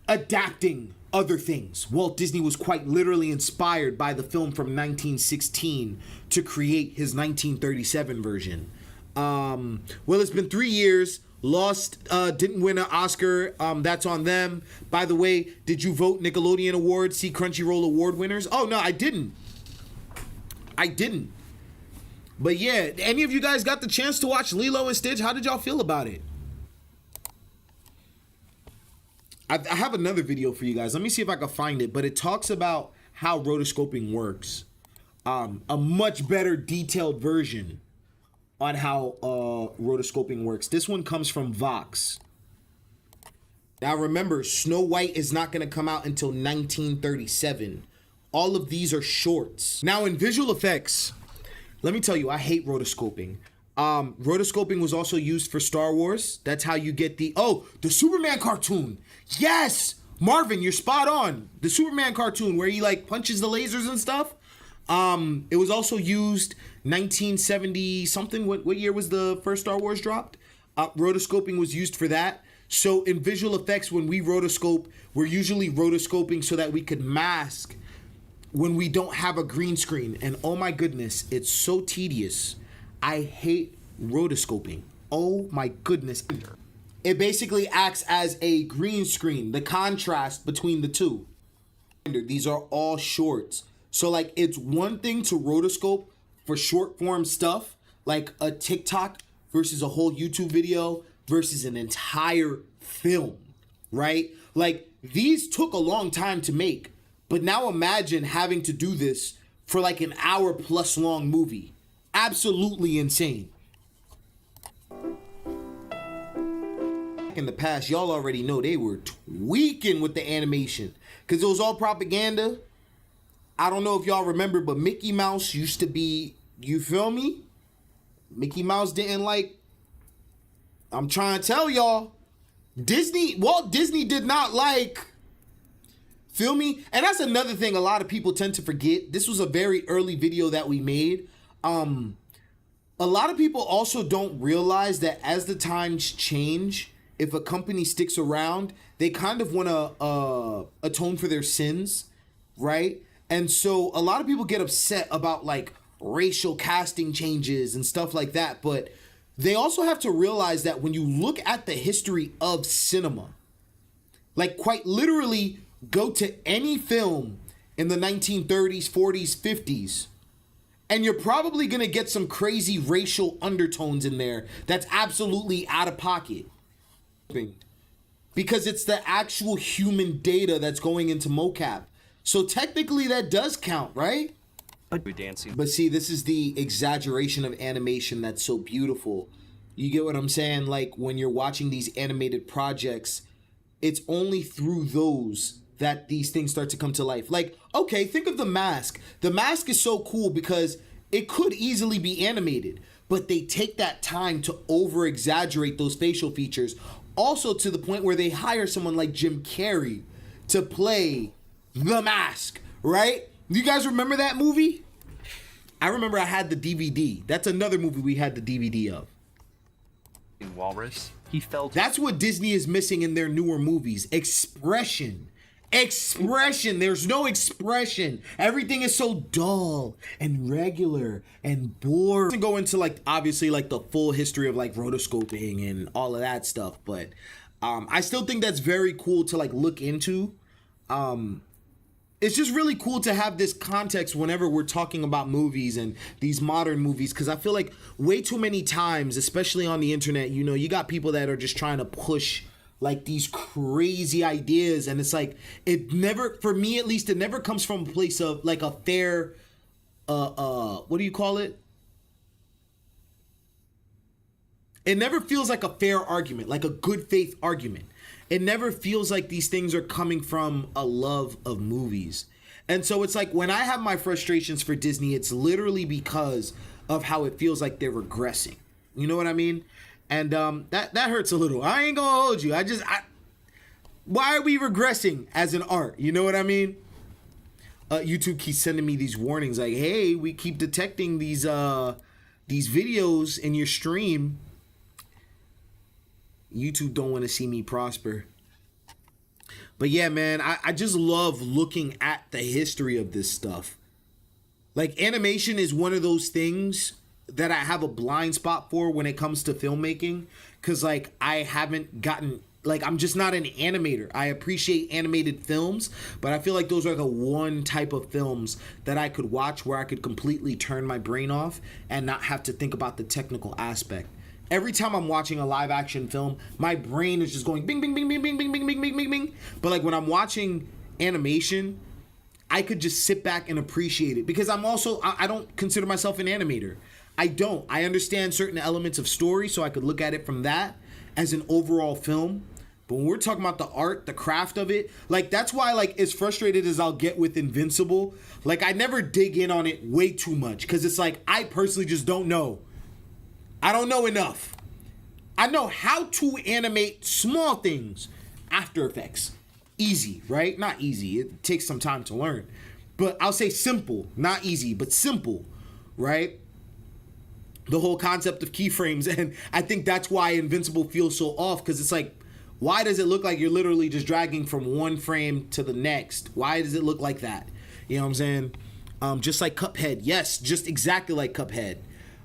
adapting other things. Walt Disney was quite literally inspired by the film from 1916 to create his 1937 version. Well, it's been 3 years. Lost, didn't win an Oscar. That's on them. By the way, did you vote Nickelodeon Awards, see Crunchyroll Award winners? Oh, no, I didn't. But yeah, any of you guys got the chance to watch Lilo and Stitch? How did y'all feel about it? I have another video for you guys. Let me see if I can find it. But it talks about how rotoscoping works. A much better detailed version on how rotoscoping works. This one comes from Vox. Now remember, Snow White is not going to come out until 1937. All of these are shorts. Now in visual effects, let me tell you, I hate rotoscoping. Rotoscoping was also used for Star Wars. That's how you get the Superman cartoon. Yes, Marvin, you're spot on. The Superman cartoon where he like punches the lasers and stuff. It was also used 1970 something. What year was the first Star Wars dropped? Rotoscoping was used for that. So in visual effects, when we rotoscope, we're usually rotoscoping so that we could mask when we don't have a green screen. And oh my goodness, it's so tedious. I hate rotoscoping. Oh my goodness. It basically acts as a green screen, the contrast between the two. These are all shorts. So like, it's one thing to rotoscope for short form stuff, like a TikTok versus a whole YouTube video versus an entire film, right? Like, these took a long time to make, but now imagine having to do this for like an hour plus long movie. Absolutely insane. In the past, y'all already know they were tweaking with the animation because it was all propaganda. I don't know if y'all remember, but Mickey Mouse used to be, you feel me? Mickey Mouse didn't like, I'm trying to tell y'all, Walt Disney did not like, feel me? And that's another thing a lot of people tend to forget. This was a very early video that we made. A lot of people also don't realize that as the times change, if a company sticks around, they kind of want to atone for their sins, right? And so a lot of people get upset about like racial casting changes and stuff like that. But they also have to realize that when you look at the history of cinema, like quite literally go to any film in the 1930s, 40s, 50s. And you're probably going to get some crazy racial undertones in there that's absolutely out of pocket. Because it's the actual human data that's going into mocap. So technically that does count, right? But see, this is the exaggeration of animation that's so beautiful. You get what I'm saying? Like when you're watching these animated projects, it's only through those that these things start to come to life. Like, okay, think of The Mask. The Mask is so cool because it could easily be animated, but they take that time to over exaggerate those facial features. Also to the point where they hire someone like Jim Carrey to play The Mask, right? You guys remember that movie? I remember I had the DVD. That's another movie we had the DVD of. In Walrus, he felt... That's what Disney is missing in their newer movies. Expression. Expression. There's no expression. Everything is so dull and regular and boring. Go into like obviously like the full history of like rotoscoping and all of that stuff, but I still think that's very cool to like look into. It's just really cool to have this context whenever we're talking about movies and these modern movies, because I feel like way too many times, especially on the internet, you know, you got people that are just trying to push like these crazy ideas, and it's like it never, for me at least, it never comes from a place of like a fair what do you call it? It never feels like a fair argument, like a good faith argument. It never feels like these things are coming from a love of movies. And so it's like when I have my frustrations for Disney, it's literally because of how it feels like they're regressing. You know what I mean? And that hurts a little. I ain't gonna hold you. Why are we regressing as an art? You know what I mean? YouTube keeps sending me these warnings like, hey, we keep detecting these videos in your stream. YouTube don't want to see me prosper. But yeah, man, I just love looking at the history of this stuff. Like animation is one of those things that I have a blind spot for when it comes to filmmaking. Cause like I haven't gotten, like I'm just not an animator. I appreciate animated films, but I feel like those are the one type of films that I could watch where I could completely turn my brain off and not have to think about the technical aspect. Every time I'm watching a live action film, my brain is just going bing, bing, bing, bing, bing, bing, bing, bing, bing, bing, bing. But like when I'm watching animation, I could just sit back and appreciate it because I don't consider myself an animator. I don't. I understand certain elements of story, so I could look at it from that as an overall film. But when we're talking about the art, the craft of it, like that's why like as frustrated as I'll get with Invincible, like I never dig in on it way too much because it's like I personally just don't know. I don't know enough. I know how to animate small things. After Effects. Easy, right? Not easy. It takes some time to learn. But I'll say simple. Not easy, but simple, right? The whole concept of keyframes. And I think that's why Invincible feels so off, because it's like, why does it look like you're literally just dragging from one frame to the next? Why does it look like that? You know what I'm saying? Just like Cuphead. Yes, just exactly like Cuphead.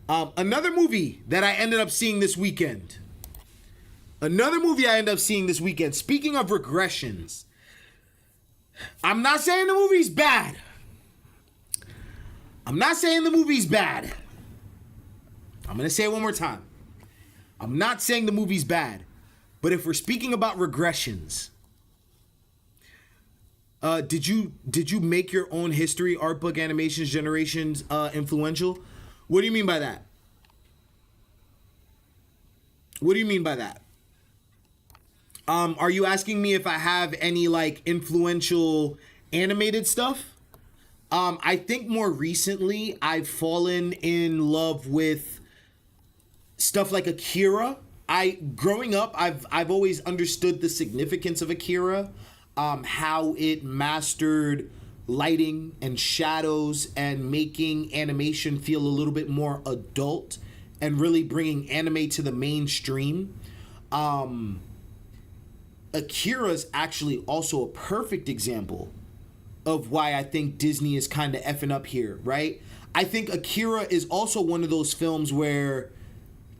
Another movie that I ended up seeing this weekend. Speaking of regressions, I'm not saying the movie's bad. I'm going to say it one more time. I'm not saying the movie's bad. But if we're speaking about regressions, did you make your own history, art book, animations, generations influential? What do you mean by that? Are you asking me if I have any like influential animated stuff? I think more recently I've fallen in love with stuff like Akira. Growing up, I've always understood the significance of Akira, how it mastered lighting and shadows and making animation feel a little bit more adult and really bringing anime to the mainstream. Akira's actually also a perfect example of why I think Disney is kind of effing up here, right? I think Akira is also one of those films where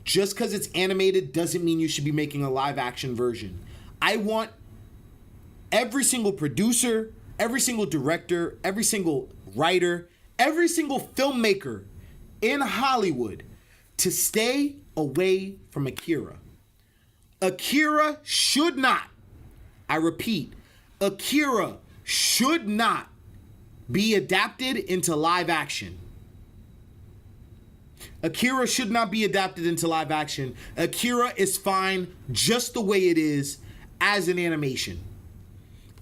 just because it's animated doesn't mean you should be making a live action version. I want every single producer, every single director, every single writer, every single filmmaker in Hollywood to stay away from Akira. Akira should not, I repeat, Akira should not be adapted into live action. Akira should not be adapted into live action. Akira is fine just the way it is as an animation.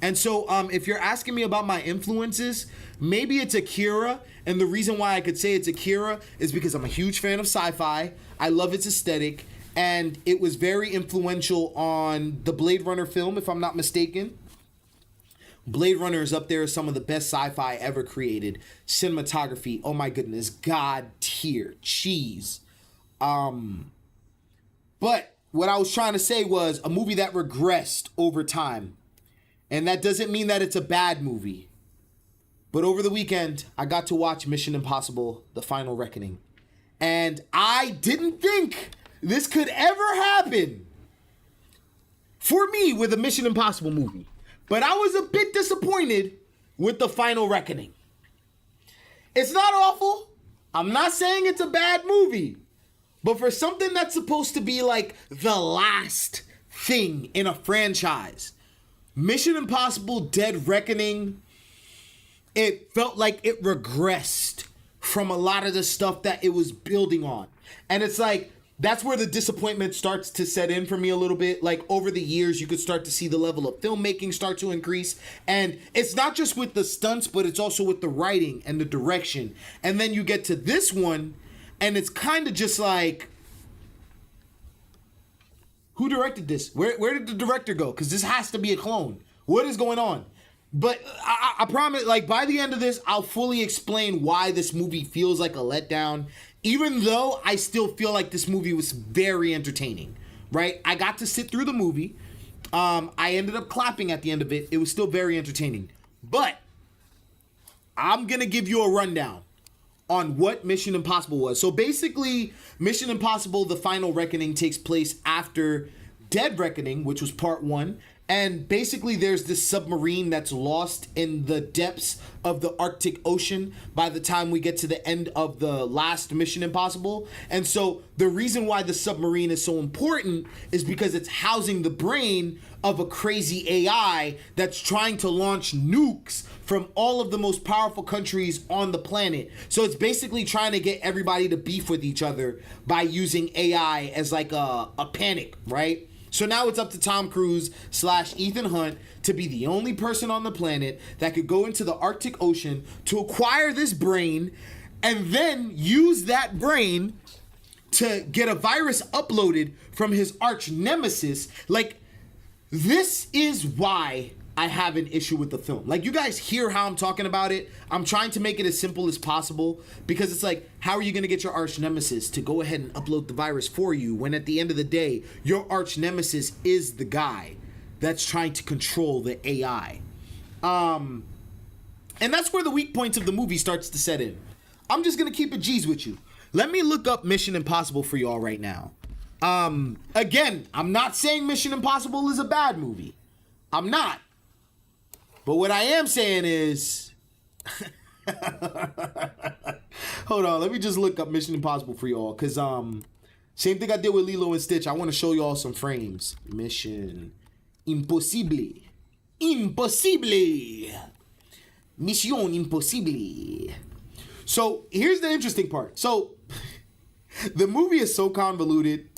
And so if you're asking me about my influences, maybe it's Akira. And the reason why I could say it's Akira is because I'm a huge fan of sci-fi. I love its aesthetic. And it was very influential on the Blade Runner film, if I'm not mistaken. Blade Runner is up there as some of the best sci-fi ever created. Cinematography, oh my goodness, God tier, cheese. But what I was trying to say was a movie that regressed over time. And that doesn't mean that it's a bad movie. But over the weekend, I got to watch Mission Impossible: The Final Reckoning. And I didn't think this could ever happen for me with a Mission Impossible movie. But I was a bit disappointed with The Final Reckoning. It's not awful. I'm not saying it's a bad movie. But for something that's supposed to be like the last thing in a franchise, Mission Impossible: Dead Reckoning, it felt like it regressed from a lot of the stuff that it was building on. And it's like, that's where the disappointment starts to set in for me a little bit. Like over the years, you could start to see the level of filmmaking start to increase. And it's not just with the stunts, but it's also with the writing and the direction. And then you get to this one, and it's kind of just like, who directed this? Where did the director go? Because this has to be a clone. What is going on? But I promise, like, by the end of this, I'll fully explain why this movie feels like a letdown, even though I still feel like this movie was very entertaining, right? I got to sit through the movie. I ended up clapping at the end of it. It was still very entertaining. But I'm going to give you a rundown on what Mission Impossible was. So basically, Mission Impossible: The Final Reckoning takes place after Dead Reckoning, which was part 1. And basically there's this submarine that's lost in the depths of the Arctic Ocean by the time we get to the end of the last Mission Impossible. And so the reason why the submarine is so important is because it's housing the brain of a crazy AI that's trying to launch nukes from all of the most powerful countries on the planet. So it's basically trying to get everybody to beef with each other by using AI as like a panic, right? So now it's up to Tom Cruise / Ethan Hunt to be the only person on the planet that could go into the Arctic Ocean to acquire this brain and then use that brain to get a virus uploaded from his arch nemesis. Like, this is why I have an issue with the film. Like, you guys hear how I'm talking about it. I'm trying to make it as simple as possible because it's like, how are you going to get your arch nemesis to go ahead and upload the virus for you when at the end of the day, your arch nemesis is the guy that's trying to control the AI? And that's where the weak points of the movie starts to set in. I'm just going to keep it G's with you. Let me look up Mission Impossible for y'all right now. Again, I'm not saying Mission Impossible is a bad movie. I'm not. But what I am saying is, hold on, let me just look up Mission Impossible for y'all, because same thing I did with Lilo and Stitch. I want to show y'all some frames. Mission Impossible. Mission Impossible. So here's the interesting part. So the movie is so convoluted.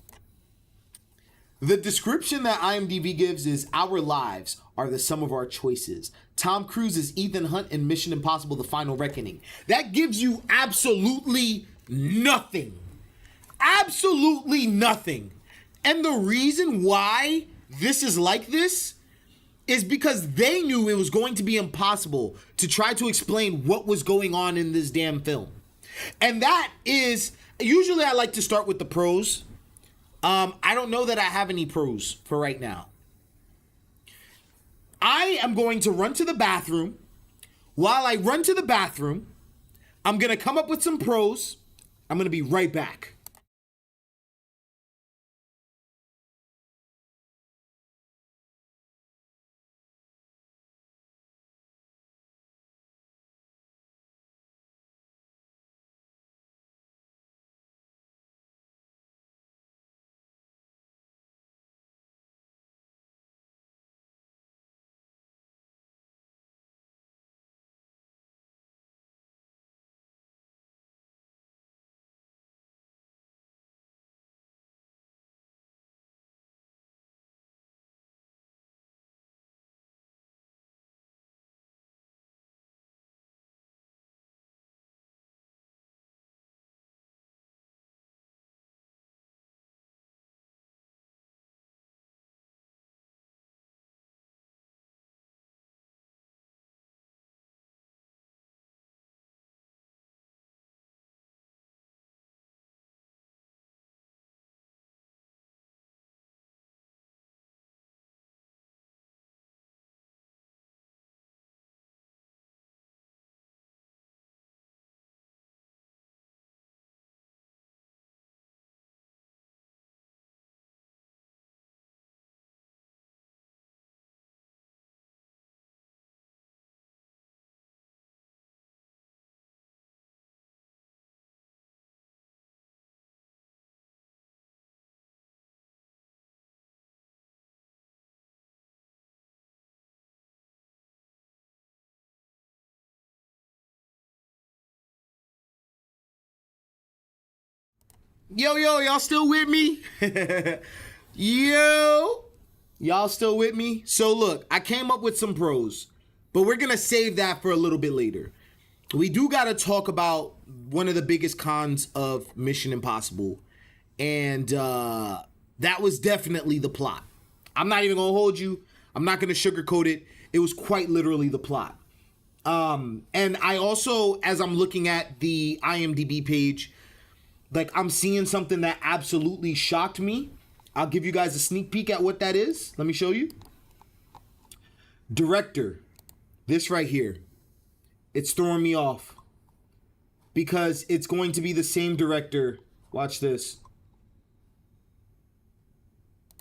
The description that IMDb gives is, our lives are the sum of our choices. Tom Cruise is Ethan Hunt in Mission Impossible: The Final Reckoning. That gives you absolutely nothing. Absolutely nothing. And the reason why this is like this is because they knew it was going to be impossible to try to explain what was going on in this damn film. And that is, usually I like to start with the pros. I don't know that I have any pros for right now. I am going to run to the bathroom. While I run to the bathroom, I'm going to come up with some pros. I'm going to be right back. Yo, y'all still with me? Yo, y'all still with me? So look, I came up with some pros, but we're gonna save that for a little bit later. We do gotta talk about one of the biggest cons of Mission Impossible, and that was definitely the plot. I'm not even gonna hold you. I'm not gonna sugarcoat it. It was quite literally the plot. And I also, as I'm looking at the IMDb page, like I'm seeing something that absolutely shocked me. I'll give you guys a sneak peek at what that is. Let me show you. Director, this right here. It's throwing me off because it's going to be the same director. Watch this.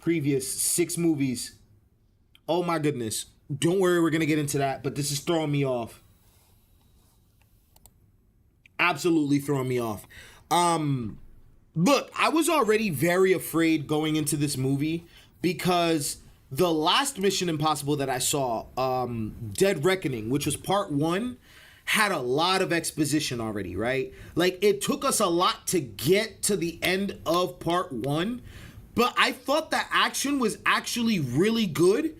Previous 6 movies. Oh my goodness. Don't worry, we're going to get into that, but this is throwing me off. Absolutely throwing me off. Look, I was already very afraid going into this movie because the last Mission Impossible that I saw, Dead Reckoning, which was part 1, had a lot of exposition already, right? Like, it took us a lot to get to the end of part 1, but I thought the action was actually really good.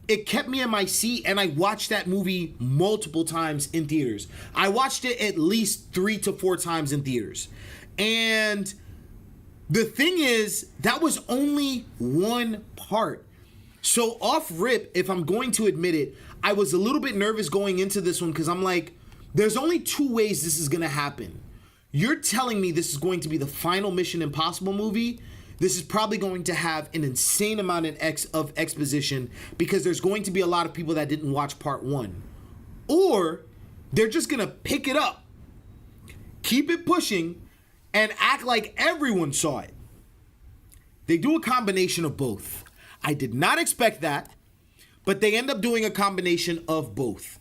It kept me in my seat, and I watched that movie multiple times in theaters. I watched it at least 3 to 4 times in theaters. And the thing is, that was only one part. So off rip, if I'm going to admit it, I was a little bit nervous going into this one because I'm like, there's only 2 ways this is going to happen. You're telling me this is going to be the final Mission Impossible movie. This is probably going to have an insane amount of exposition because there's going to be a lot of people that didn't watch part 1. Or they're just going to pick it up, keep it pushing, and act like everyone saw it. They do a combination of both. I did not expect that, but they end up doing a combination of both.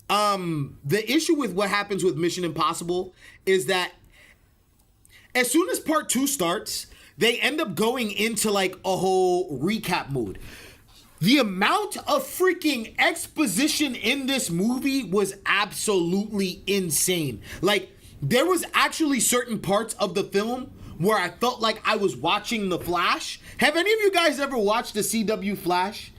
The issue with what happens with Mission Impossible is that as soon as part 2 starts, they end up going into like a whole recap mode. The amount of freaking exposition in this movie was absolutely insane. Like, there was actually certain parts of the film where I felt like I was watching The Flash. Have any of you guys ever watched the CW Flash?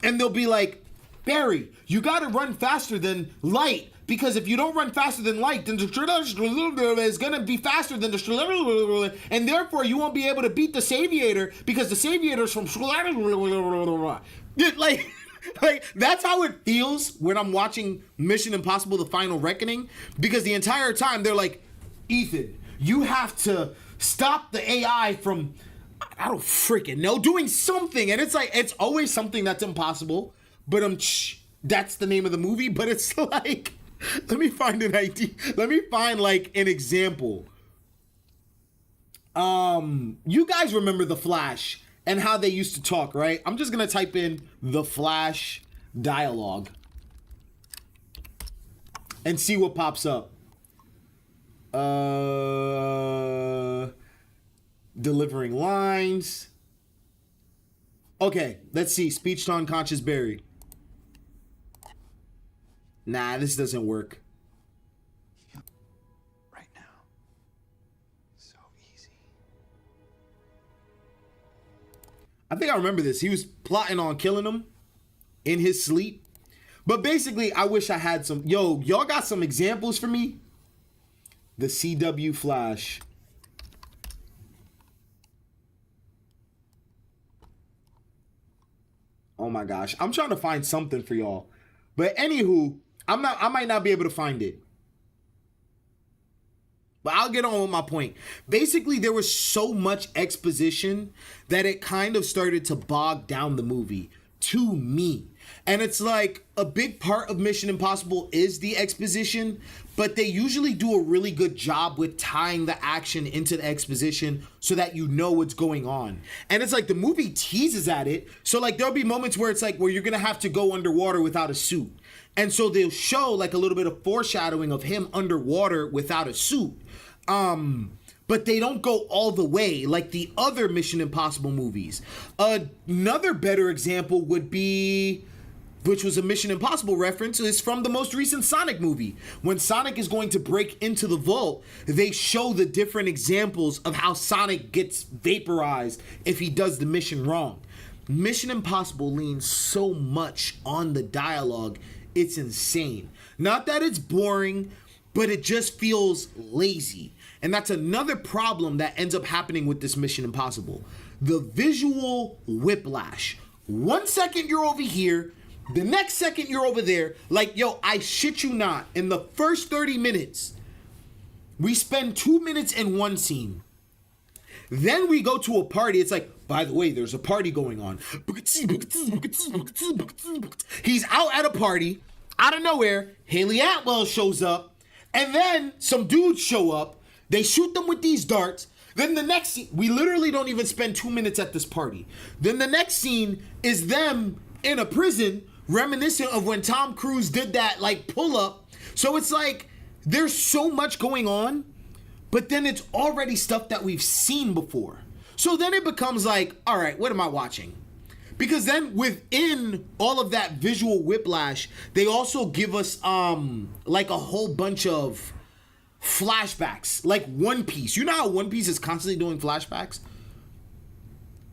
And they'll be like, Barry, you gotta run faster than light. Because if you don't run faster than light, then the is gonna be faster than the and therefore you won't be able to beat the Saviator because the Saviator's from like that's how it feels when I'm watching Mission Impossible: The Final Reckoning, because the entire time they're like, Ethan, you have to stop the AI from, I don't freaking know, doing something, and it's like, it's always something that's impossible, but that's the name of the movie, but it's like, let me find an idea. Let me find like an example. You guys remember The Flash and how they used to talk, right? I'm just gonna type in The Flash dialogue and see what pops up. Delivering lines. Okay, let's see. Speech to unconscious Barry. Nah, this doesn't work. Right now. So easy. I think I remember this. He was plotting on killing him in his sleep. But basically, I wish I had some. Yo, y'all got some examples for me? The CW Flash. Oh my gosh. I'm trying to find something for y'all. But anywho, I might not be able to find it. But I'll get on with my point. Basically, there was so much exposition that it kind of started to bog down the movie to me. And it's like a big part of Mission Impossible is the exposition, but they usually do a really good job with tying the action into the exposition so that you know what's going on. And it's like the movie teases at it. So like there'll be moments where it's like where you're going to have to go underwater without a suit. And so they'll show like a little bit of foreshadowing of him underwater without a suit. But they don't go all the way like the other Mission Impossible movies. Another better example would be which was a Mission Impossible reference, is from the most recent Sonic movie. When Sonic is going to break into the vault, they show the different examples of how Sonic gets vaporized if he does the mission wrong. Mission Impossible leans so much on the dialogue, it's insane. Not that it's boring, but it just feels lazy. And that's another problem that ends up happening with this Mission Impossible. The visual whiplash. 1 second you're over here, the next second you're over there. Like, yo, I shit you not, in the first 30 minutes, we spend 2 minutes in one scene. Then we go to a party. It's like, by the way, there's a party going on. He's out at a party. Out of nowhere, Haley Atwell shows up. And then some dudes show up. They shoot them with these darts. Then the next scene, we literally don't even spend 2 minutes at this party. Then the next scene is them in a prison, reminiscent of when Tom Cruise did that, like, pull-up. So it's like, there's so much going on, but then it's already stuff that we've seen before. So then it becomes like, all right, what am I watching? Because then within all of that visual whiplash, they also give us like a whole bunch of flashbacks, like One Piece. You know how One Piece is constantly doing flashbacks?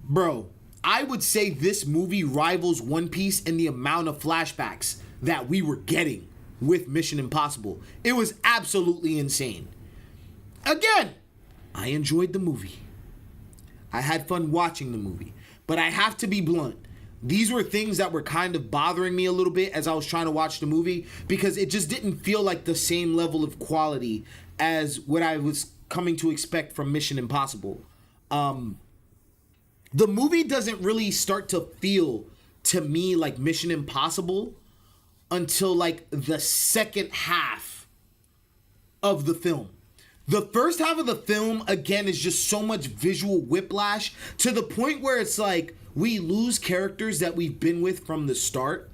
Bro, I would say this movie rivals One Piece in the amount of flashbacks that we were getting with Mission Impossible. It was absolutely insane. Again, I enjoyed the movie. I had fun watching the movie. But I have to be blunt. These were things that were kind of bothering me a little bit as I was trying to watch the movie, because it just didn't feel like the same level of quality as what I was coming to expect from Mission Impossible. The movie doesn't really start to feel to me like Mission Impossible until like the second half of the film. The first half of the film, again, is just so much visual whiplash to the point where it's like we lose characters that we've been with from the start.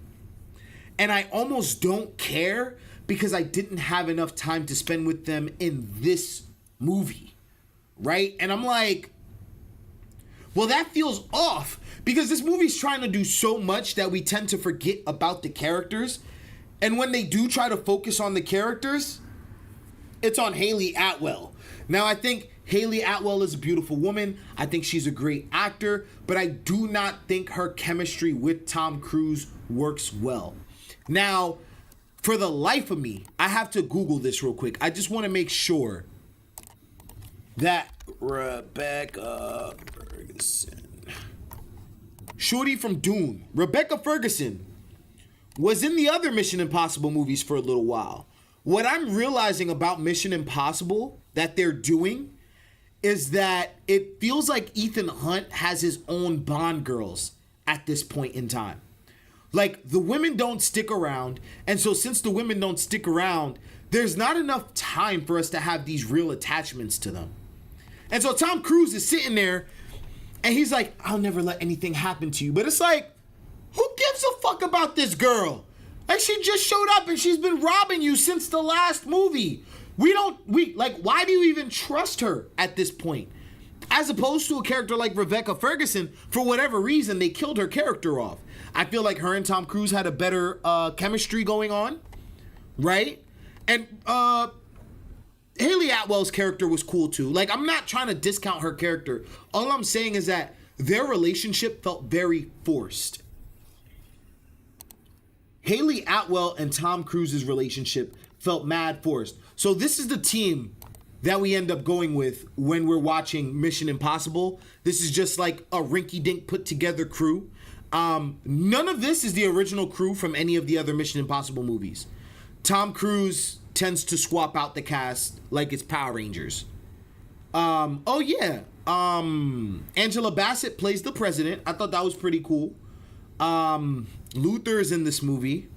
And I almost don't care because I didn't have enough time to spend with them in this movie, right? And I'm like, well, that feels off because this movie's trying to do so much that we tend to forget about the characters. And when they do try to focus on the characters, it's on Haley Atwell. Now, I think Haley Atwell is a beautiful woman. I think she's a great actor, but I do not think her chemistry with Tom Cruise works well. Now, for the life of me, I have to Google this real quick. I just want to make sure that Rebecca Ferguson, shorty from Dune, Rebecca Ferguson, was in the other Mission Impossible movies for a little while. What I'm realizing about Mission Impossible that they're doing is that it feels like Ethan Hunt has his own Bond girls at this point in time. Like, the women don't stick around, and so since the women don't stick around, there's not enough time for us to have these real attachments to them. And so Tom Cruise is sitting there, and he's like, I'll never let anything happen to you. But it's like, who gives a fuck about this girl? Like, she just showed up and she's been robbing you since the last movie. Why do you even trust her at this point? As opposed to a character like Rebecca Ferguson, for whatever reason, they killed her character off. I feel like her and Tom Cruise had a better chemistry going on, right? And Haley Atwell's character was cool too. Like, I'm not trying to discount her character. All I'm saying is that their relationship felt very forced. Haley Atwell and Tom Cruise's relationship felt mad forced. So this is the team that we end up going with when we're watching Mission Impossible. This is just like a rinky-dink put together crew. None of this is the original crew from any of the other Mission Impossible movies. Tom Cruise tends to swap out the cast like it's Power Rangers. Angela Bassett plays the president. I thought that was pretty cool. Luther is in this movie.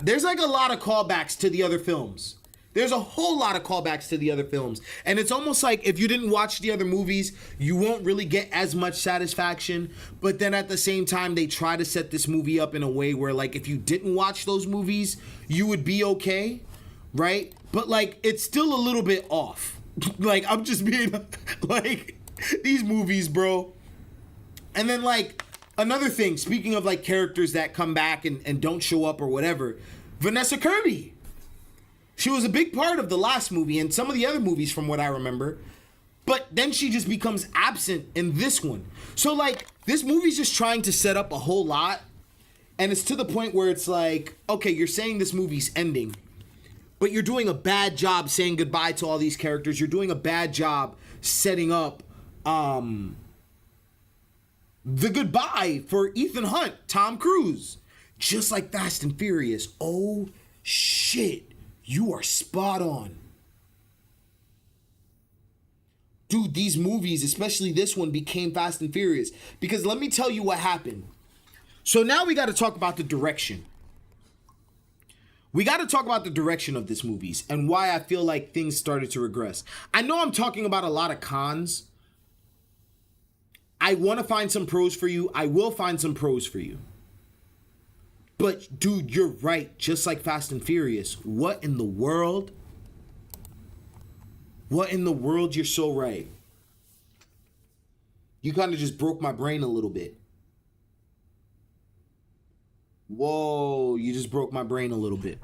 There's like a lot of callbacks to the other films. There's a whole lot of callbacks to the other films. And it's almost like if you didn't watch the other movies, you won't really get as much satisfaction. But then at the same time, they try to set this movie up in a way where, like, if you didn't watch those movies, you would be okay, right? But, like, it's still a little bit off. Like, I'm just being, like, these movies, bro. And then, like, another thing, speaking of like characters that come back and don't show up or whatever, Vanessa Kirby. She was a big part of the last movie and some of the other movies from what I remember. But then she just becomes absent in this one. So like this movie's just trying to set up a whole lot. And it's to the point where it's like, okay, you're saying this movie's ending, but you're doing a bad job saying goodbye to all these characters. You're doing a bad job setting up the goodbye for Ethan Hunt, Tom Cruise. Just like Fast and Furious. Oh, shit. You are spot on. Dude, these movies, especially this one, became Fast and Furious. Because let me tell you what happened. So now we got to talk about the direction. We got to talk about the direction of this movies and why I feel like things started to regress. I know I'm talking about a lot of cons. I want to find some pros for you. I will find some pros for you. But dude, you're right. Just like Fast and Furious. What in the world? What in the world? You're so right. You kind of just broke my brain a little bit. Whoa, you just broke my brain a little bit.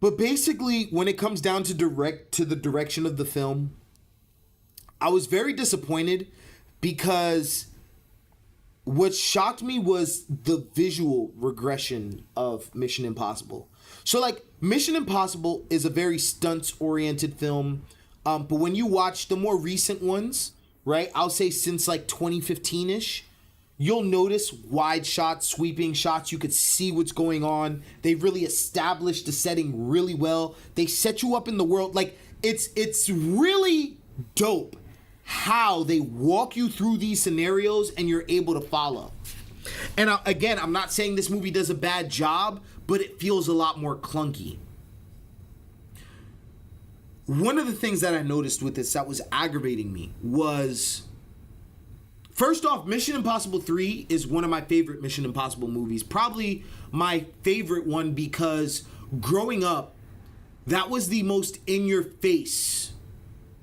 But basically, when it comes down to the direction of the film, I was very disappointed because what shocked me was the visual regression of Mission Impossible. So like Mission Impossible is a very stunts-oriented film. But when you watch the more recent ones, right, I'll say since like 2015-ish, you'll notice wide shots, sweeping shots. You could see what's going on. They really established the setting really well. They set you up in the world. Like it's really dope how they walk you through these scenarios and you're able to follow. And again, I'm not saying this movie does a bad job, but it feels a lot more clunky. One of the things that I noticed with this that was aggravating me was, first off, Mission Impossible 3 is one of my favorite Mission Impossible movies. Probably my favorite one because growing up, that was the most in-your-face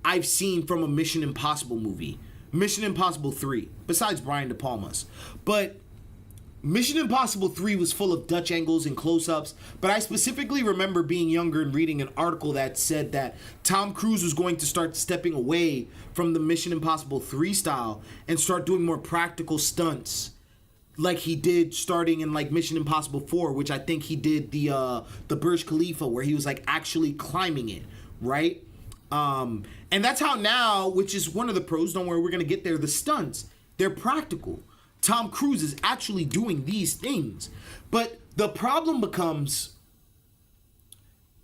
I've seen from a Mission Impossible movie. Mission Impossible 3, besides Brian De Palma's. But Mission Impossible 3 was full of Dutch angles and close-ups, but I specifically remember being younger and reading an article that said that Tom Cruise was going to start stepping away from the Mission Impossible 3 style and start doing more practical stunts like he did starting in like Mission Impossible 4, which I think he did the Burj Khalifa where he was like actually climbing it, right? And that's how now, which is one of the pros, don't worry, we're going to get there, the stunts, they're practical. Tom Cruise is actually doing these things. But the problem becomes,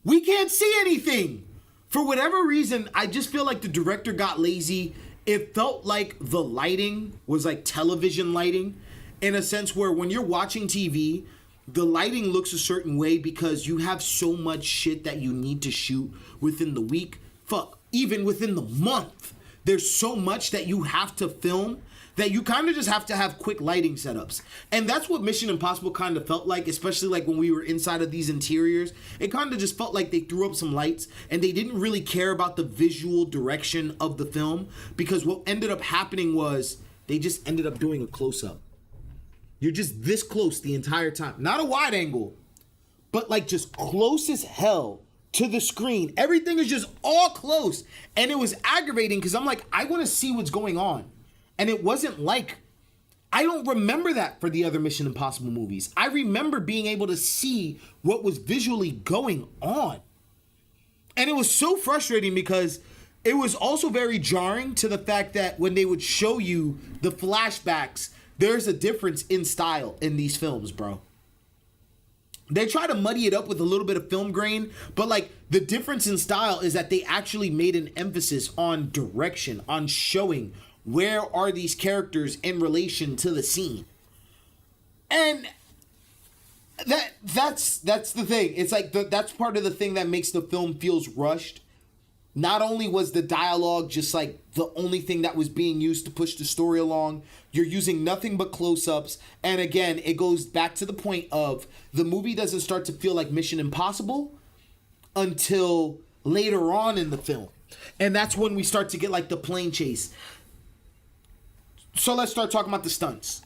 we can't see anything. For whatever reason, I just feel like the director got lazy. It felt like the lighting was like television lighting, in a sense where when you're watching TV, the lighting looks a certain way because you have so much shit that you need to shoot within the week. Fuck, even within the month. There's so much that you have to film that you kind of just have to have quick lighting setups. And that's what Mission Impossible kind of felt like, especially like when we were inside of these interiors. It kind of just felt like they threw up some lights and they didn't really care about the visual direction of the film, because what ended up happening was they just ended up doing a close-up. You're just this close the entire time. Not a wide angle, but like just close as hell to the screen. Everything is just all close. And it was aggravating because I'm like, I want to see what's going on. And it wasn't like, I don't remember that for the other Mission Impossible movies. I remember being able to see what was visually going on. And it was so frustrating because it was also very jarring to the fact that when they would show you the flashbacks, there's a difference in style in these films, bro. They try to muddy it up with a little bit of film grain, but like the difference in style is that they actually made an emphasis on direction, on showing where are these characters in relation to the scene. And that's the thing. It's like that's part of the thing that makes the film feels rushed. Not only was the dialogue just like the only thing that was being used to push the story along, you're using nothing but close-ups. And again, it goes back to the point of the movie doesn't start to feel like Mission Impossible until later on in the film. And that's when we start to get like the plane chase. So let's start talking about the stunts.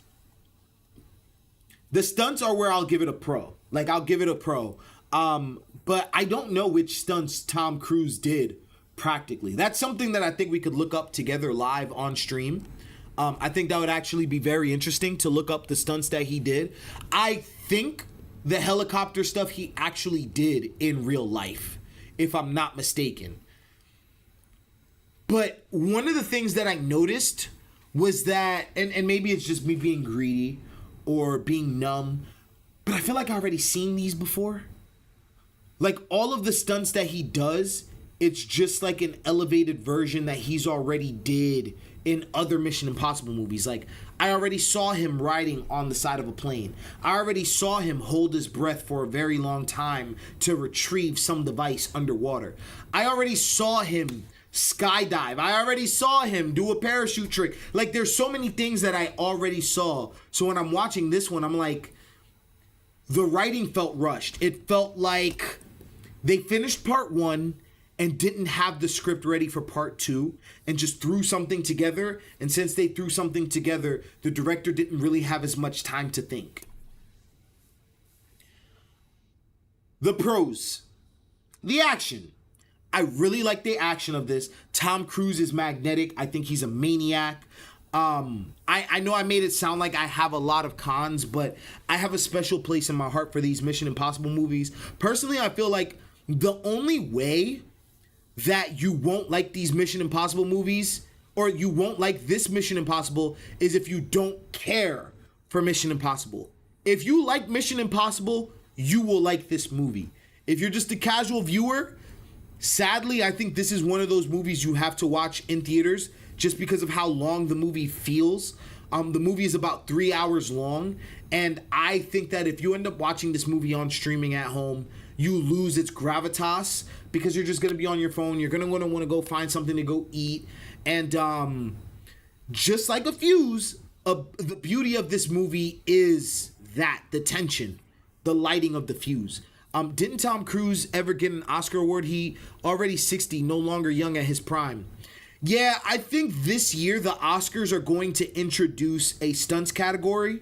The stunts are where I'll give it a pro. Like, I'll give it a pro. But I don't know which stunts Tom Cruise did practically. That's something that I think we could look up together live on stream. I think that would actually be very interesting to look up the stunts that he did. I think the helicopter stuff he actually did in real life, if I'm not mistaken. But one of the things that I noticed was that, and maybe it's just me being greedy or being numb, but I feel like I've already seen these before. Like, all of the stunts that he does, it's just like an elevated version that he's already did in other Mission Impossible movies. Like, I already saw him riding on the side of a plane. I already saw him hold his breath for a very long time to retrieve some device underwater. I already saw him skydive. I already saw him do a parachute trick. Like, there's so many things that I already saw. So when I'm watching this one, I'm like, the writing felt rushed. It felt like they finished part 1 and didn't have the script ready for part 2 and just threw something together. And since they threw something together, the director didn't really have as much time to think. The pros. The action. I really like the action of this. Tom Cruise is magnetic. I think he's a maniac. I know I made it sound like I have a lot of cons, but I have a special place in my heart for these Mission Impossible movies. Personally, I feel like the only way that you won't like these Mission Impossible movies, or you won't like this Mission Impossible, is if you don't care for Mission Impossible. If you like Mission Impossible, you will like this movie. If you're just a casual viewer, sadly, I think this is one of those movies you have to watch in theaters just because of how long the movie feels. The movie is about 3 hours long, and I think that if you end up watching this movie on streaming at home, you lose its gravitas because you're just going to be on your phone. You're going to want to go find something to go eat. And just like a Fuse, the beauty of this movie is that, the tension, the lighting of the fuse. Didn't Tom Cruise ever get an Oscar award? He already 60, no longer young at his prime. Yeah, I think this year the Oscars are going to introduce a stunts category.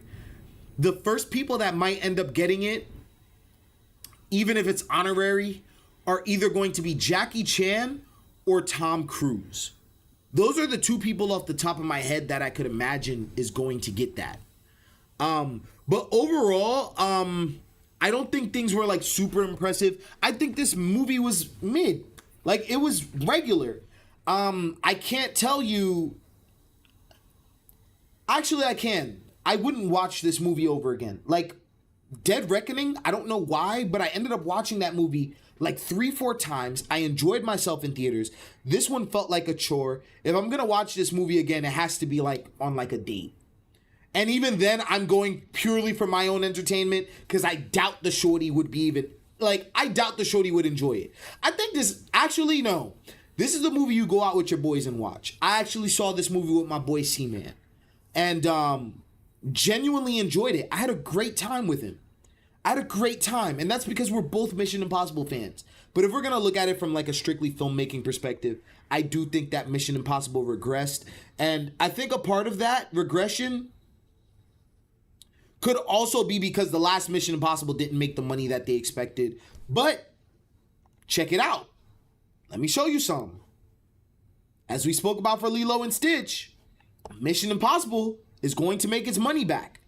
The first people that might end up getting it, even if it's honorary, are either going to be Jackie Chan or Tom Cruise. Those are the two people off the top of my head that I could imagine is going to get that. But overall, I don't think things were like super impressive. I think this movie was mid. Like, it was regular. I can't tell you. Actually, I can. I wouldn't watch this movie over again. Like, Dead Reckoning, I don't know why, but I ended up watching that movie like 3-4 times. I enjoyed myself in theaters. This one felt like a chore. If I'm gonna watch this movie again, it has to be like on like a date. And even then, I'm going purely for my own entertainment because I doubt the shorty would be even, like, I doubt the shorty would enjoy it. I think this, actually, no. This is the movie you go out with your boys and watch. I actually saw this movie with my boy C-Man. And genuinely enjoyed it. I had a great time with him. I had a great time. And that's because we're both Mission Impossible fans. But if we're going to look at it from like a strictly filmmaking perspective, I do think that Mission Impossible regressed. And I think a part of that regression could also be because the last Mission Impossible didn't make the money that they expected. But check it out. Let me show you some. As we spoke about for Lilo and Stitch, Mission Impossible is going to make its money back.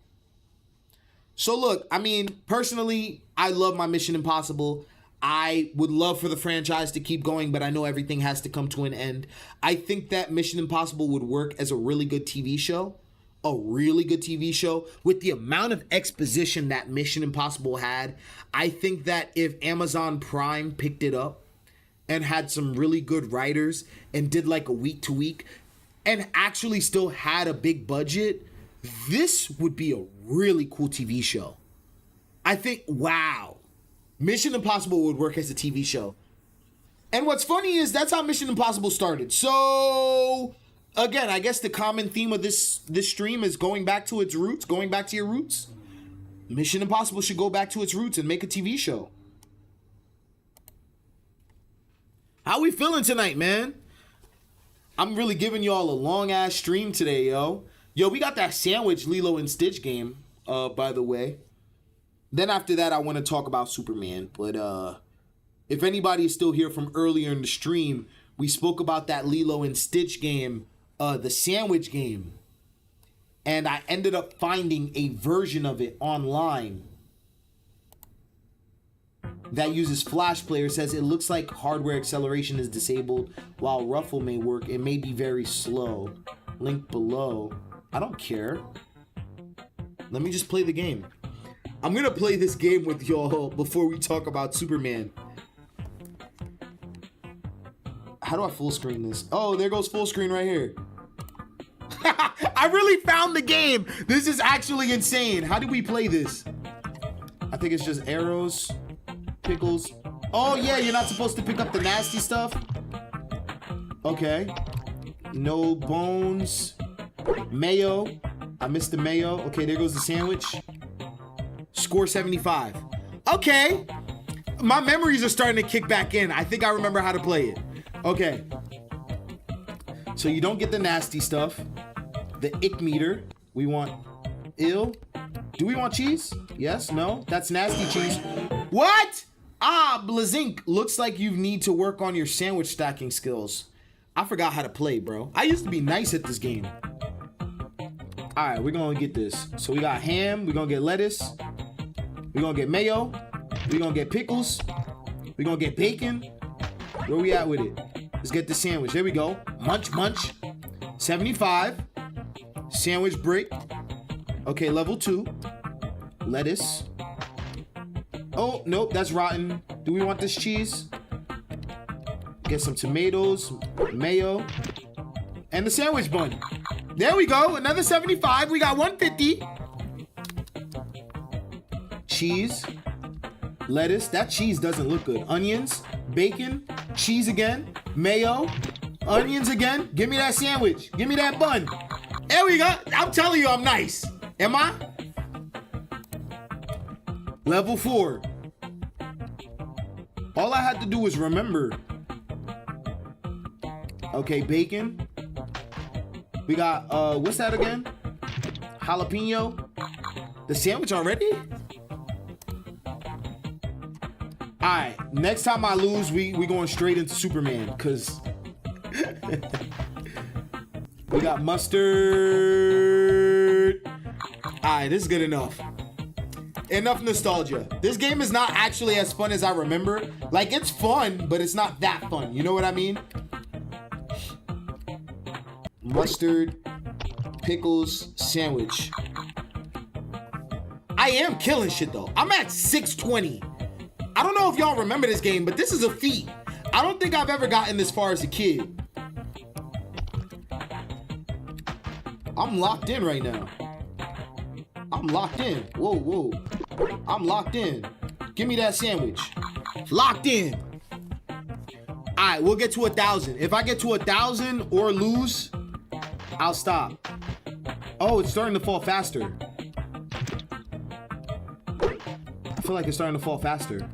So look, I mean, personally, I love my Mission Impossible. I would love for the franchise to keep going, but I know everything has to come to an end. I think that Mission Impossible would work as a really good TV show. A really good TV show. With the amount of exposition that Mission Impossible had, I think that if Amazon Prime picked it up and had some really good writers and did like a week to week and actually still had a big budget, this would be a really cool TV show. I think, wow, Mission Impossible would work as a TV show. And what's funny is that's how Mission Impossible started. So, again, I guess the common theme of this stream is going back to its roots, going back to your roots. Mission Impossible should go back to its roots and make a TV show. How we feeling tonight, man? I'm really giving y'all a long-ass stream today, yo. Yo, we got that sandwich Lilo and Stitch game, by the way. Then after that, I want to talk about Superman. But if anybody is still here from earlier in the stream, we spoke about that Lilo and Stitch game, the sandwich game. And I ended up finding a version of it online that uses Flash Player. Says it looks like hardware acceleration is disabled while Ruffle may work. It may be very slow. Link below. I don't care. Let me just play the game. I'm gonna play this game with y'all before we talk about Superman. How do I full screen this? Oh, there goes full screen right here. I really found the game. This is actually insane. How do we play this? I think it's just arrows, pickles. Oh yeah, you're not supposed to pick up the nasty stuff. Okay. No bones. Mayo. I missed the mayo. Okay, there goes the sandwich. Score 75. Okay. My memories are starting to kick back in. I think I remember how to play it. Okay. So you don't get the nasty stuff. The ick meter. We want ill. Do we want cheese? Yes, no. That's nasty cheese. What? Ah, Blazink. Looks like you need to work on your sandwich stacking skills. I forgot how to play, bro. I used to be nice at this game. All right, we're gonna get this. So we got ham. We're gonna get lettuce. We're gonna get mayo. We're gonna get pickles. We're gonna get bacon. Where we at with it? Let's get the sandwich. There we go. Munch, munch. 75. Sandwich brick. Okay, level 2. Lettuce. Oh, nope, that's rotten. Do we want this cheese? Get some tomatoes, mayo, and the sandwich bun. There we go. Another 75. We got 150. Cheese. Lettuce. That cheese doesn't look good. Onions. Bacon. Cheese again. Mayo. Onions again. Give me that sandwich. Give me that bun. There we go. I'm telling you I'm nice. Am I? Level 4. All I had to do was remember. Okay, bacon. We got, what's that again? Jalapeno. The sandwich already? Alright, next time I lose, we going straight into Superman, because we got mustard. Alright, this is good enough. Enough nostalgia. This game is not actually as fun as I remember. Like, it's fun, but it's not that fun. You know what I mean? Mustard, pickles, sandwich. I am killing shit though. I'm at 620. I don't know if y'all remember this game, but this is a feat. I don't think I've ever gotten this far as a kid. I'm locked in right now. I'm locked in. Whoa, whoa. I'm locked in. Give me that sandwich. Locked in. All right, we'll get to 1,000. If I get to 1,000 or lose, I'll stop. Oh, it's starting to fall faster. I feel like it's starting to fall faster.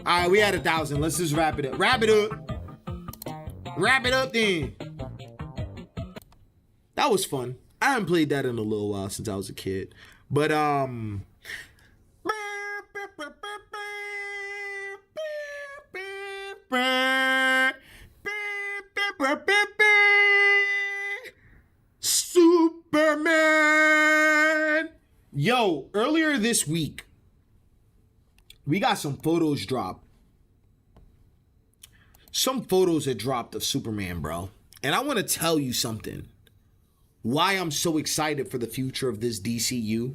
All right, we had 1,000. Let's just wrap it up. Wrap it up. Wrap it up then. That was fun. I haven't played that in a little while since I was a kid. But Superman. Yo, earlier this week, we got some photos dropped. Some photos had dropped of Superman, bro. And I want to tell you something. Why I'm so excited for the future of this DCU.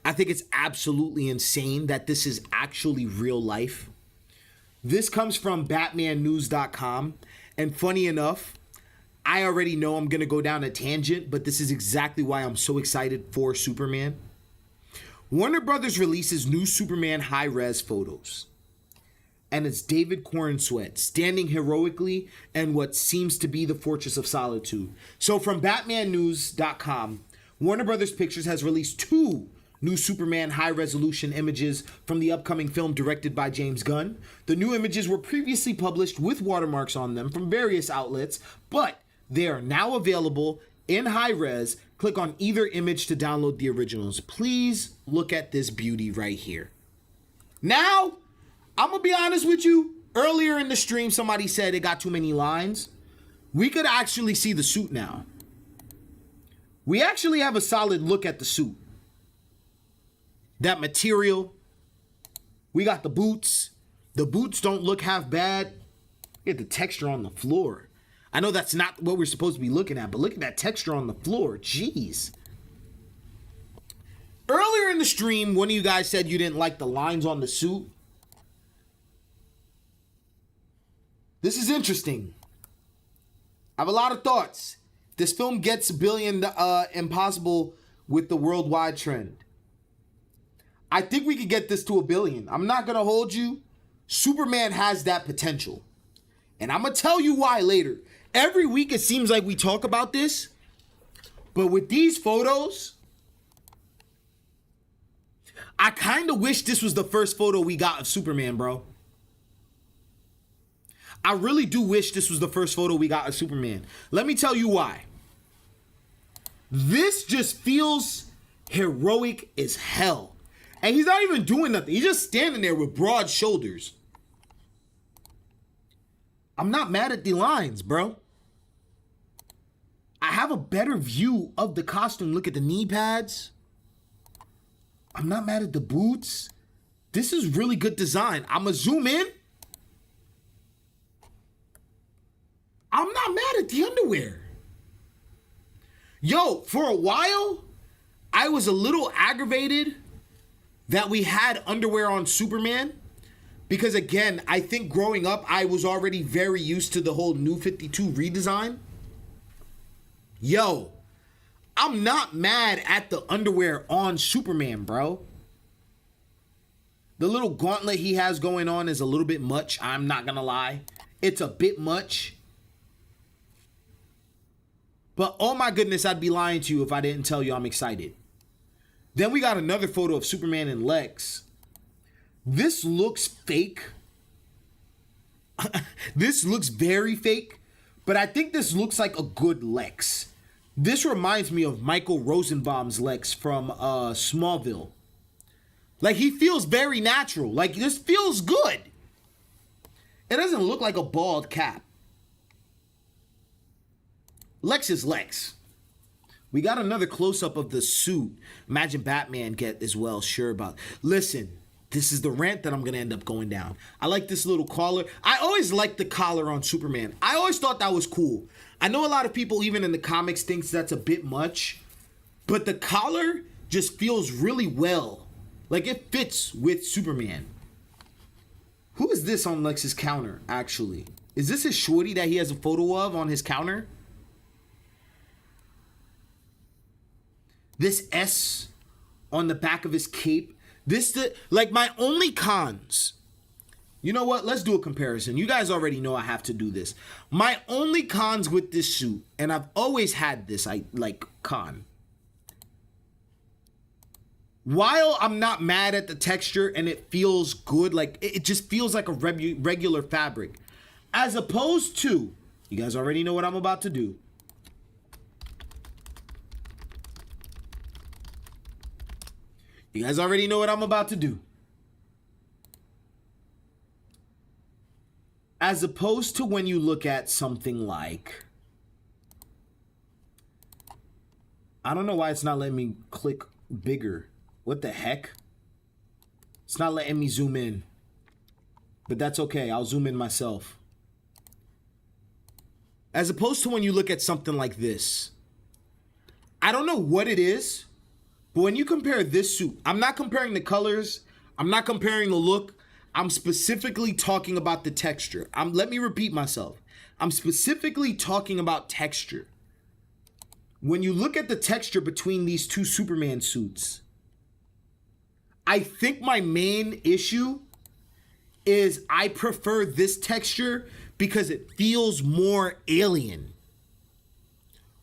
I think it's absolutely insane that this is actually real life. This comes from BatmanNews.com. And funny enough, I already know I'm going to go down a tangent, but this is exactly why I'm so excited for Superman. Warner Brothers releases new Superman high-res photos. And it's David Corenswet standing heroically in what seems to be the Fortress of Solitude. So from BatmanNews.com, Warner Brothers Pictures has released 2 new Superman high-resolution images from the upcoming film directed by James Gunn. The new images were previously published with watermarks on them from various outlets, but they are now available in high res. Click on either image to download the originals. Please look at this beauty right here. Now, I'm gonna be honest with you. Earlier in the stream, somebody said it got too many lines. We could actually see the suit now. We actually have a solid look at the suit. That material. We got the boots. The boots don't look half bad. Look at the texture on the floor. I know that's not what we're supposed to be looking at, but look at that texture on the floor. Jeez. Earlier in the stream, one of you guys said you didn't like the lines on the suit. This is interesting. I have a lot of thoughts. This film gets $1 billion impossible with the worldwide trend. I think we could get this to $1 billion. I'm not going to hold you. Superman has that potential. And I'm going to tell you why later. Every week it seems like we talk about this. But with these photos, I kind of wish this was the first photo we got of Superman, bro. I really do wish this was the first photo we got of Superman. Let me tell you why. This just feels heroic as hell. And he's not even doing nothing. He's just standing there with broad shoulders. I'm not mad at the lines, bro. I have a better view of the costume. Look at the knee pads. I'm not mad at the boots. This is really good design. I'm going to zoom in. I'm not mad at the underwear. Yo, for a while, I was a little aggravated that we had underwear on Superman. Because again, I think growing up, I was already very used to the whole New 52 redesign. Yo, I'm not mad at the underwear on Superman, bro. The little gauntlet he has going on is a little bit much. I'm not gonna lie. It's a bit much. But oh my goodness, I'd be lying to you if I didn't tell you I'm excited. Then we got another photo of Superman and Lex. This looks fake. This looks very fake. But I think this looks like a good Lex. This reminds me of Michael Rosenbaum's Lex from Smallville. Like, he feels very natural. Like, this feels good. It doesn't look like a bald cap. Lex is Lex. We got another close-up of the suit. Imagine Batman get as well sure about. Listen, this is the rant that I'm going to end up going down. I like this little collar. I always liked the collar on Superman. I always thought that was cool. I know a lot of people, even in the comics, thinks that's a bit much. But the collar just feels really well. Like, it fits with Superman. Who is this on Lex's counter, actually? Is this his shorty that he has a photo of on his counter? This S on the back of his cape. Like, my only cons. You know what? Let's do a comparison. You guys already know I have to do this. My only cons with this suit, and I've always had this, con. While I'm not mad at the texture and it feels good, like, it just feels like a regular fabric. As opposed to, you guys already know what I'm about to do. You guys already know what I'm about to do. As opposed to when you look at something like, I don't know why it's not letting me click bigger. What the heck? It's not letting me zoom in. But that's okay. I'll zoom in myself. As opposed to when you look at something like this. I don't know what it is. But when you compare this suit, I'm not comparing the colors. I'm not comparing the look. I'm specifically talking about the texture. Let me repeat myself. I'm specifically talking about texture. When you look at the texture between these two Superman suits, I think my main issue is I prefer this texture because it feels more alien.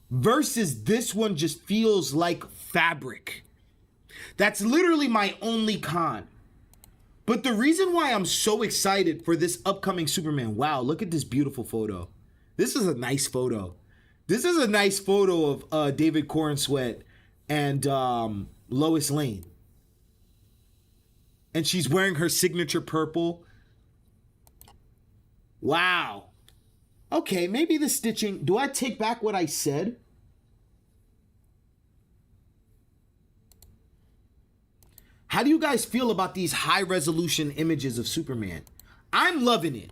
Versus this one just feels like fabric. That's literally my only con. But the reason why I'm so excited for this upcoming Superman, wow, look at this beautiful photo. This is a nice photo. This is a nice photo of David Corenswet and Lois Lane. And she's wearing her signature purple. Wow. Okay, maybe the stitching. Do I take back what I said? How do you guys feel about these high resolution images of Superman? I'm loving it.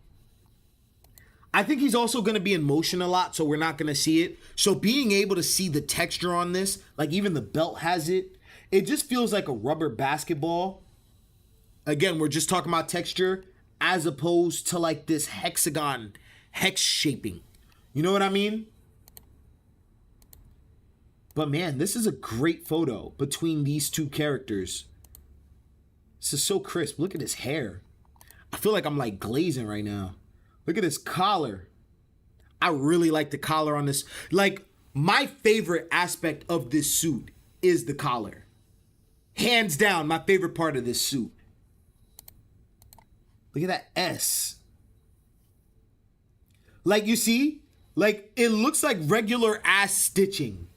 I think he's also going to be in motion a lot, so we're not going to see it. So being able to see the texture on this, like even the belt has it, it just feels like a rubber basketball. Again, we're just talking about texture as opposed to like this hexagon, hex shaping. You know what I mean? But man, this is a great photo between these two characters. This is so crisp. Look at his hair. I feel like I'm like glazing right now. Look at this collar. I really like the collar on this. Like, my favorite aspect of this suit is the collar. Hands down, my favorite part of this suit. Look at that S. Like, you see? Like, it looks like regular ass stitching.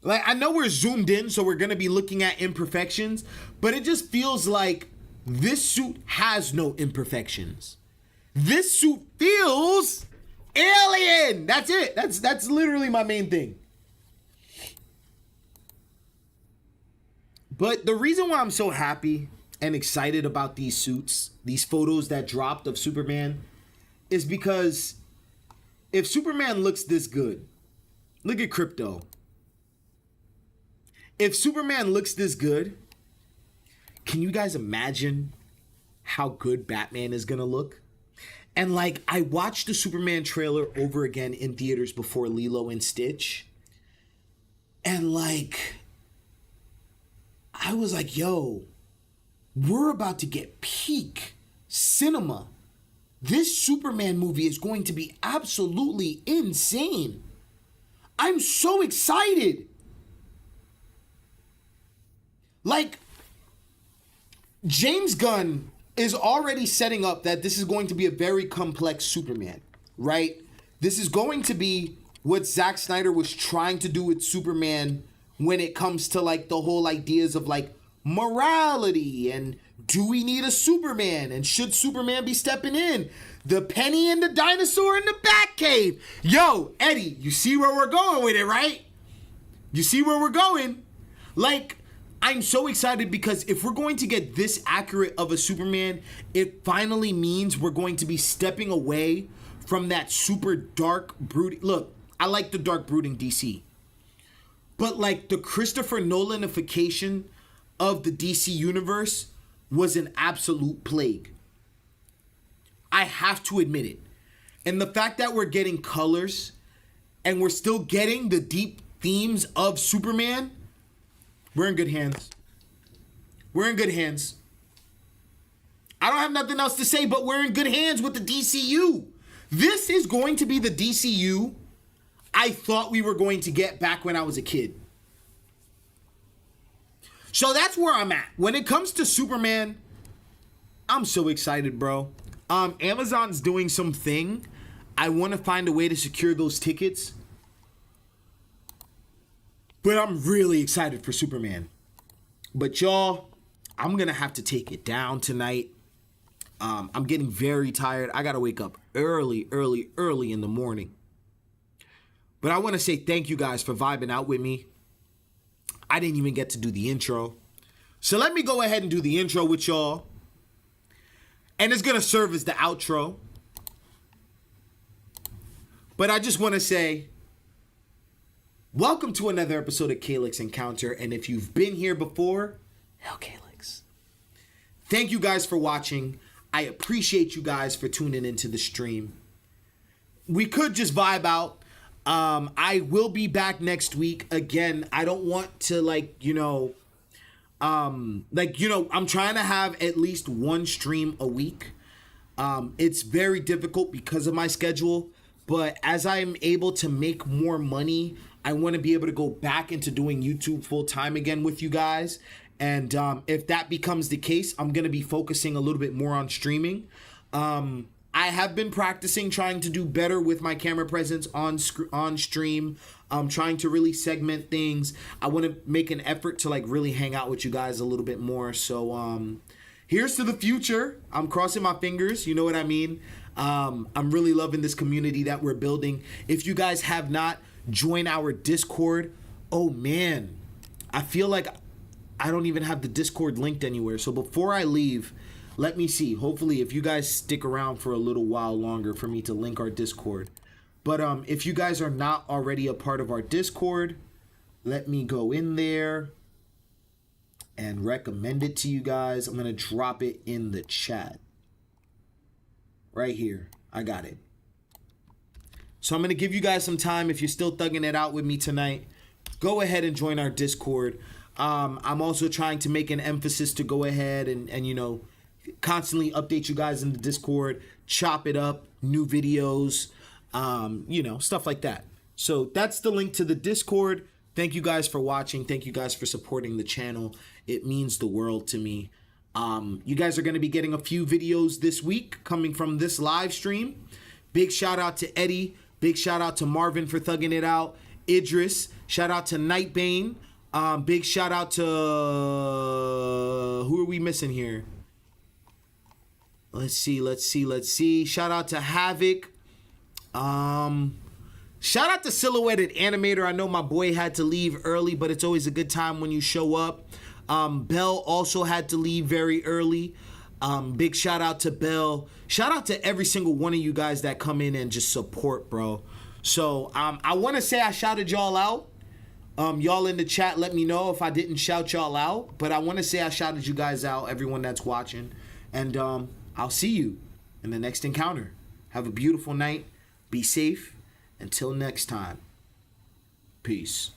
Like, I know we're zoomed in, so we're going to be looking at imperfections, but it just feels like this suit has no imperfections. This suit feels alien. That's it. That's literally my main thing. But the reason why I'm so happy and excited about these suits, these photos that dropped of Superman, is because if Superman looks this good, look at Crypto. If Superman looks this good, can you guys imagine how good Batman is gonna look? And like, I watched the Superman trailer over again in theaters before Lilo and Stitch. And like, I was like, yo, we're about to get peak cinema. This Superman movie is going to be absolutely insane. I'm so excited. Like, James Gunn is already setting up that this is going to be a very complex Superman, right? This is going to be what Zack Snyder was trying to do with Superman when it comes to like the whole ideas of like morality and do we need a Superman and should Superman be stepping in? The penny and the dinosaur in the Batcave. Yo, Eddie, you see where we're going with it, right? You see where we're going? Like, I'm so excited because if we're going to get this accurate of a Superman, it finally means we're going to be stepping away from that super dark, brooding. Look, I like the dark, brooding DC. But like the Christopher Nolanification of the DC universe was an absolute plague. I have to admit it. And the fact that we're getting colors and we're still getting the deep themes of Superman, we're in good hands. We're in good hands. I don't have nothing else to say, but we're in good hands with the DCU. This is going to be the DCU I thought we were going to get back when I was a kid. So that's where I'm at. When it comes to Superman, I'm so excited, bro. Amazon's doing something. I want to find a way to secure those tickets. But I'm really excited for Superman. But y'all, I'm going to have to take it down tonight. I'm getting very tired. I got to wake up early in the morning. But I want to say thank you guys for vibing out with me. I didn't even get to do the intro. So let me go ahead and do the intro with y'all. And it's going to serve as the outro. But I just want to say, welcome to another episode of Calyx Encounter. And if you've been here before, hell Calyx. Thank you guys for watching. I appreciate you guys for tuning into the stream. We could just vibe out. I will be back next week. Again, I don't want to I'm trying to have at least one stream a week. It's very difficult because of my schedule, but as I'm able to make more money, I want to be able to go back into doing YouTube full time again with you guys. And if that becomes the case, I'm going to be focusing a little bit more on streaming. I have been practicing trying to do better with my camera presence on stream. Trying to really segment things. I want to make an effort to like really hang out with you guys a little bit more. So here's to the future. I'm crossing my fingers. You know what I mean? I'm really loving this community that we're building. If you guys have not joined our Discord, oh man, I feel like I don't even have the Discord linked anywhere. So before I leave, let me see. Hopefully, if you guys stick around for a little while longer for me to link our Discord. But if you guys are not already a part of our Discord, let me go in there and recommend it to you guys. I'm going to drop it in the chat. Right here. I got it. So I'm going to give you guys some time. If you're still thugging it out with me tonight, go ahead and join our Discord. I'm also trying to make an emphasis to go ahead and you know, constantly update you guys in the Discord, chop it up, new videos, you know, stuff like that. So that's the link to the Discord. Thank you guys for watching. Thank you guys for supporting the channel. It means the world to me. You guys are going to be getting a few videos this week coming from this live stream. Big shout out to Eddie. Big shout out to Marvin for thugging it out. Idris. Shout out to Nightbane. Big shout out to who are we missing here? Let's see. Shout out to Havoc. Shout out to Silhouetted Animator. I know my boy had to leave early, but it's always a good time when you show up. Bell also had to leave very early. Big shout out to Bell. Shout out to every single one of you guys that come in and just support, bro. So I want to say I shouted y'all out. Y'all in the chat, let me know if I didn't shout y'all out. But I want to say I shouted you guys out, everyone that's watching. And I'll see you in the next encounter. Have a beautiful night. Be safe. Until next time. Peace.